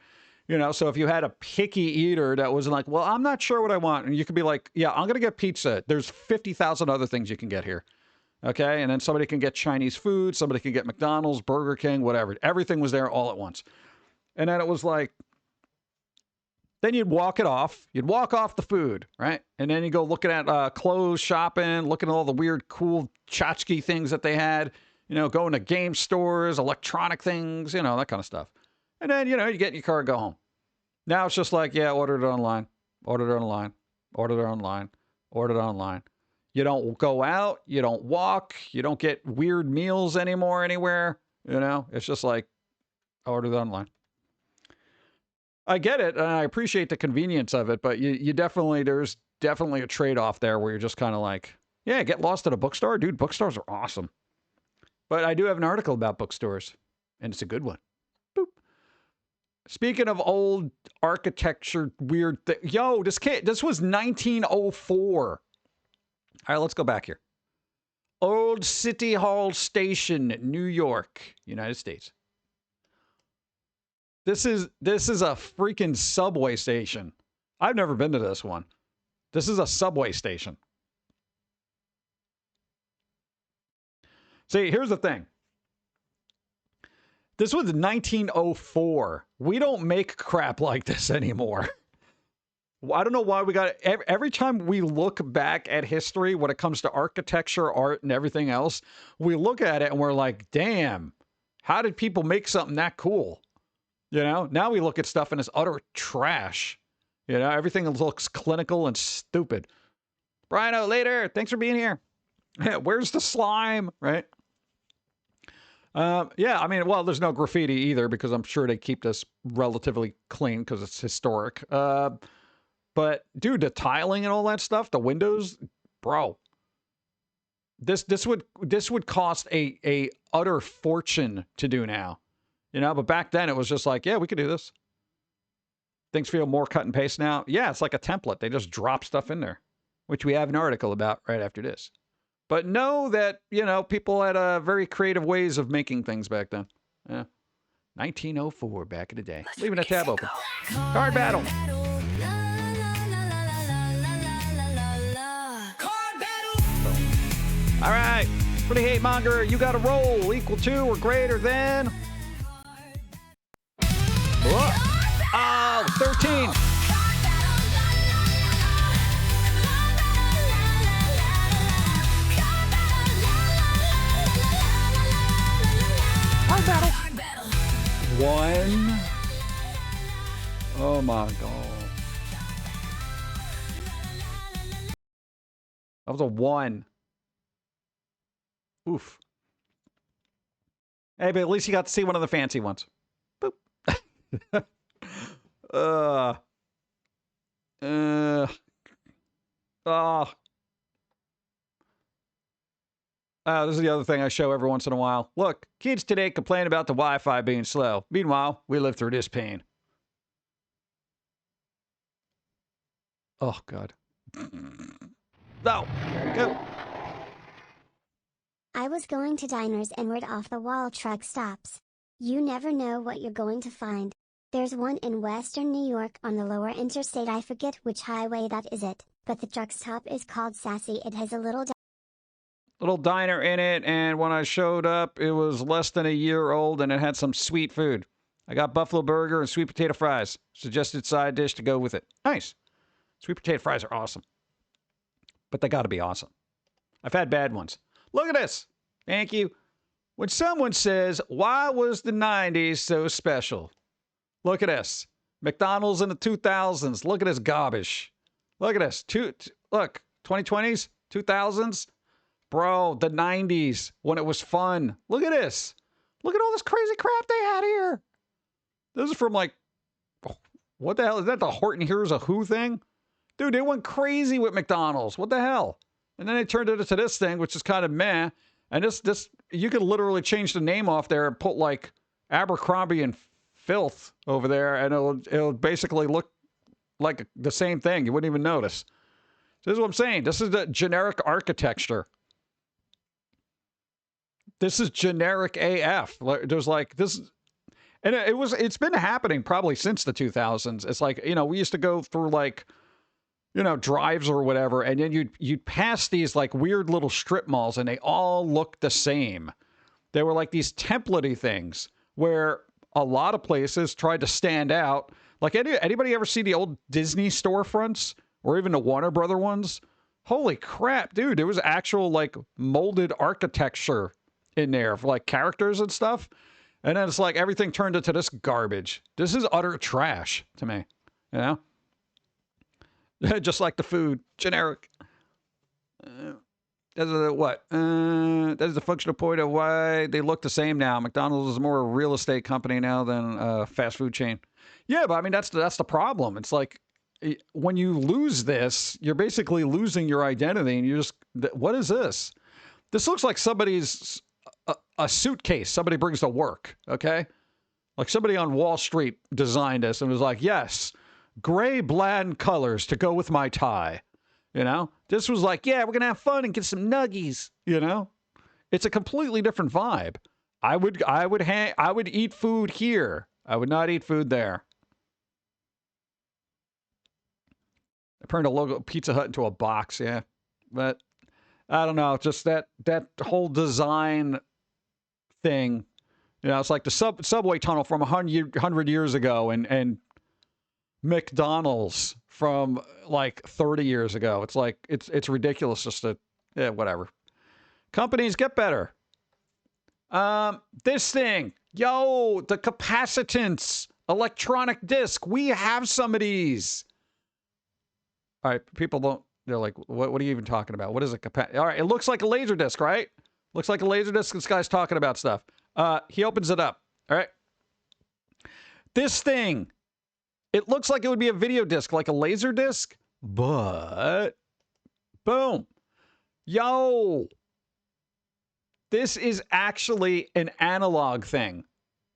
You know, so if you had a picky eater that was like, well, I'm not sure what I want. And you could be like, yeah, I'm going to get pizza. There's 50,000 other things you can get here. Okay. And then somebody can get Chinese food. Somebody can get McDonald's, Burger King, whatever. Everything was there all at once. And then it was like, then you'd walk it off. You'd walk off the food, right? And then you go looking at clothes, shopping, looking at all the weird, cool tchotchke things that they had, you know, going to game stores, electronic things, you know, that kind of stuff. And then, you know, you get in your car and go home. Now it's just like, yeah, order it online, order it online, order it online, order it online. You don't go out. You don't walk. You don't get weird meals anymore anywhere. You know, it's just like, order it online. I get it, and I appreciate the convenience of it, but there's definitely a trade-off there where you're just kind of like, yeah, get lost at a bookstore. Dude, bookstores are awesome. But I do have an article about bookstores, and it's a good one. Boop. Speaking of old architecture, weird thing. Yo, this was 1904. All right, let's go back here. Old City Hall Station, New York, United States. This is a freaking subway station. I've never been to this one. This is a subway station. See, here's the thing. This was 1904. We don't make crap like this anymore. I don't know why we got it. Every time we look back at history when it comes to architecture, art, and everything else, we look at it and we're like, damn, how did people make something that cool? You know, now we look at stuff and it's utter trash. You know, everything looks clinical and stupid. Brian, later. Thanks for being here. Where's the slime? Right? Yeah, I mean, well, there's no graffiti either because I'm sure they keep this relatively clean because it's historic. But dude, the tiling and all that stuff, the windows, bro. This would cost a utter fortune to do now. You know, but back then it was just like, yeah, we could do this. Things feel more cut and paste now. Yeah, it's like a template. They just drop stuff in there, which we have an article about right after this. But know that, you know, people had very creative ways of making things back then. Yeah. 1904, back in the day. Leaving a tab open. Card battle. All right. For the hate monger, you got a roll equal to or greater than... Oh, 13. Hard battle. 1. Oh my God. That was a 1. Oof. Hey, but at least you got to see one of the fancy ones. Boop. Oh. This is the other thing I show every once in a while. Look, kids today complain about the Wi-Fi being slow. Meanwhile, we live through this pain. Oh, God. No. Go. I was going to diners and read off the wall truck stops. You never know what you're going to find. There's one in western New York on the lower interstate. I forget which highway that is it, but the truck stop is called Sassy. It has a little diner in it, and when I showed up, it was less than a year old, and it had some sweet food. I got buffalo burger and sweet potato fries. Suggested side dish to go with it. Nice. Sweet potato fries are awesome. But they got to be awesome. I've had bad ones. Look at this. Thank you. When someone says, why was the 90s so special? Look at this. McDonald's in the 2000s. Look at this garbage. Look at this. Look, 2020s, 2000s. Bro, the 90s when it was fun. Look at this. Look at all this crazy crap they had here. This is from like, what the hell? Is that the Horton Hears a Who thing? Dude, they went crazy with McDonald's. What the hell? And then they turned it into this thing, which is kind of meh. And this, you could literally change the name off there and put like Abercrombie and Filth over there, and it'll basically look like the same thing. You wouldn't even notice. This is what I'm saying. This is the generic architecture. This is generic AF. There's like this, and it's been happening probably since the 2000s. It's like, you know, we used to go through like, you know, drives or whatever, and then you'd pass these like weird little strip malls, and they all looked the same. They were like these template-y things where a lot of places tried to stand out. Like anybody ever see the old Disney storefronts or even the Warner Brother ones? Holy crap, dude! There was actual like molded architecture in there for like characters and stuff, and then it's like everything turned into this garbage. This is utter trash to me, you know. Just like the food, generic. That's what? That is the functional point of why they look the same now. McDonald's is more a real estate company now than a fast food chain. Yeah, but I mean that's the problem. It's like when you lose this, you're basically losing your identity, and you just, what is this? This looks like somebody's a suitcase somebody brings to work. Okay, like somebody on Wall Street designed this and was like, yes, gray bland colors to go with my tie. You know, this was like, yeah, we're going to have fun and get some nuggies, you know, it's a completely different vibe. I would eat food here. I would not eat food there. I turned a logo Pizza Hut into a box. Yeah. But I don't know. Just that whole design thing, you know, it's like the subway tunnel from 100 years ago and McDonald's from like 30 years ago. It's like, it's ridiculous just to, yeah, whatever. Companies, get better. This thing, yo, the capacitance electronic disc. We have some of these. All right, people don't, they're like, what are you even talking about? What is a all right, it looks like a laser disc, right? Looks like a laser disc. This guy's talking about stuff. He opens it up. All right. This thing, it looks like it would be a video disc, like a laser disc, but boom. Yo, this is actually an analog thing.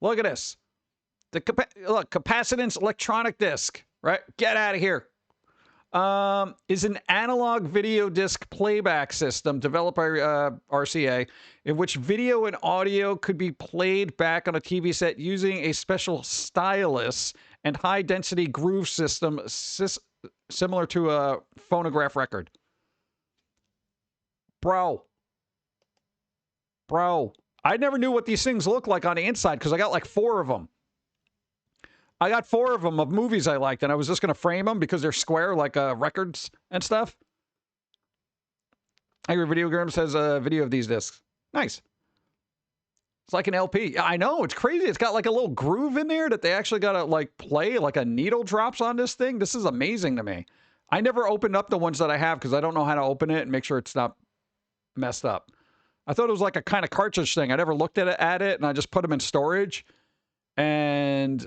Look at this. Look, capacitance electronic disc, right? Get out of here. Is an analog video disc playback system developed by RCA, in which video and audio could be played back on a TV set using a special stylus and high-density groove system similar to a phonograph record. Bro, I never knew what these things look like on the inside because I got like 4 of them. I got 4 of them of movies I liked, and I was just going to frame them because they're square like records and stuff. Angry Video Games has a video of these discs. Nice. It's like an LP. I know, it's crazy. It's got like a little groove in there that they actually got to like play, like a needle drops on this thing. This is amazing to me. I never opened up the ones that I have because I don't know how to open it and make sure it's not messed up. I thought it was like a kind of cartridge thing. I never looked at it and I just put them in storage and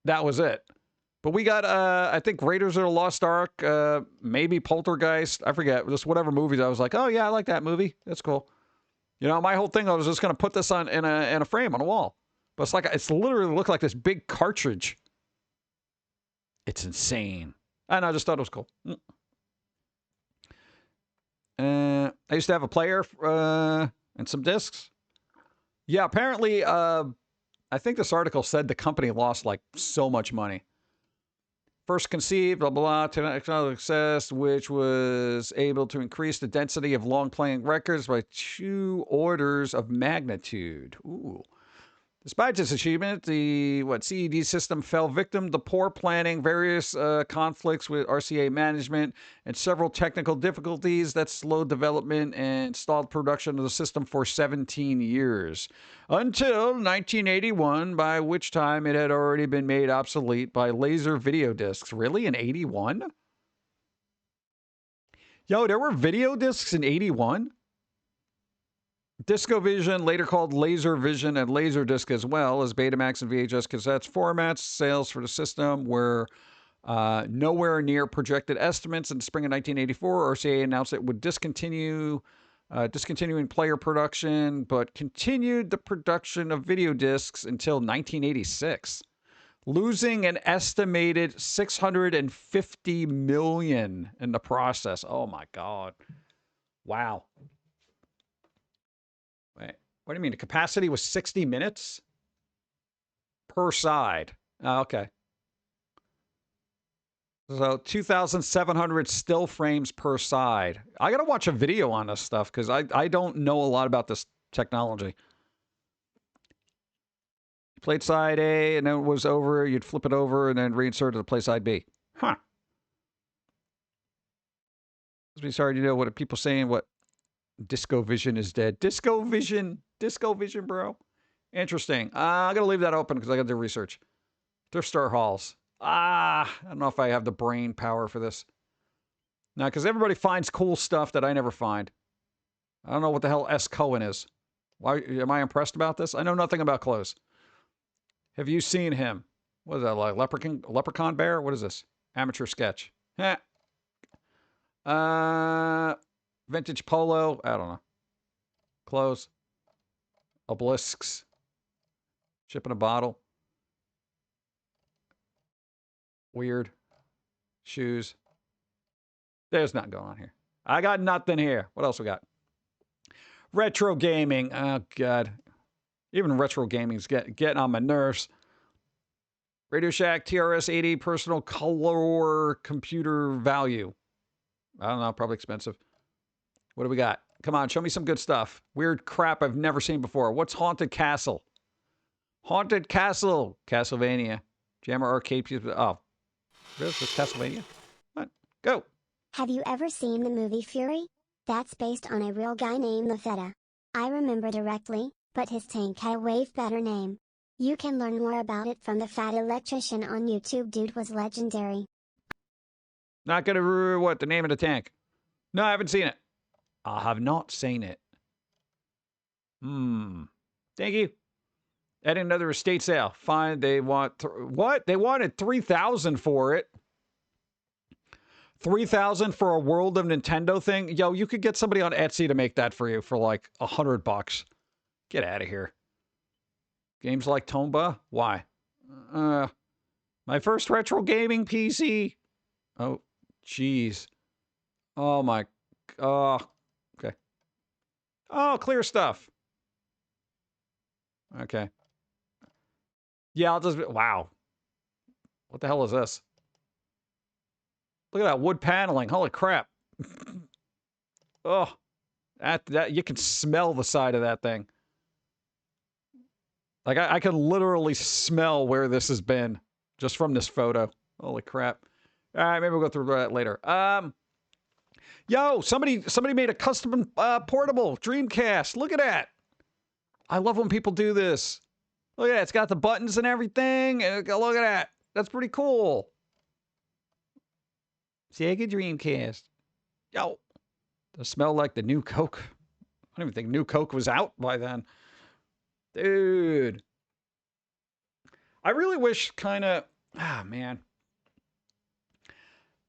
that was it. But we got, I think Raiders of the Lost Ark, maybe Poltergeist. I forget. Just whatever movies. I was like, oh yeah, I like that movie. That's cool. You know, my whole thing, I was just going to put this on in a frame on a wall. But it's like, it's literally looked like this big cartridge. It's insane. And I just thought it was cool. I used to have a player and some discs. Yeah, apparently, I think this article said the company lost like so much money. First conceived, blah, blah, blah, technical success, which was able to increase the density of long-playing records by 2 orders of magnitude. Ooh. Despite this achievement, the CED system fell victim to poor planning, various conflicts with RCA management, and several technical difficulties that slowed development and stalled production of the system for 17 years. Until 1981, by which time it had already been made obsolete by laser video discs. Really? In 81? Yo, there were video discs in 81? DiscoVision, later called LaserVision and Laserdisc as well, as Betamax and VHS cassettes formats. Sales for the system were nowhere near projected estimates. In the spring of 1984, RCA announced it would discontinuing player production, but continued the production of video discs until 1986, losing an estimated $650 million in the process. Oh my God! Wow. Wait, what do you mean? The capacity was 60 minutes per side. Oh, okay. So 2,700 still frames per side. I got to watch a video on this stuff because I don't know a lot about this technology. You played side A and then it was over. You'd flip it over and then reinsert it to play side B. Huh. It's hard to know what are people saying. What? DiscoVision is dead. DiscoVision, bro. Interesting. I'm going to leave that open because I got to do research. Thrift store hauls. I don't know if I have the brain power for this. Now, because everybody finds cool stuff that I never find. I don't know what the hell S. Cohen is. Why am I impressed about this? I know nothing about clothes. Have you seen him? What is that, like leprechaun bear? What is this? Amateur sketch. Heh. Vintage polo. I don't know. Clothes. Obelisks. Chip in a bottle. Weird. Shoes. There's nothing going on here. I got nothing here. What else we got? Retro gaming. Oh, God. Even retro gaming's getting on my nerves. Radio Shack TRS-80 personal color computer value. I don't know. Probably expensive. What do we got? Come on, show me some good stuff. Weird crap I've never seen before. What's Haunted Castle? Haunted Castle. Castlevania. Jammer Arcade. Oh. Really? This Castlevania? What? Go. Have you ever seen the movie Fury? That's based on a real guy named the Feta. I remember directly, but his tank had a way better name. You can learn more about it from the Fat Electrician on YouTube. Dude was legendary. Not gonna remember what the name of the tank. No, I haven't seen it. I have not seen it. Thank you. At another estate sale. Fine, they want... what? They wanted $3,000 for it. $3,000 for a World of Nintendo thing? Yo, you could get somebody on Etsy to make that for you for like $100. Get out of here. Games like Tomba? Why? My first retro gaming PC. Oh, jeez. Oh, my... oh, okay. Oh, clear stuff. Okay. Yeah, I'll just... wow. What the hell is this? Look at that wood paneling. Holy crap. Oh. That you can smell the side of that thing. Like, I can literally smell where this has been just from this photo. Holy crap. All right, maybe we'll go through that later. Yo, somebody made a custom portable Dreamcast. Look at that. I love when people do this. Look at that. It's got the buttons and everything. And look at that. That's pretty cool. Sega Dreamcast. Yo. Does it smell like the new Coke? I don't even think new Coke was out by then. Dude. I really wish kind of... ah, man.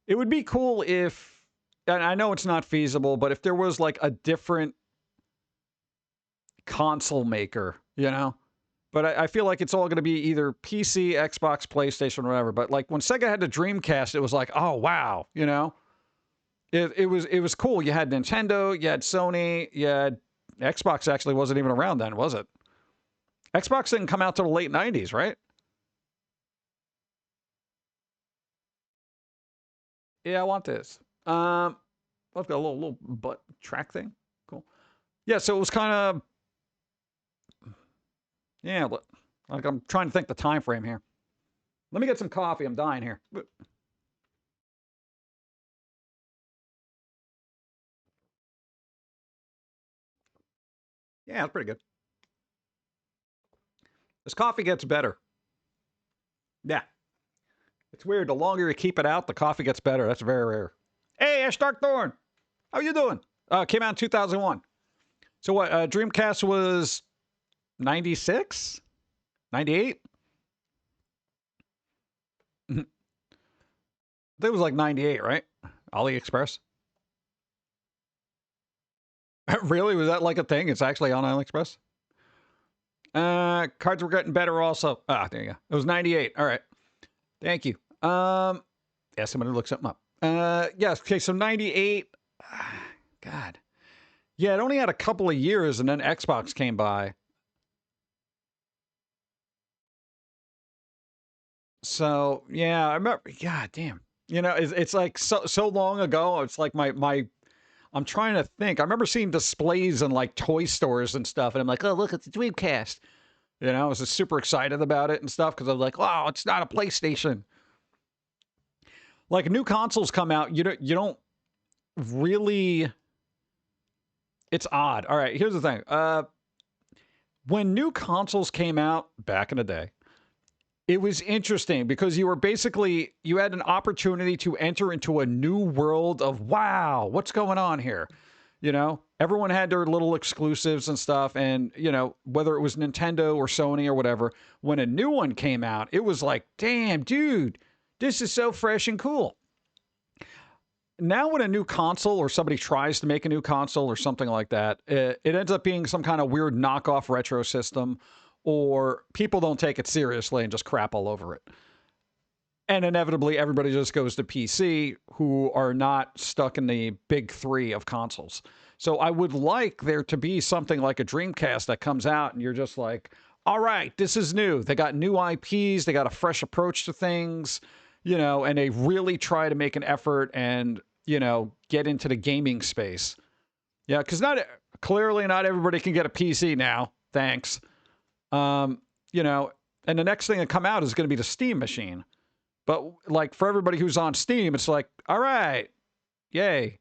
It would be cool if... and I know it's not feasible, but if there was like a different console maker, you know? But I feel like it's all going to be either PC, Xbox, PlayStation, whatever. But like when Sega had the Dreamcast, it was like, oh, wow, you know? It was cool. You had Nintendo, you had Sony, you had... Xbox actually wasn't even around then, was it? Xbox didn't come out till the late 90s, right? Yeah, I want this. I've got a little butt track thing. Cool. Yeah, so it was kind of... yeah, Like, I'm trying to think the time frame here. Let me get some coffee. I'm dying here. Yeah, it's pretty good. This coffee gets better. Yeah. It's weird. The longer you keep it out, the coffee gets better. That's very rare. Hey, Ash Darkthorn. How you doing? Came out in 2001. So what? Dreamcast was 96? 98? I think it was like 98, right? AliExpress. Really? Was that like a thing? It's actually on AliExpress? Cards were getting better also. Ah, there you go. It was 98. All right. Thank you. Yeah, somebody look something up. Yes, okay, so 98. God. Yeah, it only had a couple of years, and then Xbox came by. So, yeah, I remember. God damn. You know, it's like so long ago. It's like I'm trying to think. I remember seeing displays in like toy stores and stuff, and I'm like, oh, look, it's the Dreamcast. You know, I was just super excited about it and stuff because I was like, wow, it's not a PlayStation. Like new consoles come out, you don't really. It's odd. All right, here's the thing. When new consoles came out back in the day, it was interesting because you had an opportunity to enter into a new world of, wow, what's going on here? You know, everyone had their little exclusives and stuff. And, you know, whether it was Nintendo or Sony or whatever, when a new one came out, it was like, damn, dude, this is so fresh and cool. Now when a new console or somebody tries to make a new console or something like that, it ends up being some kind of weird knockoff retro system, or people don't take it seriously and just crap all over it. And inevitably, everybody just goes to PC, who are not stuck in the big three of consoles. So I would like there to be something like a Dreamcast that comes out and you're just like, all right, this is new. They got new IPs. They got a fresh approach to things, you know, and they really try to make an effort and, you know, get into the gaming space. Yeah, because clearly not everybody can get a PC now. Thanks. You know, and the next thing to come out is going to be the Steam machine. But like for everybody who's on Steam, it's like, all right, yay.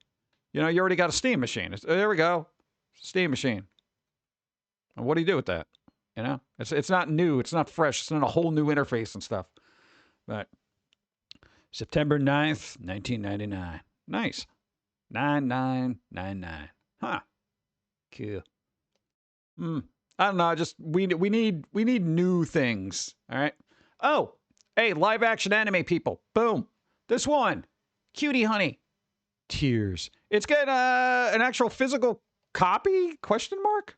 You know, you already got a Steam machine. There we go. Steam machine. And what do you do with that? You know, it's not new. It's not fresh. It's not a whole new interface and stuff. But September 9th, 1999. Nice. 9999. Huh. Cool. I don't know. Just we need new things. All right. Oh, hey, live action anime people. Boom. This one, Cutie Honey, Tears. It's got an actual physical copy? Question mark.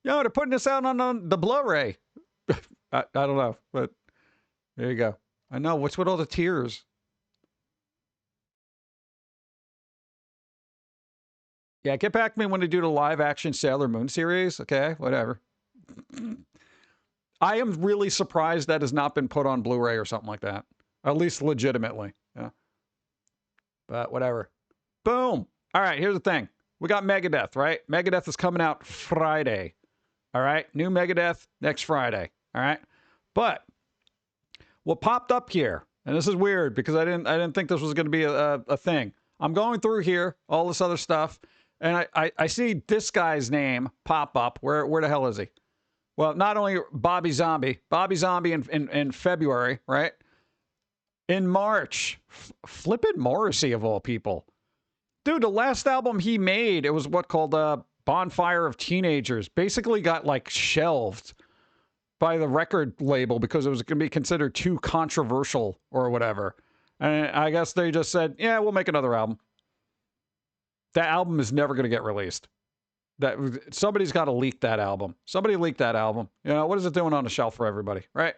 Yo, they're putting this out on the Blu-ray. I don't know, but there you go. I know. What's with all the tears? Yeah, get back to me when they do the live action Sailor Moon series. Okay, whatever. I am really surprised that has not been put on Blu-ray or something like that. At least legitimately. Yeah. But whatever. Boom. All right, here's the thing. We got Megadeth, right? Megadeth is coming out Friday. All right? New Megadeth next Friday. All right? But what popped up here, and this is weird because I didn't think this was going to be a thing. I'm going through here, all this other stuff, and I see this guy's name pop up. Where the hell is he? Well, not only Bobby Zombie in February, right? In March, Flippin' Morrissey of all people. Dude, the last album he made, it was what called Bonfire of Teenagers, basically got like shelved by the record label because it was going to be considered too controversial or whatever. And I guess they just said, yeah, we'll make another album. That album is never going to get released. Somebody's got to leak that album. Somebody leaked that album. You know, what is it doing on the shelf for everybody, right?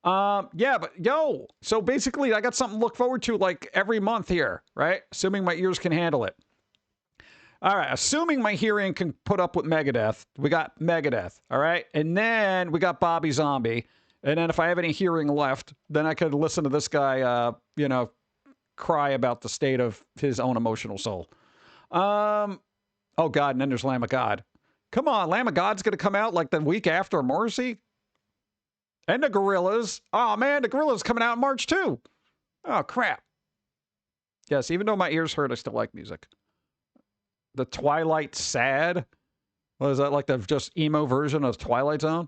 Yeah, but yo, so basically I got something to look forward to like every month here, right? Assuming my ears can handle it. All right, assuming my hearing can put up with Megadeth, we got Megadeth, all right? And then we got Bobby Zombie. And then if I have any hearing left, then I could listen to this guy, you know, cry about the state of his own emotional soul. Oh, God, and then there's Lamb of God. Come on, Lamb of God's going to come out like the week after Morrissey? And the Gorillas. Oh, man, the Gorillas coming out in March, too. Oh, crap. Yes, even though my ears hurt, I still like music. The Twilight Sad. What is that, like the just emo version of Twilight Zone?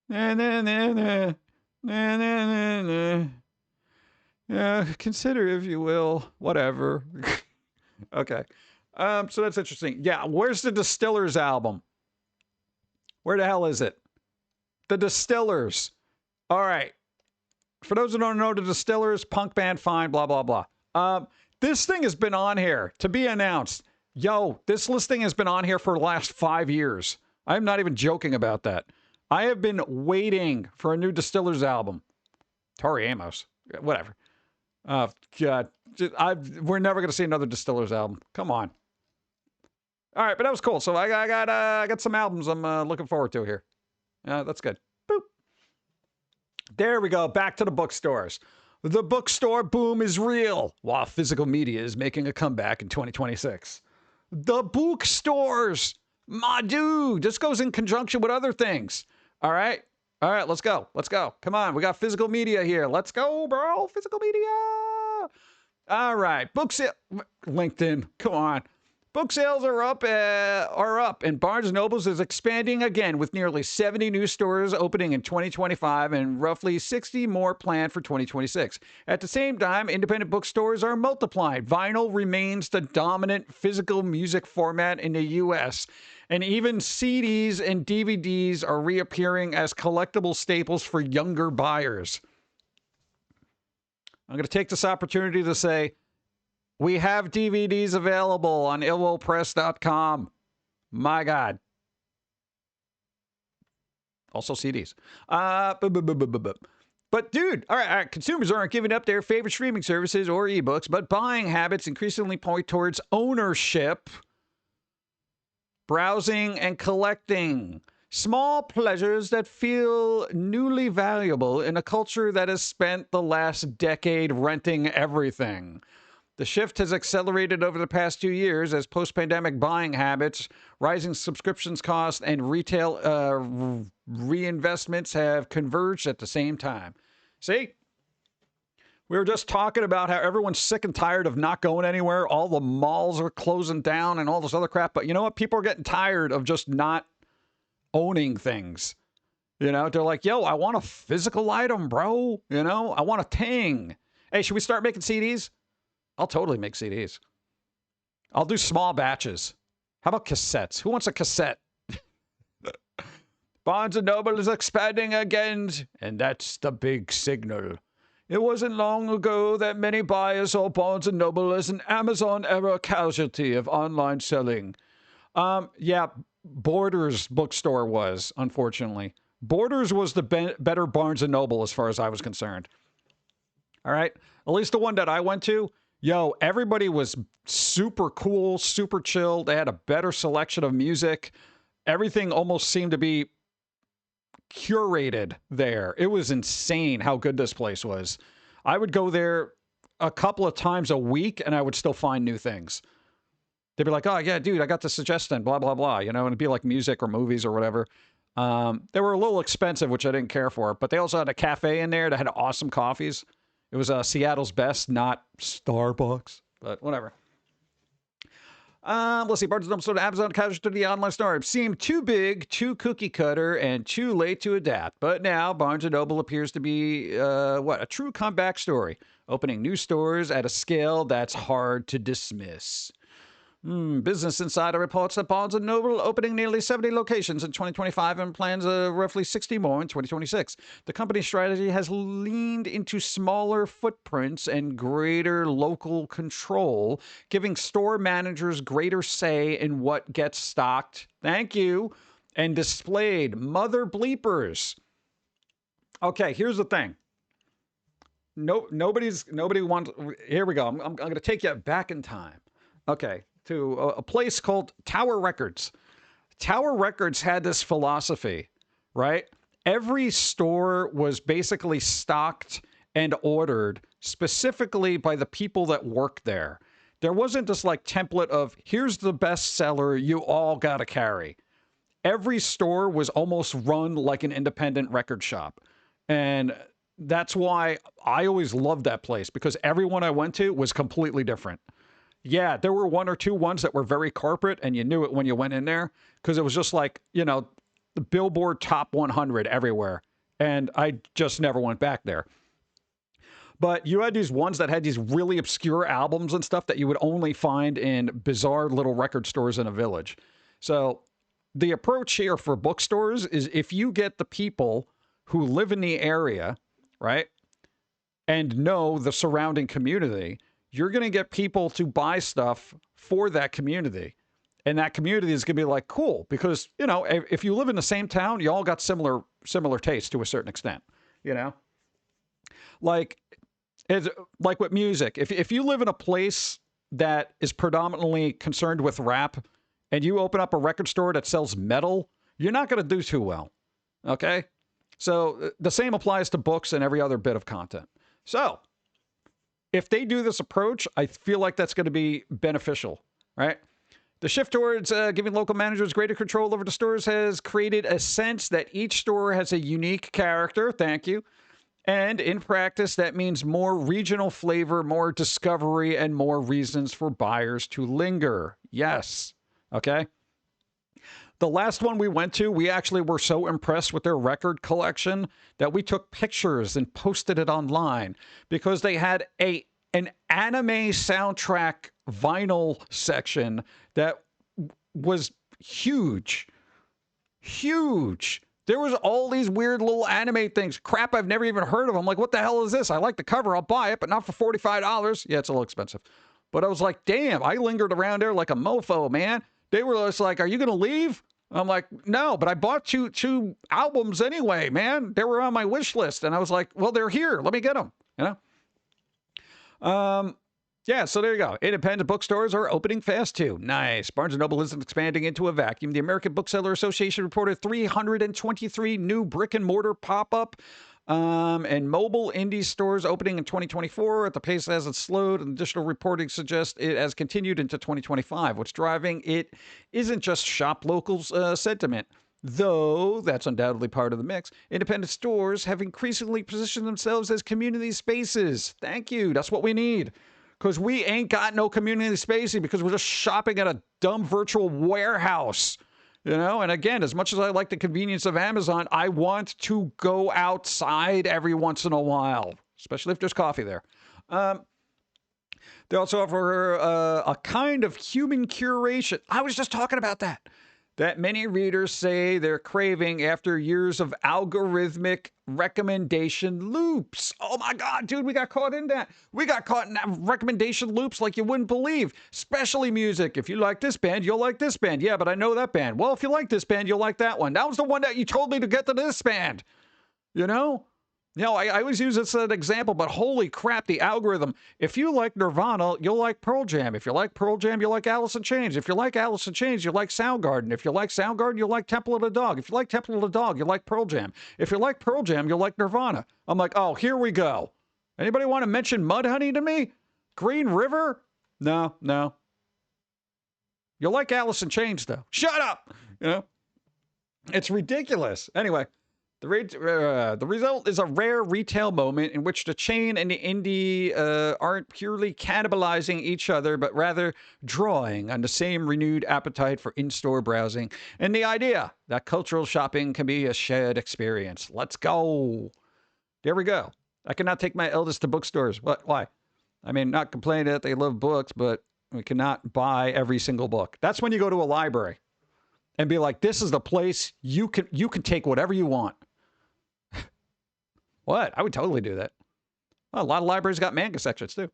Na, na, na, na. Na, na, na, na. Yeah, consider if you will. Whatever. Okay. So that's interesting. Yeah, where's the Distillers album? Where the hell is it? The Distillers. All right. For those who don't know, the Distillers, punk band, fine, blah, blah, blah. This thing has been on here to be announced. Yo, this listing has been on here for the last 5 years. I'm not even joking about that. I have been waiting for a new Distillers album. Tori Amos. Whatever. God. We're never going to see another Distillers album. Come on. All right, but that was cool. So I got some albums I'm looking forward to here. That's good. Boop. There we go. Back to the bookstores. The bookstore boom is real, while physical media is making a comeback in 2026. The bookstores, my dude. This goes in conjunction with other things. All right, let's go. Let's go. Come on, we got physical media here. Let's go, bro. Physical media. All right, book sale. LinkedIn. Come on. Book sales are up, and Barnes & Noble is expanding again with nearly 70 new stores opening in 2025 and roughly 60 more planned for 2026. At the same time, independent bookstores are multiplying. Vinyl remains the dominant physical music format in the U.S., and even CDs and DVDs are reappearing as collectible staples for younger buyers. I'm going to take this opportunity to say, we have DVDs available on illwillpress.com. My God. Also CDs. But dude, all right, consumers aren't giving up their favorite streaming services or ebooks, but buying habits increasingly point towards ownership, browsing, and collecting. Small pleasures that feel newly valuable in a culture that has spent the last decade renting everything. The shift has accelerated over the past 2 years as post-pandemic buying habits, rising subscriptions costs, and retail reinvestments have converged at the same time. See? We were just talking about how everyone's sick and tired of not going anywhere. All the malls are closing down and all this other crap. But you know what? People are getting tired of just not owning things. You know, they're like, yo, I want a physical item, bro. You know, I want a ting. Hey, should we start making CDs? I'll totally make CDs. I'll do small batches. How about cassettes? Who wants a cassette? Barnes & Noble is expanding again, and that's the big signal. It wasn't long ago that many buyers saw Barnes & Noble as an Amazon-era casualty of online selling. Yeah, Borders bookstore was, unfortunately. Borders was the better Barnes & Noble as far as I was concerned. All right? At least the one that I went to, yo, everybody was super cool, super chill. They had a better selection of music. Everything almost seemed to be curated there. It was insane how good this place was. I would go there a couple of times a week and I would still find new things. They'd be like, oh, yeah, dude, I got the suggestion, blah, blah, blah. You know, and it'd be like music or movies or whatever. They were a little expensive, which I didn't care for. But they also had a cafe in there that had awesome coffees. It was Seattle's best, not Starbucks, but whatever. Let's see. Barnes & Noble sold Amazon casual to the online store. It seemed too big, too cookie cutter, and too late to adapt. But now Barnes & Noble appears to be, a true comeback story, opening new stores at a scale that's hard to dismiss. Business Insider reports that Barnes & Noble opening nearly 70 locations in 2025 and plans roughly 60 more in 2026. The company's strategy has leaned into smaller footprints and greater local control, giving store managers greater say in what gets stocked. Thank you. And displayed. Mother bleepers. Okay, here's the thing. Nobody wants. Here we go. I'm going to take you back in time. Okay. To a place called Tower Records. Tower Records had this philosophy, right? Every store was basically stocked and ordered specifically by the people that worked there. There wasn't this like template of, here's the best seller you all got to carry. every store was almost run like an independent record shop. And that's why I always loved that place, because everyone I went to was completely different. Yeah, there were one or two ones that were very corporate, and you knew it when you went in there, because it was just like, you know, the Billboard Top 100 everywhere. And I just never went back there. But you had these ones that had these really obscure albums and stuff that you would only find in bizarre little record stores in a village. So the approach here for bookstores is, if you get the people who live in the area, right, and know the surrounding community, you're going to get people to buy stuff for that community. And that community is going to be like, cool, because, you know, if you live in the same town, you all got similar tastes to a certain extent, you know? Like, it's like with music. If you live in a place that is predominantly concerned with rap and you open up a record store that sells metal, you're not going to do too well, okay? So the same applies to books and every other bit of content. So if they do this approach, I feel like that's going to be beneficial, right? The shift towards giving local managers greater control over the stores has created a sense that each store has a unique character. Thank you. And in practice, that means more regional flavor, more discovery, and more reasons for buyers to linger. Yes. Okay. The last one we went to, we actually were so impressed with their record collection that we took pictures and posted it online, because they had an anime soundtrack vinyl section that was huge. Huge. There was all these weird little anime things. Crap I've never even heard of. I'm like, what the hell is this? I like the cover. I'll buy it, but not for $45. Yeah, it's a little expensive. But I was like, damn, I lingered around there like a mofo, man. They were just like, are you going to leave? I'm like, no, but I bought two albums anyway, man. They were on my wish list. And I was like, well, they're here. Let me get them, you know? Yeah, so there you go. Independent bookstores are opening fast, too. Nice. Barnes & Noble isn't expanding into a vacuum. The American Bookseller Association reported 323 new brick-and-mortar pop-up and mobile indie stores opening in 2024. At the pace as it slowed, and additional reporting suggests it has continued into 2025. What's driving it isn't just shop locals sentiment, though that's undoubtedly part of the mix. Independent stores have increasingly positioned themselves as community spaces. Thank you. That's what we need. Because we ain't got no community spacing, because we're just shopping at a dumb virtual warehouse, you know? And again, as much as I like the convenience of Amazon, I want to go outside every once in a while, especially if there's coffee there. They also offer a kind of human curation. I was just talking about that many readers say they're craving after years of algorithmic recommendation loops. Oh my God, dude, we got caught in that. We got caught in that recommendation loops like you wouldn't believe. Especially music. If you like this band, you'll like this band. Yeah, but I know that band. Well, if you like this band, you'll like that one. That was the one that you told me to get to this band. You know? You know, I always use this as an example, but holy crap, the algorithm. If you like Nirvana, you'll like Pearl Jam. If you like Pearl Jam, you'll like Alice in Chains. If you like Alice in Chains, you'll like Soundgarden. If you like Soundgarden, you'll like Temple of the Dog. If you like Temple of the Dog, you'll like Pearl Jam. If you like Pearl Jam, you'll like Nirvana. I'm like, oh, here we go. Anybody want to mention Mudhoney to me? Green River? No. You'll like Alice in Chains, though. Shut up! You know? It's ridiculous. Anyway. The result is a rare retail moment in which the chain and the indie aren't purely cannibalizing each other, but rather drawing on the same renewed appetite for in-store browsing and the idea that cultural shopping can be a shared experience. Let's go. There we go. I cannot take my eldest to bookstores. What? Why? I mean, not complaining that they love books, but we cannot buy every single book. That's when you go to a library and be like, this is the place you can take whatever you want. What? I would totally do that. Well, a lot of libraries got manga sections, too.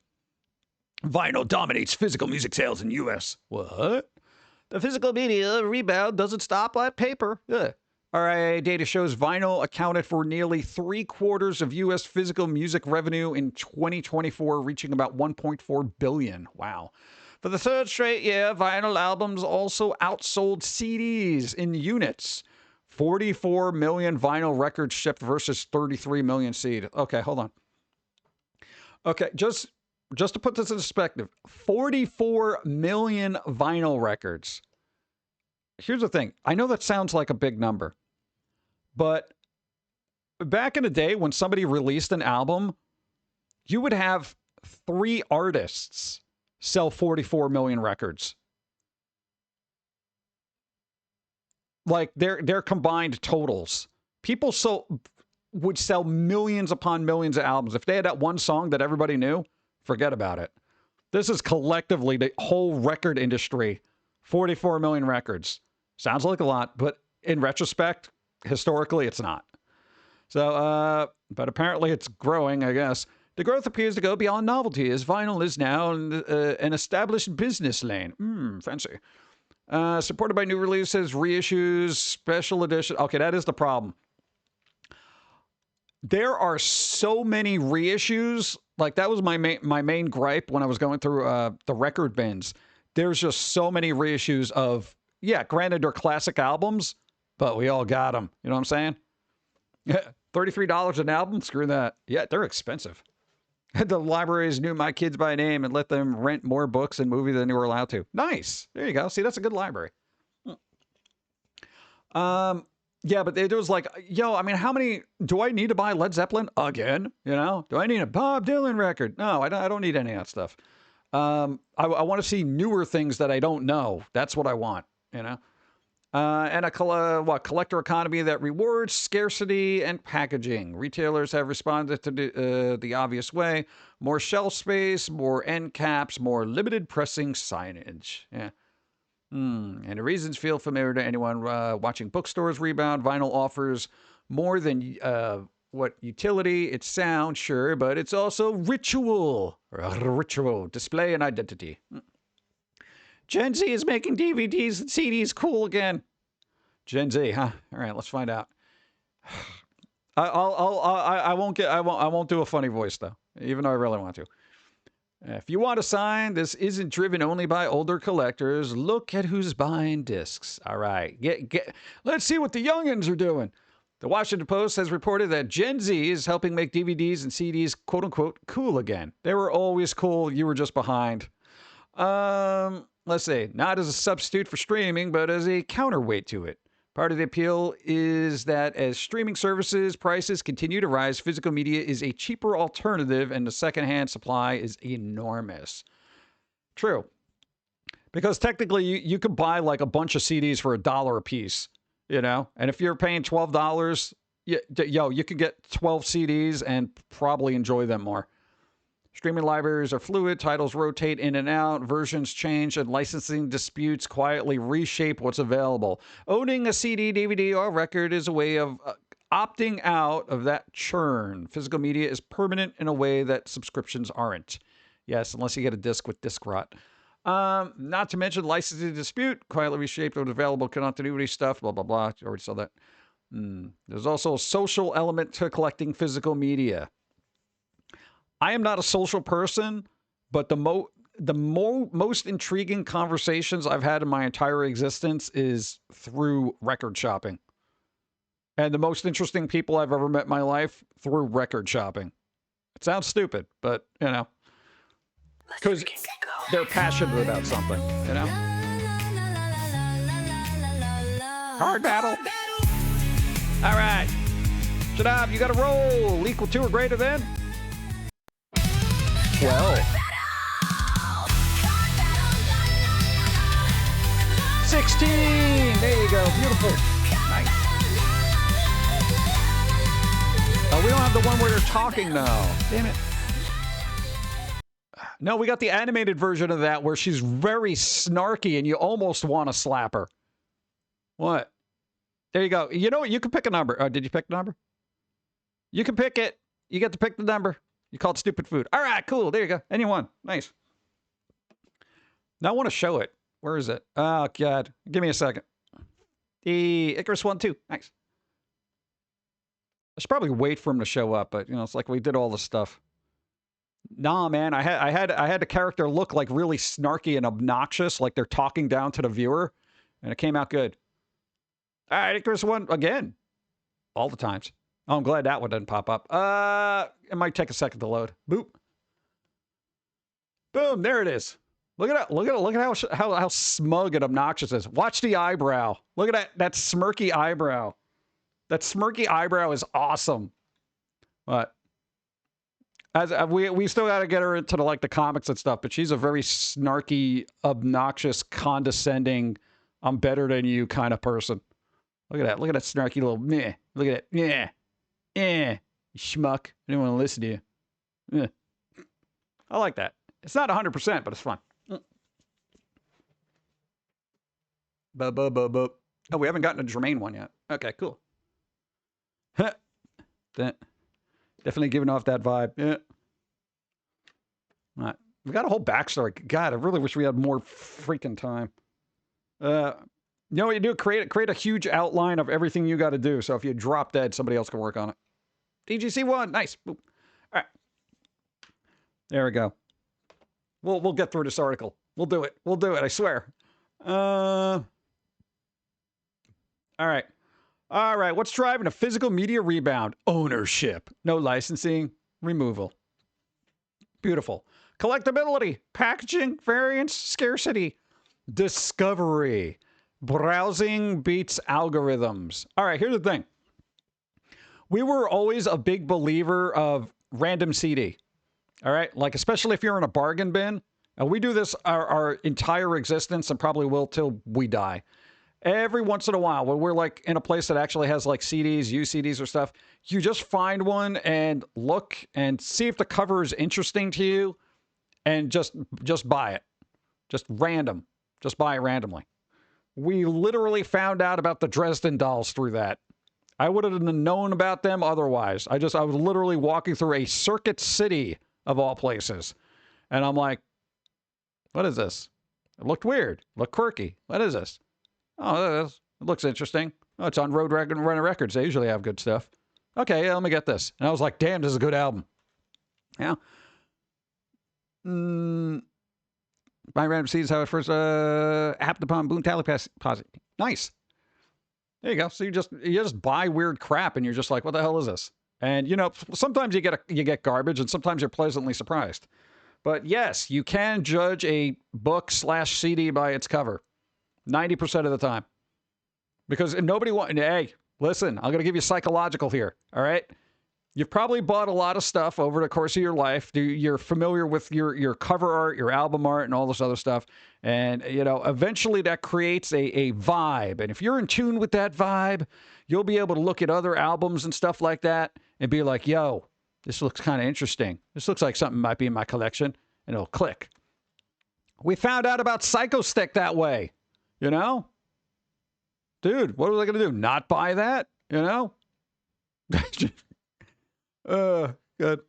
Vinyl dominates physical music sales in U.S. What? The physical media rebound doesn't stop at paper. Ugh. RIA data shows vinyl accounted for nearly 3/4 of U.S. physical music revenue in 2024, reaching about $1.4 billion. Wow. For the third straight year, vinyl albums also outsold CDs in units. 44 million vinyl records shipped versus 33 million CD. Okay, hold on. Okay, just to put this in perspective, 44 million vinyl records here's the thing. I know that sounds like a big number, but back in the day when somebody released an album, you would have 3 artists sell 44 million records. Like their combined totals. People would sell millions upon millions of albums. If they had that one song that everybody knew, forget about it. This is collectively the whole record industry. 44 million records. Sounds like a lot, but in retrospect, historically, it's not. So, but apparently it's growing, I guess. The growth appears to go beyond novelty, as vinyl is now an established business lane. Fancy. Supported by new releases, reissues, special edition. Okay, that is the problem. There are so many reissues. Like, that was my main gripe when I was going through the record bins. There's just so many reissues of, yeah, granted, they're classic albums, but we all got them. You know what I'm saying? $33 an album? Screw that. Yeah, they're expensive. The libraries knew my kids by name and let them rent more books and movies than they were allowed to. Nice. There you go. See, that's a good library. Yeah, but there was like, yo, I mean, how many, do I need to buy Led Zeppelin again? You know, do I need a Bob Dylan record? No, I don't need any of that stuff. I want to see newer things that I don't know. That's what I want, you know? And a collector economy that rewards scarcity and packaging. Retailers have responded to the obvious way. More shelf space, more end caps, more limited pressing signage. Yeah. And the reasons feel familiar to anyone watching bookstores rebound. Vinyl offers more than what utility. It's sound, sure, but it's also ritual. Ritual, display, and identity. Gen Z is making DVDs and CDs cool again. Gen Z, huh? All right, let's find out. I won't do a funny voice though, even though I really want to. If you want a sign, this isn't driven only by older collectors. Look at who's buying discs. All right, let's see what the youngins are doing. The Washington Post has reported that Gen Z is helping make DVDs and CDs quote unquote cool again. They were always cool. You were just behind. Let's see, not as a substitute for streaming, but as a counterweight to it. Part of the appeal is that as streaming services prices continue to rise, physical media is a cheaper alternative and the secondhand supply is enormous. True. Because technically you could buy like a bunch of CDs for $1 a piece, you know? And if you're paying $12, you can get 12 CDs and probably enjoy them more. Streaming libraries are fluid, titles rotate in and out, versions change, and licensing disputes quietly reshape what's available. Owning a CD, DVD, or record is a way of opting out of that churn. Physical media is permanent in a way that subscriptions aren't. Yes, unless you get a disc with disc rot. Not to mention licensing dispute, quietly reshaped with available continuity stuff, blah, blah, blah. You already saw that. There's also a social element to collecting physical media. I am not a social person, but the most intriguing conversations I've had in my entire existence is through record shopping. And the most interesting people I've ever met in my life through record shopping. It sounds stupid, but, you know, because they're passionate about something, you know? Hard battle. All right. Shut up. You got to roll. Equal to or greater than 12. 16. There you go. Beautiful. Nice. Oh, we don't have the one where they're talking now. Damn it. No, we got the animated version of that where she's very snarky and you almost want to slap her. What? There you go. You know what? You can pick a number. Oh, did you pick the number? You can pick it. You get to pick the number. You call it stupid food. All right, cool. There you go. Anyone. Nice. Now I want to show it. Where is it? Oh, God. Give me a second. The Icarus 1, 2. Nice. I should probably wait for him to show up, but, you know, it's like we did all this stuff. Nah, man. I had the character look like really snarky and obnoxious, like they're talking down to the viewer, and it came out good. All right, Icarus 1 again. All the times. Oh, I'm glad that one didn't pop up. It might take a second to load. Boop. Boom, there it is. Look at that. Look at how smug and obnoxious it is. Watch the eyebrow. Look at that smirky eyebrow. That smirky eyebrow is awesome. But as we still got to get her into the comics and stuff, but she's a very snarky, obnoxious, condescending, I'm better than you kind of person. Look at that. Look at that snarky little meh. Look at that. You schmuck. I didn't want to listen to you. Eh. I like that. It's not 100%, but it's fun. Oh, we haven't gotten a Jermaine one yet. Okay, cool. Definitely giving off that vibe. Yeah. All right. We got a whole backstory. God, I really wish we had more freaking time. You know what you do? Create a huge outline of everything you got to do. So if you drop dead, somebody else can work on it. DGC1, nice. Boop. All right. There we go. We'll get through this article. We'll do it. We'll do it. I swear. All right. All right. What's driving a physical media rebound? Ownership. No licensing. Removal. Beautiful. Collectability. Packaging. Variance. Scarcity. Discovery. Browsing beats algorithms. All right. Here's the thing. We were always a big believer of random CD. All right. Like, especially if you're in a bargain bin. And we do this our entire existence and probably will till we die. Every once in a while, when we're like in a place that actually has like CDs, used CDs or stuff, you just find one and look and see if the cover is interesting to you and just buy it. Just random. Just buy it randomly. We literally found out about the Dresden Dolls through that. I would have known about them otherwise. I was literally walking through a Circuit City of all places. And I'm like, what is this? It looked weird. It looked quirky. What is this? Oh, it looks interesting. Oh, it's on Road Runner Records. They usually have good stuff. Okay, yeah, let me get this. And I was like, damn, this is a good album. Yeah. My random seeds how it first happened upon Boom Tally Posit. Nice. There you go. So you just buy weird crap and you're just like, what the hell is this? And you know, sometimes you get garbage and sometimes you're pleasantly surprised. But yes, you can judge a book/CD by its cover. 90% of the time. Because nobody hey, listen, I'm going to give you psychological here. All right. You've probably bought a lot of stuff over the course of your life. You're familiar with your cover art, your album art, and all this other stuff. And, you know, eventually that creates a vibe. And if you're in tune with that vibe, you'll be able to look at other albums and stuff like that and be like, yo, this looks kind of interesting. This looks like something might be in my collection. And it'll click. We found out about Psycho Stick that way. You know? Dude, what was I going to do? Not buy that? You know? Good.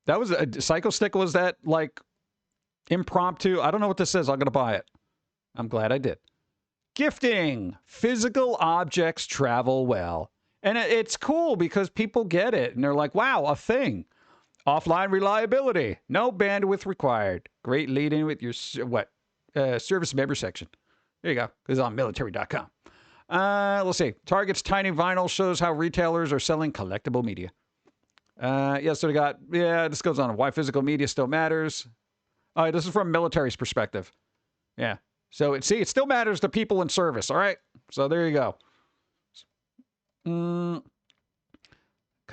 That was Psycho Stick. Was that like impromptu? I don't know what this is. I'm going to buy it. I'm glad I did. Gifting. Physical objects travel well. And it's cool because people get it. And they're like, wow, a thing. Offline reliability. No bandwidth required. Great lead in with your service member section. There you go. It's on military.com. Let's see. Target's tiny vinyl shows how retailers are selling collectible media. So we got, this goes on why physical media still matters. All right, this is from military's perspective. Yeah. So it still matters to people in service. All right. So there you go. Come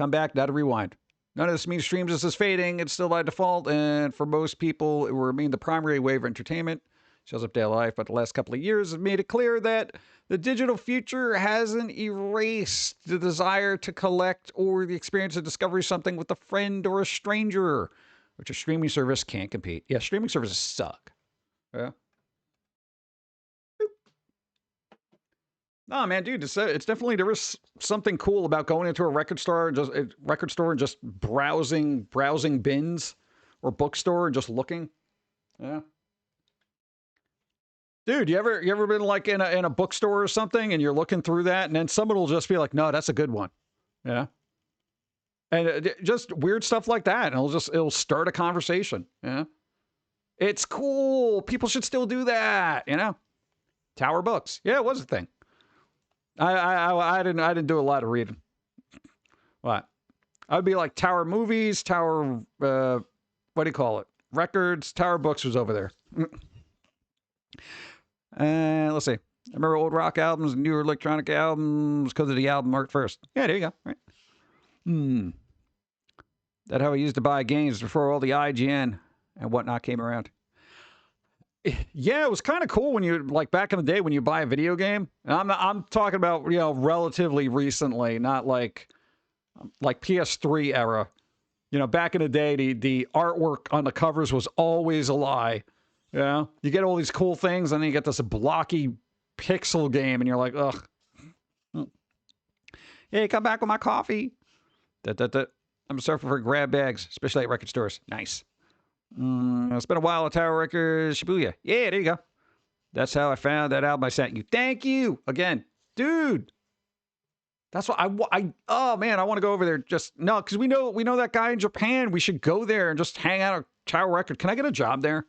back, not a rewind. None of this means streams is fading. It's still by default. And for most people, it will remain the primary way of entertainment. Shows up daily life, but the last couple of years have made it clear that the digital future hasn't erased the desire to collect or the experience of discovering something with a friend or a stranger, which a streaming service can't compete. Yeah, streaming services suck. Yeah. No, man, dude, it's definitely, there is something cool about going into a record store and just browsing bins or bookstore and just looking. Yeah. Dude, you ever been like in a bookstore or something and you're looking through that and then someone will just be like, no, that's a good one. Yeah. And just weird stuff like that. And it'll start a conversation. Yeah. It's cool. People should still do that. You know, Tower Books. Yeah, it was a thing. I didn't do a lot of reading. What? I'd be like Tower Movies, Tower, what do you call it? Records. Tower Books was over there. Let's see. I remember old rock albums, newer electronic albums because of the album art first. Yeah, there you go. Right. That's how I used to buy games before all the IGN and whatnot came around. Yeah, it was kind of cool when you, like back in the day when you buy a video game. And I'm talking about, relatively recently, not like PS3 era. Back in the day, the artwork on the covers was always a lie. You get all these cool things, and then you get this blocky pixel game, and you're like, ugh. Hey, come back with my coffee. I'm a surfer for grab bags, especially at record stores. Nice. It's been a while at Tower Records, Shibuya. Yeah, there you go. That's how I found that album I sent you. Thank you again, dude. That's what oh man, I want to go over there. Because we know that guy in Japan. We should go there and just hang out at Tower Record. Can I get a job there?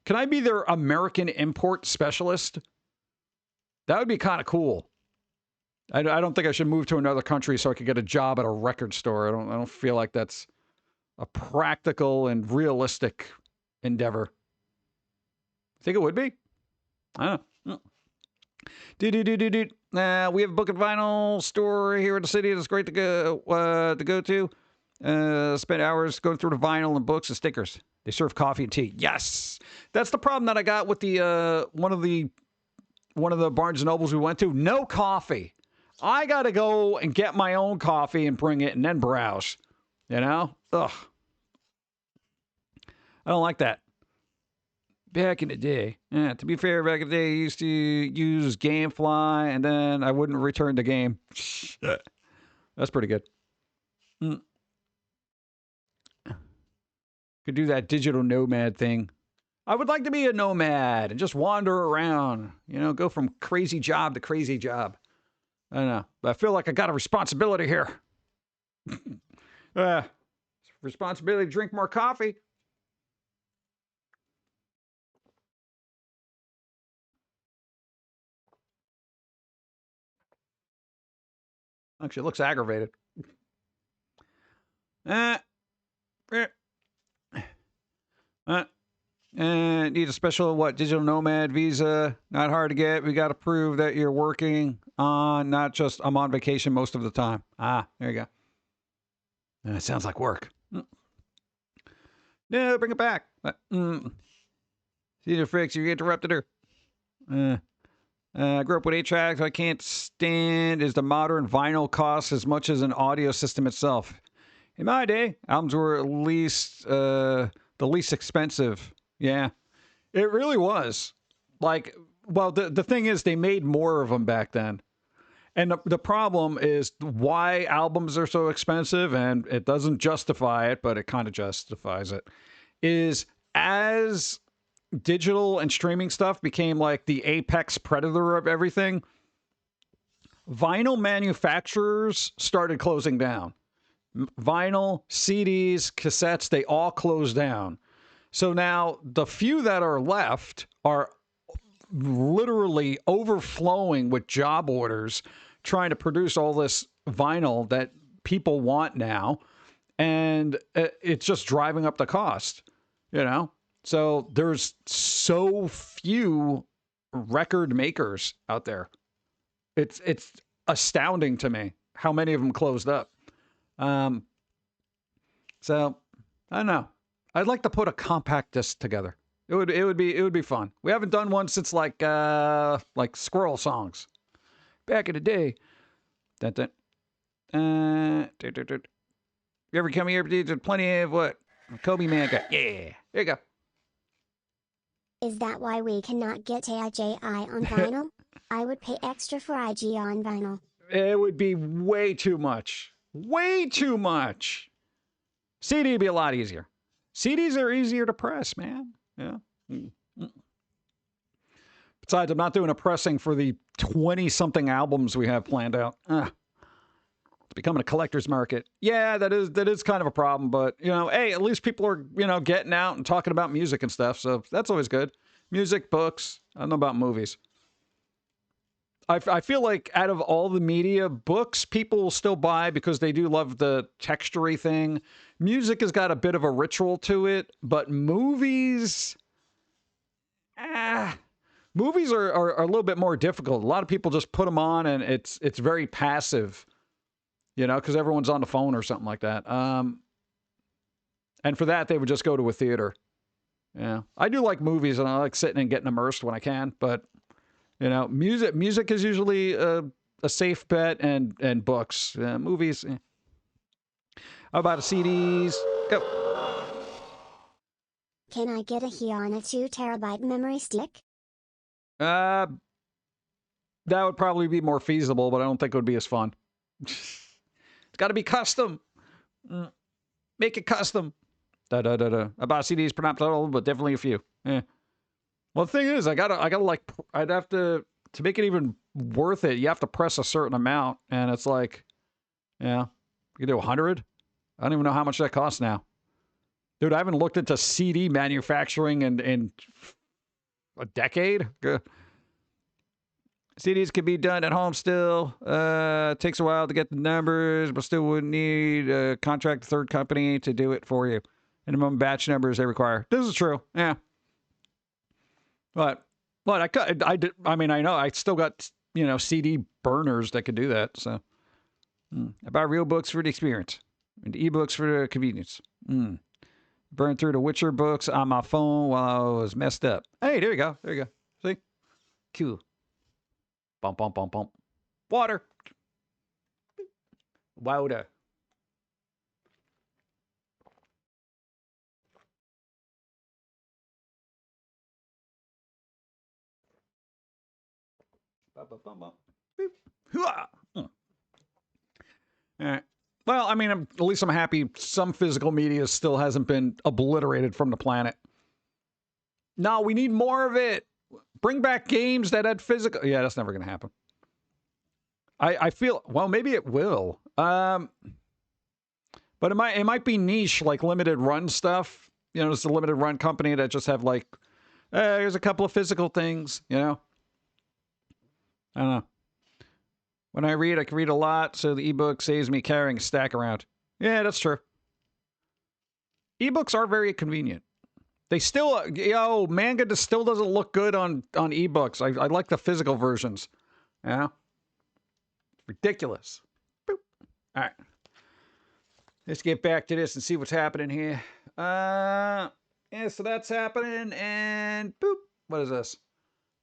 Can I be their American import specialist? That would be kind of cool. I don't think I should move to another country so I could get a job at a record store. I don't feel like that's a practical and realistic endeavor. Think it would be? I don't know. We have a book and vinyl store here in the city that's great to go to. Spend hours going through the vinyl and books and stickers. They serve coffee and tea. Yes, that's the problem that I got with the one of the Barnes and Nobles we went to. No coffee. I got to go and get my own coffee and bring it and then browse. Ugh. I don't like that. Back in the day, to be fair, back in the day, I used to use Gamefly, and then I wouldn't return the game. That's pretty good. Could do that digital nomad thing. I would like to be a nomad and just wander around, go from crazy job to crazy job. I don't know, but I feel like I got a responsibility here. Responsibility to drink more coffee. Actually, it looks aggravated. Need a special, digital nomad visa. Not hard to get. We got to prove that you're working on, not just I'm on vacation most of the time. There you go. It sounds like work. No, bring it back. See the fricks, you interrupted her. I grew up with 8 tracks. What I can't stand is the modern vinyl costs as much as an audio system itself. In my day, albums were at least the least expensive. Yeah, it really was. The thing is, they made more of them back then. And the problem is why albums are so expensive, and it doesn't justify it, but it kind of justifies it, is as digital and streaming stuff became like the apex predator of everything, vinyl manufacturers started closing down. Vinyl, CDs, cassettes, they all closed down. So now the few that are left are literally overflowing with job orders trying to produce all this vinyl that people want now. And it's just driving up the cost, So there's so few record makers out there. It's astounding to me how many of them closed up. So I don't know. I'd like to put a compact disc together. It would be fun. We haven't done one since like Squirrel Songs back in the day. You ever come here? There's plenty of what? Kobe man got. Yeah, there you go. Is that why we cannot get J.i. on vinyl? I would pay extra for IG on vinyl. It would be way too much. Way too much. CD would be a lot easier. CDs are easier to press, man. Yeah. Besides, I'm not doing a pressing for the 20-something albums we have planned out. It's becoming a collector's market. Yeah, that is kind of a problem, but, hey, at least people are, getting out and talking about music and stuff, so that's always good. Music, books, I don't know about movies. I feel like out of all the media, books people will still buy because they do love the textury thing. Music has got a bit of a ritual to it, but movies, Movies are a little bit more difficult. A lot of people just put them on, and it's very passive, because everyone's on the phone or something like that. And for that, they would just go to a theater. Yeah, I do like movies, and I like sitting and getting immersed when I can. But music is usually a safe bet, and books, movies. How about CDs? Go. Can I get a here on a 2 terabyte memory stick? That would probably be more feasible, but I don't think it would be as fun. It's got to be custom. Make it custom. About CDs, perhaps not, but definitely a few. Yeah. Well, the thing is, I'd have to make it even worth it. You have to press a certain amount, and it's like, you can do 100. I don't even know how much that costs now. Dude, I haven't looked into CD manufacturing in a decade. CDs can be done at home still. It takes a while to get the numbers, but still would need a contract third company to do it for you. Minimum batch numbers they require. This is true. Yeah. But I know I still got, CD burners that could do that. So I buy real books for the experience and ebooks for the convenience. Burned through the Witcher books on my phone while I was messed up. Hey, there you go. There you go. See? Cool. Bump, bump, bump, bump. Water. Water. Bump, bump, bump, bump. Boop. Hoo-ah. All right. Well, I mean, at least I'm happy some physical media still hasn't been obliterated from the planet. No, we need more of it. Bring back games that had physical. Yeah, that's never going to happen. I feel, well, maybe it will. But it might be niche, like limited run stuff. It's a limited run company that just have like, here's a couple of physical things, I don't know. When I read, I can read a lot, so the ebook saves me carrying a stack around. Yeah, that's true. Ebooks are very convenient. They still, manga still doesn't look good on ebooks. I like the physical versions. Yeah. Ridiculous. Boop. All right. Let's get back to this and see what's happening here. Yeah, so that's happening, and boop. What is this?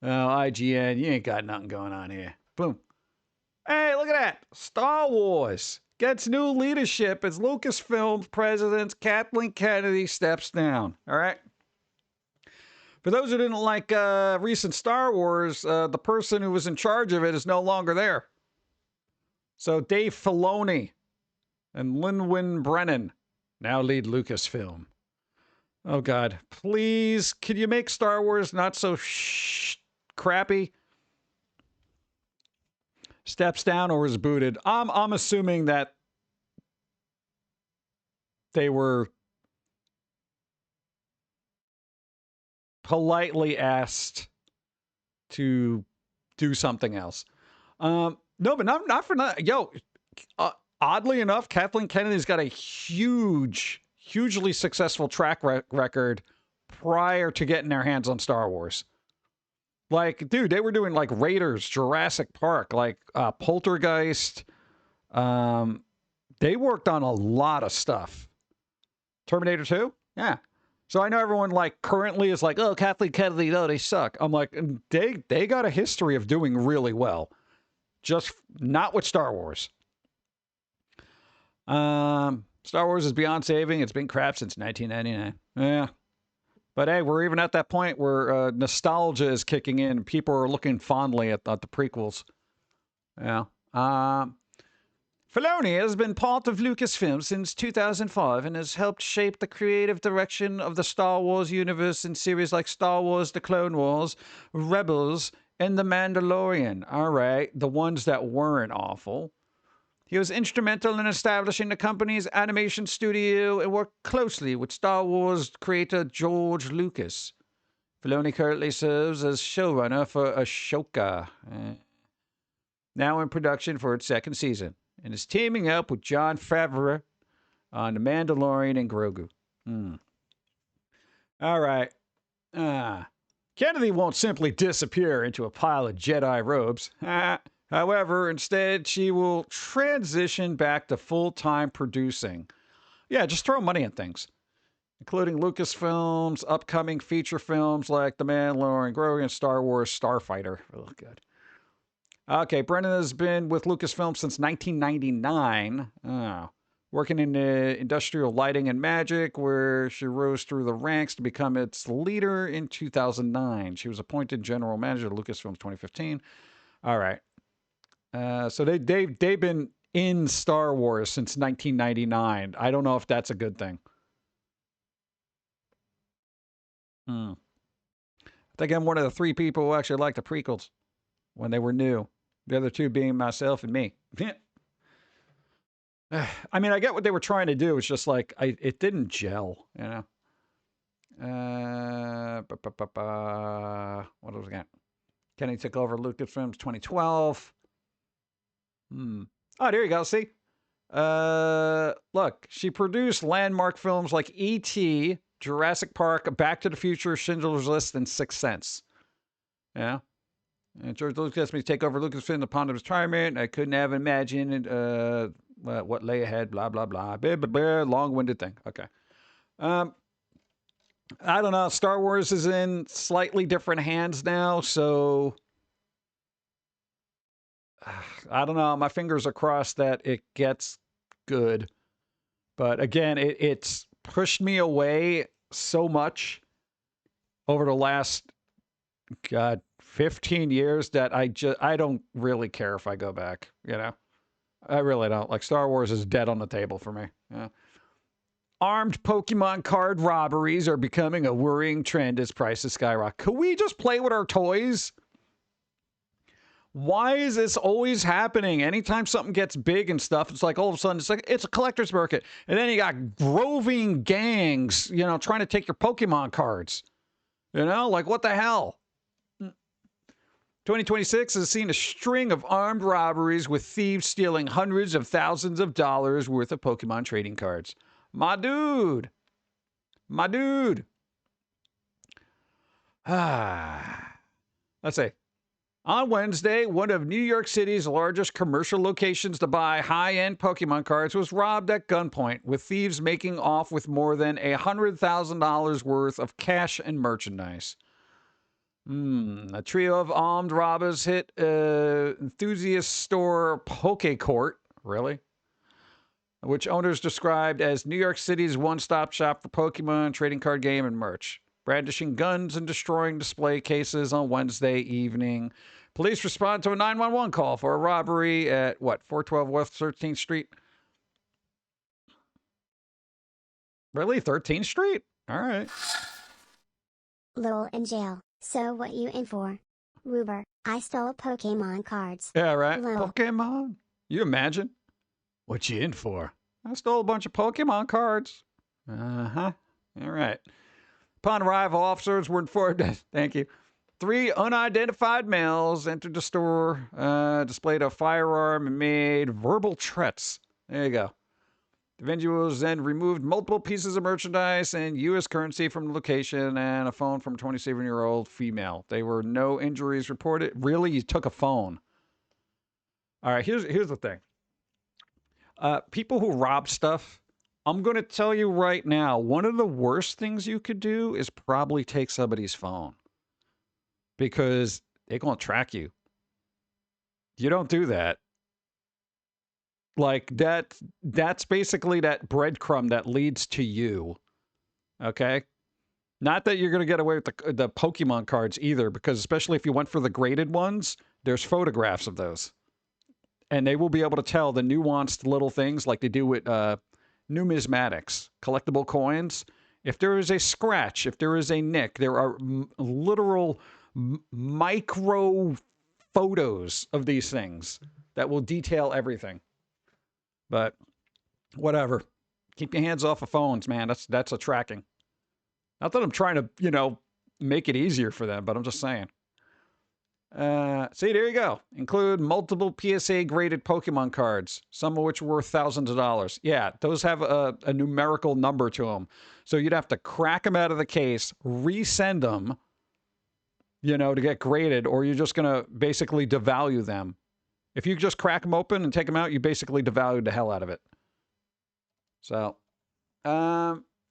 Oh, IGN, you ain't got nothing going on here. Boom. Hey, look at that. Star Wars gets new leadership as Lucasfilm president Kathleen Kennedy steps down. All right. For those who didn't like recent Star Wars, the person who was in charge of it is no longer there. So Dave Filoni and Lin-Win Brennan now lead Lucasfilm. Oh, God. Please, can you make Star Wars not so crappy? Steps down or is booted. I'm assuming that they were politely asked to do something else. No, but not for nothing. Oddly enough, Kathleen Kennedy's got a hugely successful track record prior to getting their hands on Star Wars. Like, dude, they were doing like Raiders, Jurassic Park, like Poltergeist. They worked on a lot of stuff. Terminator 2? Yeah. So I know everyone like currently is like, oh, Kathleen Kennedy, no, they suck. I'm like, they got a history of doing really well. Just not with Star Wars. Star Wars is beyond saving. It's been crap since 1999. Yeah. But hey, we're even at that point where nostalgia is kicking in. People are looking fondly at the prequels. Yeah. Filoni has been part of Lucasfilm since 2005 and has helped shape the creative direction of the Star Wars universe in series like Star Wars: The Clone Wars, Rebels, and The Mandalorian. All right, the ones that weren't awful. He was instrumental in establishing the company's animation studio and worked closely with Star Wars creator George Lucas. Filoni currently serves as showrunner for Ashoka, now in production for its second season, and is teaming up with Jon Favreau on The Mandalorian and Grogu. All right. Kennedy won't simply disappear into a pile of Jedi robes. However, instead, she will transition back to full-time producing. Yeah, just throw money at things, including Lucasfilm's upcoming feature films like The Mandalorian, Grogu, and Star Wars Starfighter. Oh, good. Okay, Brennan has been with Lucasfilm since 1999. Oh. Working in industrial lighting and magic, where she rose through the ranks to become its leader in 2009. She was appointed general manager of Lucasfilm 2015. All right. So they've been in Star Wars since 1999. I don't know if that's a good thing. I think I'm one of the 3 people who actually liked the prequels when they were new. The other 2 being myself and me. I mean, I get what they were trying to do. It's just like, it didn't gel, you know? What was it? Kenny took over Lucasfilms 2012. Oh, there you go. See? Look, she produced landmark films like E.T., Jurassic Park, Back to the Future, Schindler's List, and Sixth Sense. Yeah? And George Lucas asked me to take over Lucasfilm upon his retirement. I couldn't have imagined what lay ahead, blah, blah, blah. Blah, blah, blah, long-winded thing. Okay. I don't know. Star Wars is in slightly different hands now, so I don't know. My fingers are crossed that it gets good. But again, it's pushed me away so much over the last, 15 years that I don't really care if I go back, you know? I really don't. Like, Star Wars is dead on the table for me. Yeah. Armed Pokemon card robberies are becoming a worrying trend as prices skyrocket. Could we just play with our toys? Why is this always happening? Anytime something gets big and stuff, it's like all of a sudden it's a collector's market. And then you got roving gangs, you know, trying to take your Pokemon cards. You know, like what the hell? 2026 has seen a string of armed robberies with thieves stealing hundreds of thousands of dollars worth of Pokemon trading cards. My dude. My dude. Let's see. On Wednesday, one of New York City's largest commercial locations to buy high-end Pokemon cards was robbed at gunpoint, with thieves making off with more than $100,000 worth of cash and merchandise. A trio of armed robbers hit enthusiast store Poke Court, really? Which owners described as New York City's one-stop shop for Pokemon, trading card game, and merch. Brandishing guns and destroying display cases on Wednesday evening. Police respond to a 911 call for a robbery at, 412 West 13th Street? Really? 13th Street? All right. Lol in jail. So what you in for? Ruber, I stole Pokemon cards. Yeah, right. Lol. Pokemon? You imagine? What you in for? I stole a bunch of Pokemon cards. Uh-huh. All right. Upon arrival, officers were informed that, thank you, 3 unidentified males entered the store, displayed a firearm, and made verbal threats. There you go. The individuals then removed multiple pieces of merchandise and U.S. currency from the location and a phone from a 27-year-old female. There were no injuries reported. Really? You took a phone? All right, here's the thing. People who rob stuff, I'm going to tell you right now, one of the worst things you could do is probably take somebody's phone. Because they're going to track you. You don't do that. Like, that's basically that breadcrumb that leads to you. Okay? Not that you're going to get away with the Pokemon cards either, because especially if you went for the graded ones, there's photographs of those. And they will be able to tell the nuanced little things like they do with numismatics, collectible coins. If there is a scratch, if there is a nick, there are literal micro photos of these things that will detail everything. But whatever. Keep your hands off of phones, man. That's a tracking. Not that I'm trying to, make it easier for them, but I'm just saying. See, there you go. Include multiple PSA graded Pokemon cards, some of which were worth thousands of dollars. Yeah, those have a numerical number to them. So you'd have to crack them out of the case, resend them, you know, to get graded, or you're just going to basically devalue them. If you just crack them open and take them out, you basically devalued the hell out of it. So,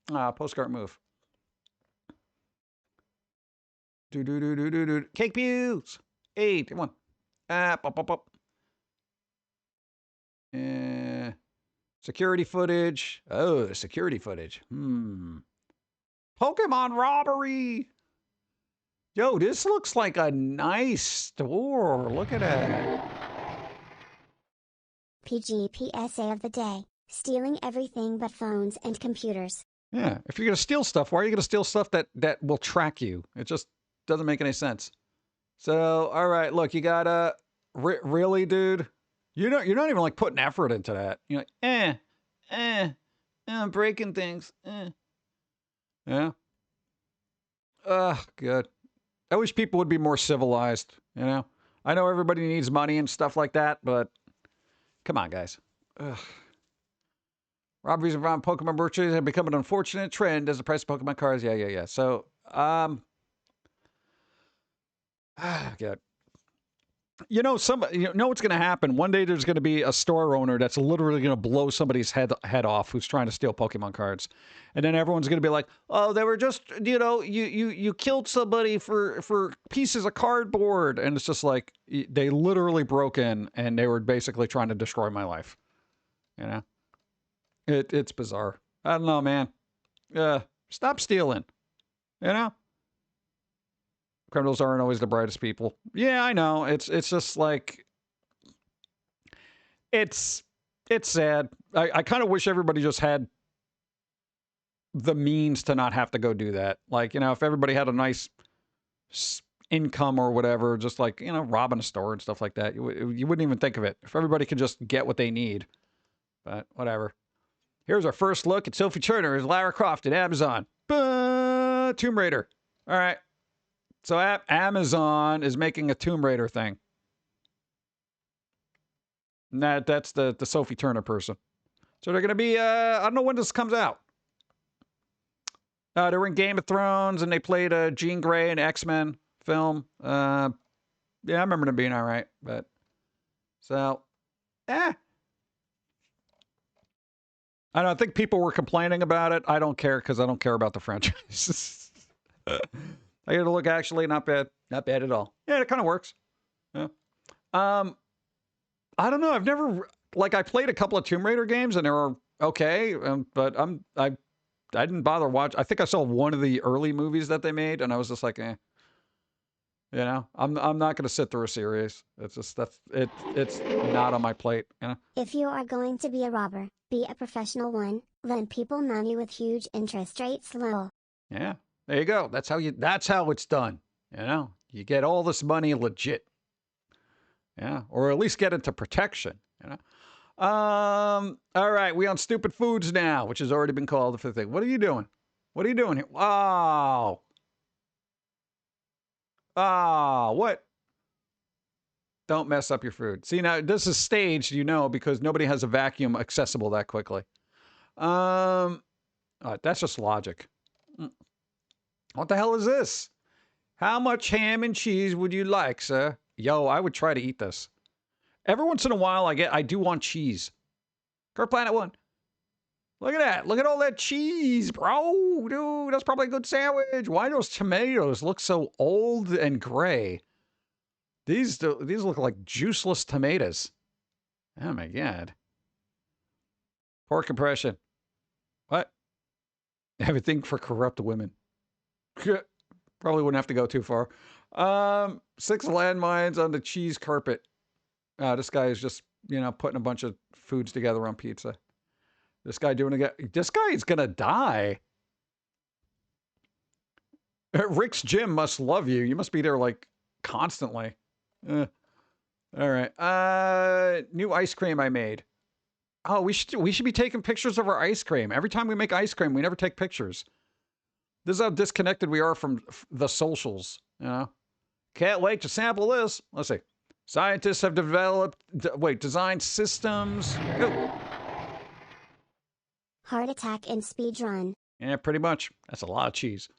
postcard move. Cake pews. 8, come on. Pop. Security footage. Oh, the security footage. Pokemon robbery. Yo, this looks like a nice store. Look at that. PG PSA of the day. Stealing everything but phones and computers. Yeah, if you're going to steal stuff, why are you going to steal stuff that will track you? It just doesn't make any sense. So, all right, look, you got really, dude? You're not even like putting effort into that. You're like, I'm breaking things. Yeah. Good. I wish people would be more civilized, you know? I know everybody needs money and stuff like that, but come on, guys. Ugh. Robberies around Pokemon merchants have become an unfortunate trend as the price of Pokemon cards. Yeah. So, God. You know what's going to happen? One day there's going to be a store owner that's literally going to blow somebody's head off who's trying to steal Pokemon cards. And then everyone's going to be like, oh, they were just, you know, you killed somebody for pieces of cardboard. And it's just like, they literally broke in and they were basically trying to destroy my life. You know? It's bizarre. I don't know, man. Stop stealing. You know? Criminals aren't always the brightest people. Yeah, I know. It's just like, it's sad. I kind of wish everybody just had the means to not have to go do that. Like, you know, if everybody had a nice income or whatever, just like, you know, robbing a store and stuff like that, you wouldn't even think of it. If everybody could just get what they need. But whatever. Here's our first look at Sophie Turner as Lara Croft at Amazon. Tomb Raider. All right. So Amazon is making a Tomb Raider thing. And that's the Sophie Turner person. So they're going to be, I don't know when this comes out. They were in Game of Thrones and they played Jean Grey in X-Men film. Yeah, I remember them being all right. But, so, I don't think people were complaining about it. I don't care because I don't care about the franchise. I gotta look, actually, not bad. Not bad at all. Yeah, it kind of works. Yeah. I don't know. I've never, like, I played a couple of Tomb Raider games and they were okay, but I didn't bother watch. I think I saw one of the early movies that they made and I was just like, You know, I'm not gonna sit through a series. It's just, it's not on my plate, you know? If you are going to be a robber, be a professional one. Lend people money with huge interest rates low. Yeah. There you go. That's how it's done. You know, you get all this money legit. Yeah. Or at least get into protection, you know? All right. We on stupid foods now, which has already been called the fifth thing. What are you doing? What are you doing here? Wow. What? Don't mess up your food. See, now this is staged, you know, because nobody has a vacuum accessible that quickly. That's just logic. What the hell is this? How much ham and cheese would you like, sir? Yo, I would try to eat this. Every once in a while, I do want cheese. Kurt Planet 1. Look at that. Look at all that cheese, bro. Dude, that's probably a good sandwich. Why do those tomatoes look so old and gray? These look like juiceless tomatoes. Oh, my God. Pork impression. What? Everything for corrupt women. Probably wouldn't have to go too far. 6 landmines on the cheese carpet. This guy is just, you know, putting a bunch of foods together on pizza. This guy this guy is gonna die. Rick's Gym must love you. You must be there like constantly. All right. New ice cream I made. Oh, we should be taking pictures of our ice cream. Every time we make ice cream, we never take pictures. This is how disconnected we are from the socials, you know? Can't wait to sample this. Let's see. Scientists have designed systems. Go. Heart attack and speed run. Yeah, pretty much. That's a lot of cheese.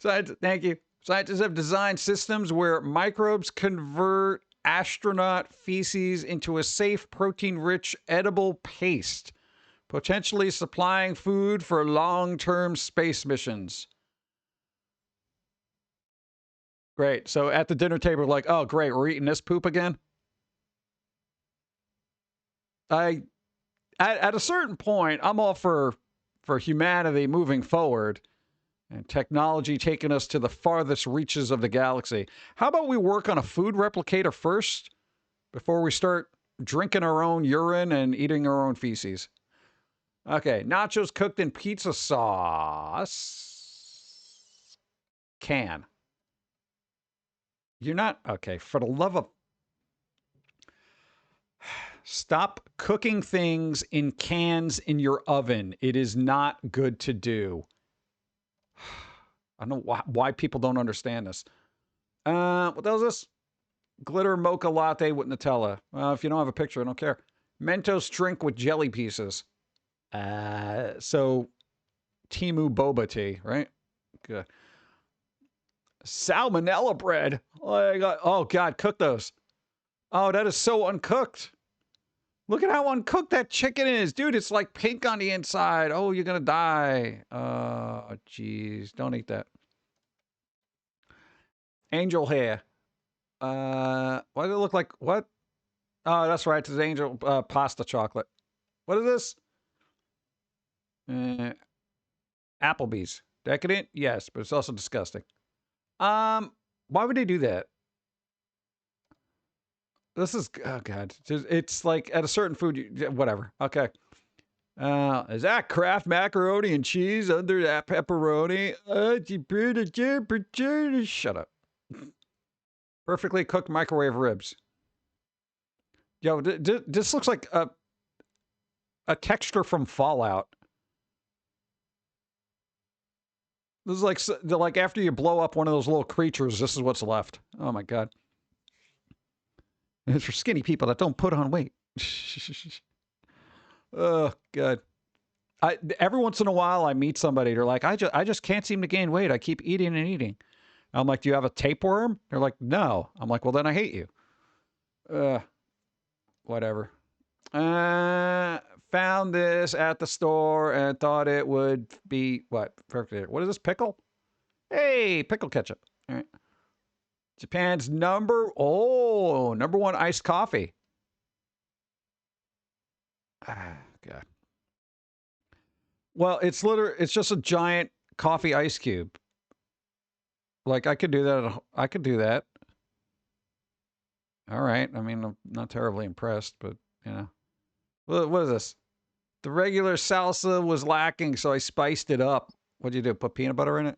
Thank you. Scientists have designed systems where microbes convert astronaut feces into a safe, protein-rich, edible paste, potentially supplying food for long-term space missions. Great. So at the dinner table, like, oh, great, we're eating this poop again? At a certain point, I'm all for humanity moving forward and technology taking us to the farthest reaches of the galaxy. How about we work on a food replicator first before we start drinking our own urine and eating our own feces? Okay, nachos cooked in pizza sauce. Can. You're not... Okay, for the love of... Stop cooking things in cans in your oven. It is not good to do. I don't know why people don't understand this. What the hell is this? Glitter mocha latte with Nutella. If you don't have a picture, I don't care. Mentos drink with jelly pieces. So Timu boba tea, right? Good. Salmonella bread. Oh God, cook those. Oh, that is so uncooked. Look at how uncooked that chicken is. Dude, it's like pink on the inside. Oh, you're going to die. Oh, jeez. Don't eat that. Angel hair. Why does it look like... What? Oh, that's right. It's angel pasta chocolate. What is this? Applebee's. Decadent? Yes, but it's also disgusting. Why would they do that? This is... Oh, God. It's like at a certain food... Whatever. Okay. Is that Kraft macaroni and cheese under that pepperoni? Shut up. Perfectly cooked microwave ribs. Yo, this looks like a texture from Fallout. This is like after you blow up one of those little creatures, this is what's left. Oh my God. And it's for skinny people that don't put on weight. Oh God. Every once in a while I meet somebody, they're like, I just can't seem to gain weight. I keep eating and eating. I'm like, do you have a tapeworm? They're like, no. I'm like, well, then I hate you. Whatever. Found this at the store and thought it would be, what? Perfect. What is this, pickle? Hey, pickle ketchup. All right. Japan's number one iced coffee. Ah, God. Well, it's just a giant coffee ice cube. Like, I could do that. I could do that. All right. I mean, I'm not terribly impressed, but, you know. What is this? The regular salsa was lacking, so I spiced it up. What'd you do? Put peanut butter in it?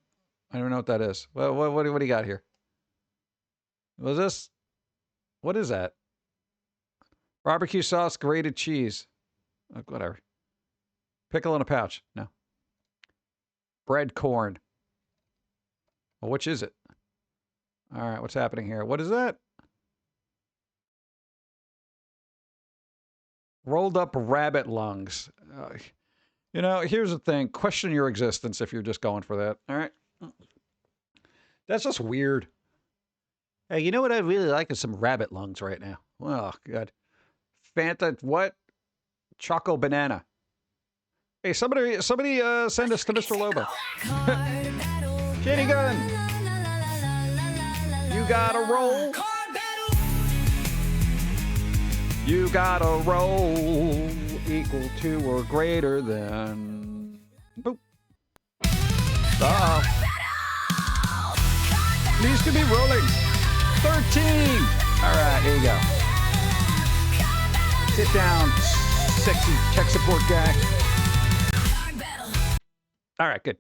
I don't even know what that is. What do you got here? What is this? What is that? Barbecue sauce, grated cheese. Whatever. Pickle in a pouch. No. Bread corn. Well, which is it? All right, what's happening here? What is that? Rolled up rabbit lungs. You know, here's the thing. Question your existence if you're just going for that. All right? That's just weird. Hey, you know what I really like is some rabbit lungs right now. Oh, God. Fanta, what? Choco banana. Hey, somebody send us to Mr. Lobo. Kitty gun. You gotta roll. You gotta roll equal to or greater than. Boop. Uh-oh. These could be rolling. 13. All right, here you go. Sit down, sexy tech support guy. All right, good.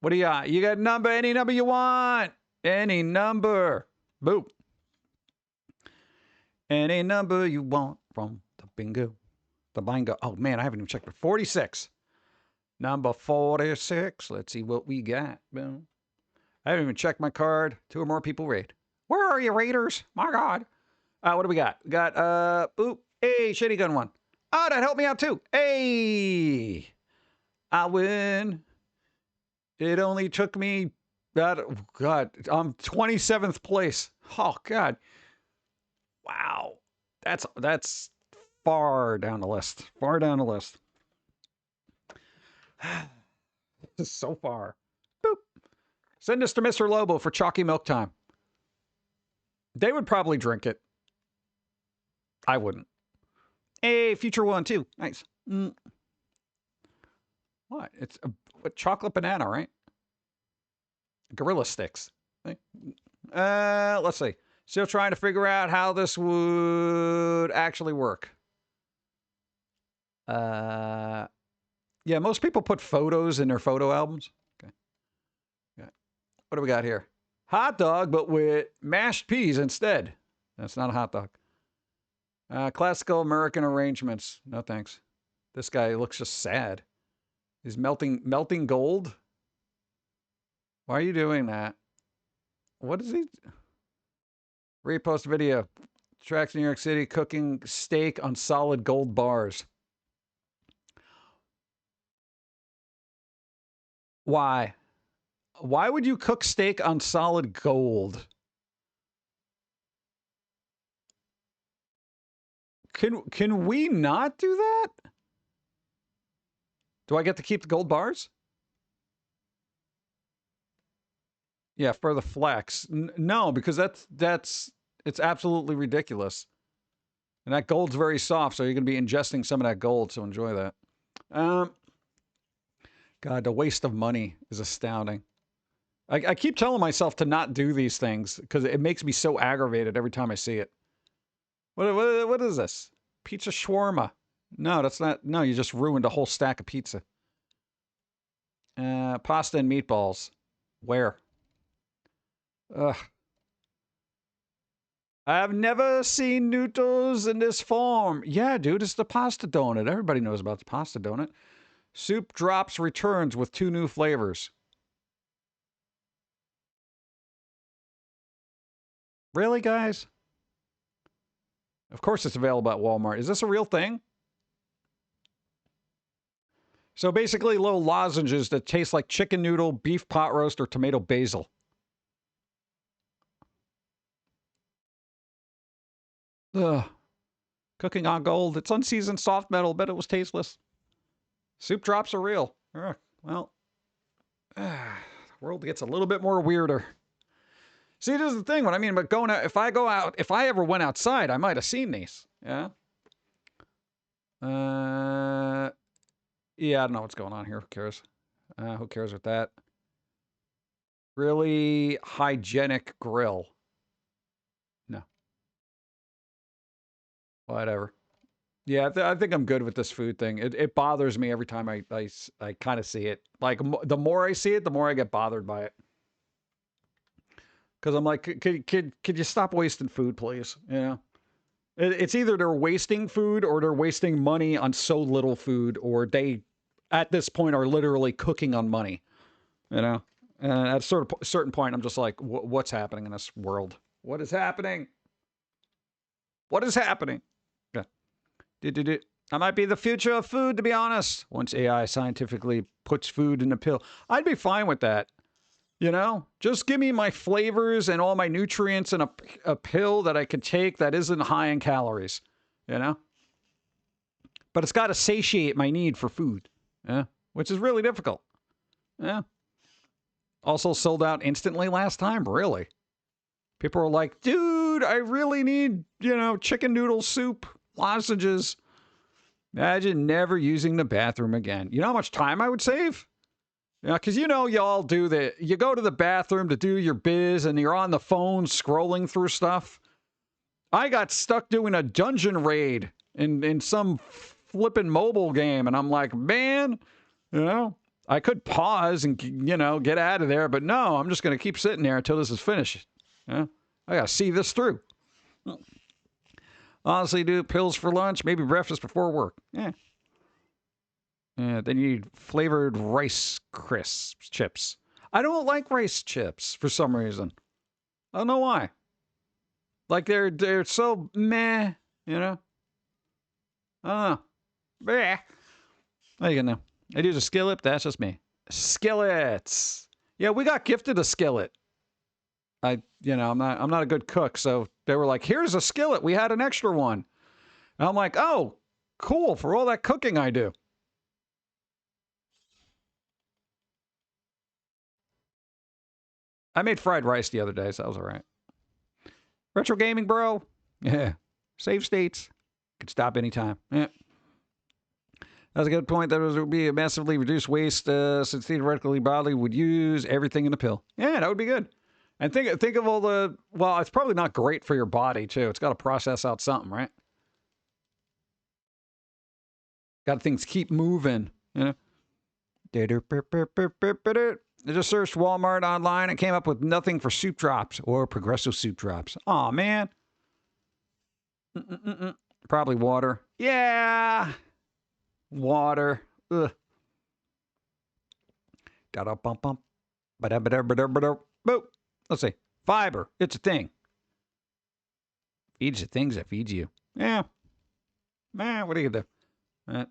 What do you got? You got a number, any number you want. Any number. Boop. Any number you want from the bingo. The bingo. Oh, man, I haven't even checked. 46. Number 46. Let's see what we got. Boom. I haven't even checked my card. 2 or more people raid. Where are you, raiders? My God. What do we got? We got, boop. Hey, shitty gun 1. Oh, that helped me out, too. Hey. I win. It only took me That, oh, God, I'm 27th place. Oh, God. Wow. That's far down the list. Far down the list. So far. Boop. Send this to Mr. Lobo for chalky milk time. They would probably drink it. I wouldn't. Hey, future one, too. Nice. What? It's a chocolate banana, right? Gorilla sticks. Let's see. Still trying to figure out how this would actually work. Yeah, most people put photos in their photo albums. Okay. Yeah. What do we got here? Hot dog, but with mashed peas instead. That's not a hot dog. Classical American arrangements. No thanks. This guy looks just sad. He's melting gold. Why are you doing that? What is he? Repost video. Tracks New York City cooking steak on solid gold bars. Why? Why would you cook steak on solid gold? Can we not do that? Do I get to keep the gold bars? Yeah, for the flex. No, because it's absolutely ridiculous. And that gold's very soft, so you're going to be ingesting some of that gold, so enjoy that. God, the waste of money is astounding. I keep telling myself to not do these things because it makes me so aggravated every time I see it. What is this? Pizza shawarma. No, that's not. No, you just ruined a whole stack of pizza. Pasta and meatballs. Where? Ugh. I've never seen noodles in this form. Yeah, dude, it's the pasta donut. Everybody knows about the pasta donut. Soup Drops returns with 2 new flavors. Really, guys? Of course it's available at Walmart. Is this a real thing? So basically little lozenges that taste like chicken noodle, beef pot roast, or tomato basil. Ugh. Cooking on gold. It's unseasoned soft metal. Bet it was tasteless. Soup Drops are real. Ugh. Well, the world gets a little bit more weirder. See, this is the thing. What I mean about going out. If I ever went outside, I might have seen these. Yeah. Yeah, I don't know what's going on here. Who cares? Who cares with that? Really hygienic grill. No. Whatever. Yeah, I think I'm good with this food thing. It bothers me every time I kind of see it. Like, the more I see it, the more I get bothered by it. Because I'm like, could you stop wasting food, please? You know? It's either they're wasting food or they're wasting money on so little food, or they, at this point, are literally cooking on money. You know? And at a certain point, I'm just like, what's happening in this world? What is happening? What is happening? Yeah. That might be the future of food, to be honest. Once AI scientifically puts food in a pill. I'd be fine with that. You know? Just give me my flavors and all my nutrients in a pill that I could take that isn't high in calories. You know? But it's got to satiate my need for food. Yeah? Which is really difficult. Yeah. Also sold out instantly last time. Really? People are like, dude, I really need, chicken noodle soup, lozenges. Imagine never using the bathroom again. You know how much time I would save? Yeah, because y'all do that. You go to the bathroom to do your biz and you're on the phone scrolling through stuff. I got stuck doing a dungeon raid in some flippin' mobile game. And I'm like, man, I could pause and, get out of there. But no, I'm just going to keep sitting there until this is finished. Yeah, I got to see this through. Honestly, dude, pills for lunch, maybe breakfast before work. Yeah. Yeah, then you need flavored rice crisps, chips. I don't like rice chips for some reason. I don't know why. Like they're so meh, I don't know. Bleh. What are you gonna know? I use a skillet, that's just me. Skillets. Yeah, we got gifted a skillet. I'm not a good cook, so they were like, "Here's a skillet. We had an extra one." And I'm like, "Oh, cool, for all that cooking I do." I made fried rice the other day, so that was all right. Retro gaming, bro. Yeah. Save states. Could stop anytime. Yeah. That's a good point. That would be a massively reduced waste since theoretically body would use everything in the pill. Yeah, that would be good. And think of all the... Well, it's probably not great for your body, too. It's got to process out something, right? Got things keep moving, you know? I just searched Walmart online and came up with nothing for soup drops or progressive soup drops. Aw, man. Probably water. Yeah. Water. Ugh. Da-da-bum-bum. Ba-da-ba-da-ba-da-ba-da. Boop. Let's see. Fiber. It's a thing. Feeds the things that feeds you. Yeah. What are you gonna do?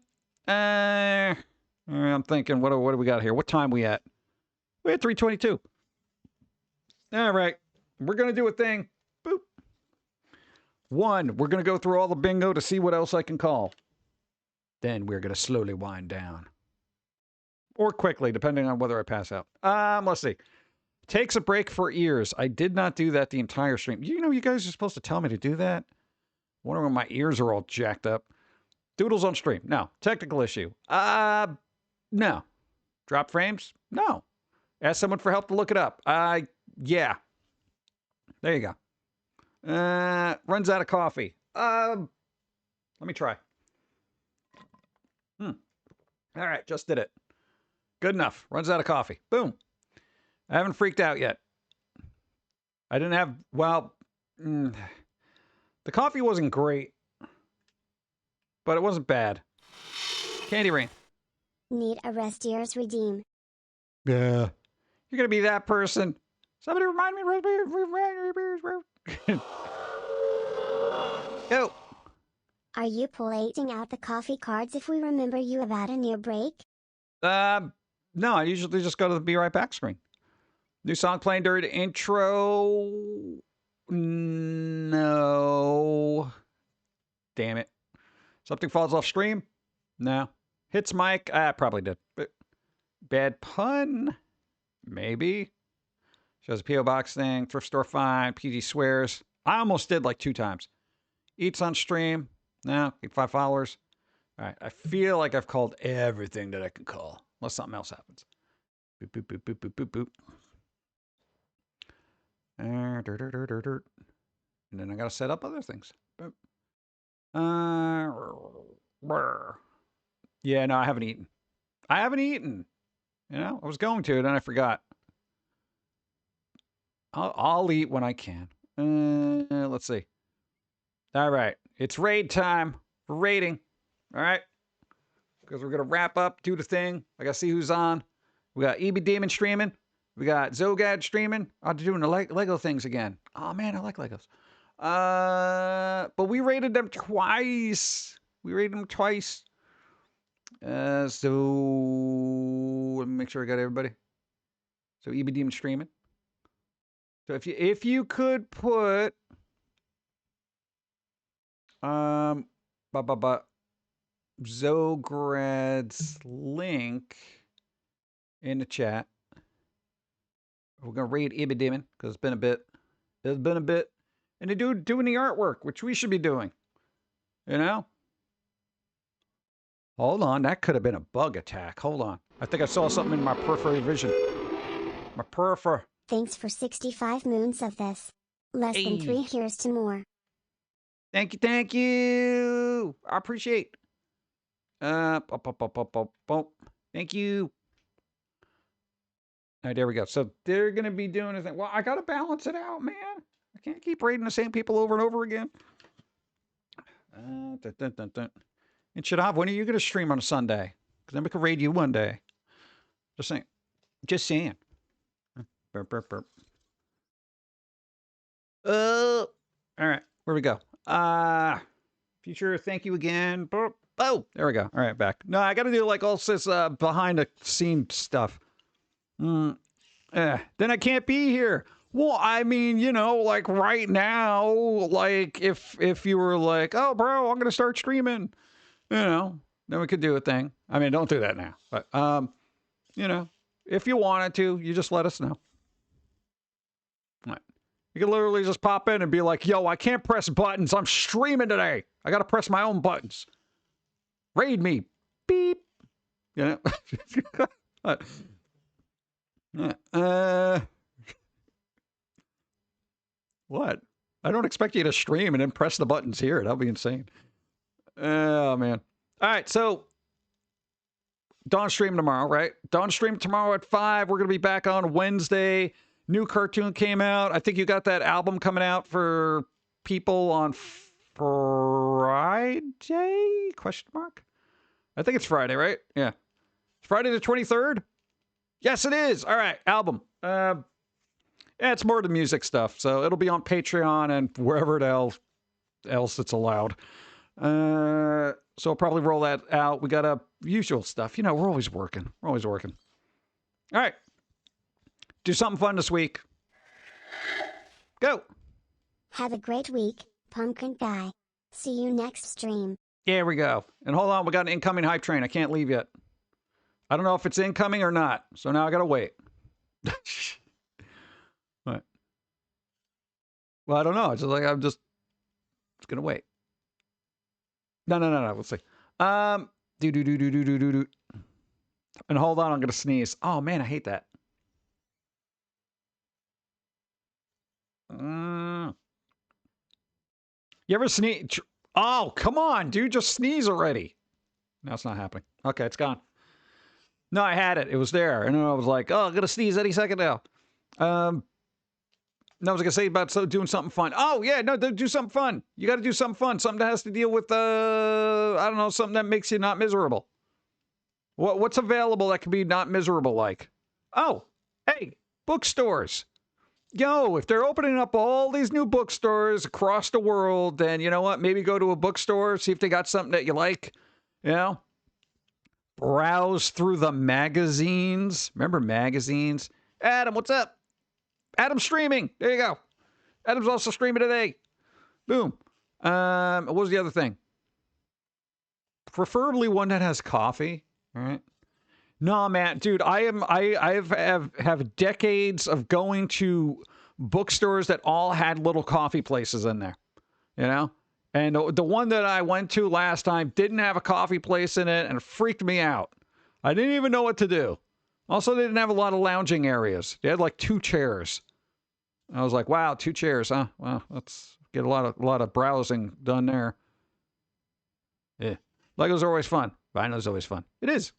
I'm thinking, what do we got here? What time we at? We're at 3:22. All right. We're going to do a thing. Boop. 1, we're going to go through all the bingo to see what else I can call. Then we're going to slowly wind down. Or quickly, depending on whether I pass out. Let's see. Takes a break for ears. I did not do that the entire stream. You know, you guys are supposed to tell me to do that. Wonder when my ears are all jacked up. Doodles on stream. No. Technical issue. No. Drop frames? No. Ask someone for help to look it up. Yeah. There you go. Runs out of coffee. Let me try. All right, just did it. Good enough. Runs out of coffee. Boom. I haven't freaked out yet. I didn't have, well, the coffee wasn't great, but it wasn't bad. Candy Rain. Need a rest ears redeem. Yeah. You're going to be that person. Somebody remind me. Go. Are you pulling out the coffee cards if we remember you about a near break? No, I usually just go to the Be Right Back screen. New song playing during the intro. No. Damn it. Something falls off stream? No. Hits mic? Probably did. But bad pun? Maybe. Shows a P.O. box thing. Thrift store fine. PG swears. I almost did like 2 times. Eats on stream. No. Get 5 followers. All right. I feel like I've called everything that I can call. Unless something else happens. Boop, boop, boop, boop, boop, boop, boop. And then I got to set up other things. Boop. Yeah, no, I haven't eaten. You know, I was going to, and then I forgot. I'll eat when I can. Let's see. All right. It's raid time. We're raiding. All right. Because we're going to wrap up, do the thing. I got to see who's on. We got EB Demon streaming. We got Zogad streaming. I'm doing the Lego things again. Oh, man, I like Legos. But we rated them twice. So let me make sure I got everybody. So EB Demon streaming. So if you could put Zograd's link in the chat. We're gonna raid EB Demon because it's been a bit. And to doing the artwork, which we should be doing. You know? Hold on, that could have been a bug attack. Hold on. I think I saw something in my peripheral vision. My peripheral. Thanks for 65 moons of this. Less than 3 here's to more. Thank you. I appreciate. Thank you. All right, there we go. So they're gonna be doing a thing. Well, I gotta balance it out, man. I can't keep raiding the same people over and over again. And Shadab, when are you gonna stream on a Sunday? Because then we can raid you one day. Just saying. Burp. All right, where we go? Future, thank you again. Burp. Oh, there we go. All right, back. No, I got to do like all this behind the scene stuff. then I can't be here. Well, I mean, you know, like right now, like if you were like, oh, bro, I'm going to start streaming, you know, then we could do a thing. I mean, don't do that now. But, you know, if you wanted to, you just let us know. Right. You can literally just pop in and be like, yo, I can't press buttons. I'm streaming today. I got to press my own buttons. Raid me. Beep. You know? What? I don't expect you to stream and then press the buttons here. That'll be insane. Oh, man. All right, so Dawn stream tomorrow, right? Dawn stream tomorrow at 5. We're going to be back on Wednesday. New cartoon came out. I think you got that album coming out for people on Friday? Question mark? I think it's Friday, right? Yeah. Friday the 23rd? Yes, it is. All right, album. Yeah, it's more of the music stuff, so it'll be on Patreon and wherever else it's allowed. So I'll probably roll that out. We got usual stuff. You know, we're always working. We're always working. All right. Do something fun this week. Go. Have a great week, Pumpkin Guy. See you next stream. There we go. And hold on, we got an incoming hype train. I can't leave yet. I don't know if it's incoming or not, so now I gotta wait. What? Well, I don't know. It's just like I'm just gonna wait. No. We'll see. Do. And hold on, I'm gonna sneeze. Oh man, I hate that. You ever sneeze? Oh, come on, dude, just sneeze already. No, it's not happening. Okay, it's gone. No, I had it. It was there. And then I was like, oh, I'm going to sneeze any second now. No, I was going to say about doing something fun. Oh, yeah, no, do something fun. You got to do something fun. Something that has to deal with, I don't know, something that makes you not miserable. What's available that can be not miserable like? Oh, hey, bookstores. Yo, if they're opening up all these new bookstores across the world, then you know what? Maybe go to a bookstore, see if they got something that you like, you know? Browse through the magazines. Remember magazines? Adam, what's up? Adam's streaming. There you go. Adam's also streaming today. Boom. What was the other thing? Preferably one that has coffee. All right. No, man, dude, I have decades of going to bookstores that all had little coffee places in there, you know? And the one that I went to last time didn't have a coffee place in it and it freaked me out. I didn't even know what to do. Also, they didn't have a lot of lounging areas. They had like 2 chairs. I was like, wow, 2 chairs, huh? Well, let's get a lot of browsing done there. Yeah. Legos are always fun. Vinyl always fun. It is.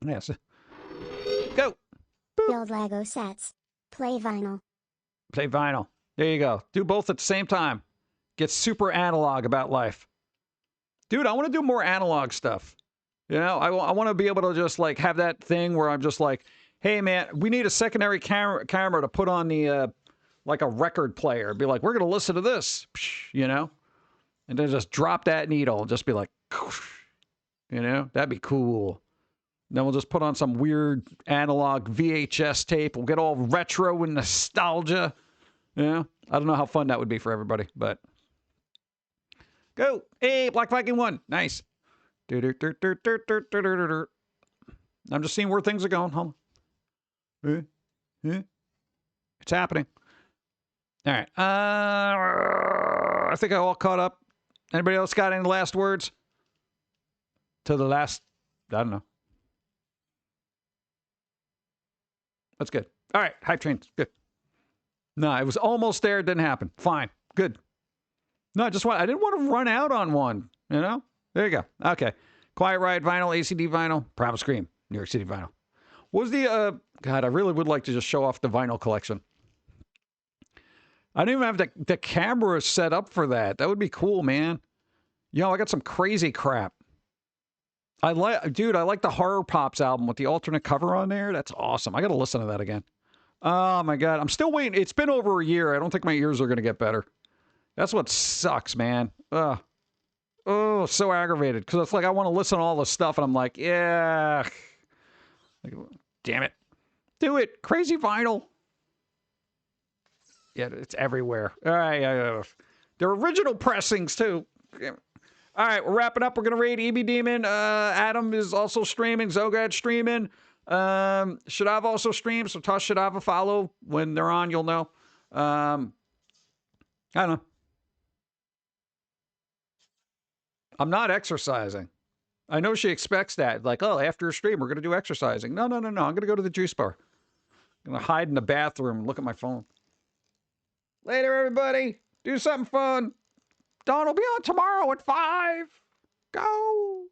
Yes. Go. Boop. Build Lego sets. Play vinyl. Play vinyl. There you go. Do both at the same time. Get super analog about life. Dude, I want to do more analog stuff. You know, I want to be able to just like have that thing where I'm just like, hey man, we need a secondary camera to put on the, like a record player. Be like, we're going to listen to this, you know, and then just drop that needle and just be like, you know, that'd be cool. Then we'll just put on some weird analog VHS tape. We'll get all retro and nostalgia. You know, I don't know how fun that would be for everybody, but go. Hey, Black Viking 1. Nice. I'm just seeing where things are going. Hold on. It's happening. All right. I think I all caught up. Anybody else got any last words? To the last, I don't know. That's good. All right, hype train. Good. No, it was almost there. It didn't happen. Fine. Good. No, I didn't want to run out on one, you know? There you go. Okay. Quiet Riot vinyl, ACD vinyl, Primal Scream, New York City vinyl. What was the, God, I really would like to just show off the vinyl collection. I don't even have the camera set up for that. That would be cool, man. Yo, I got some crazy crap. Dude, I like the Horror Pops album with the alternate cover on there. That's awesome. I got to listen to that again. Oh my God. I'm still waiting. It's been over a year. I don't think my ears are going to get better. That's what sucks, man. Oh, so aggravated. Because it's like I want to listen to all this stuff and I'm like, yeah. Like, damn it. Do it. Crazy Vinyl. Yeah, it's everywhere. All right. They're original pressings, too. All right, we're wrapping up. We're going to raid EB Demon. Adam is also streaming. Zogad streaming. Shadav also streams, so toss Shadav a follow. When they're on, you'll know. I don't know. I'm not exercising. I know she expects that. Like, oh, after a stream, we're going to do exercising. No. I'm going to go to the juice bar. I'm going to hide in the bathroom and look at my phone. Later, everybody. Do something fun. Dawn will be on tomorrow at 5. Go.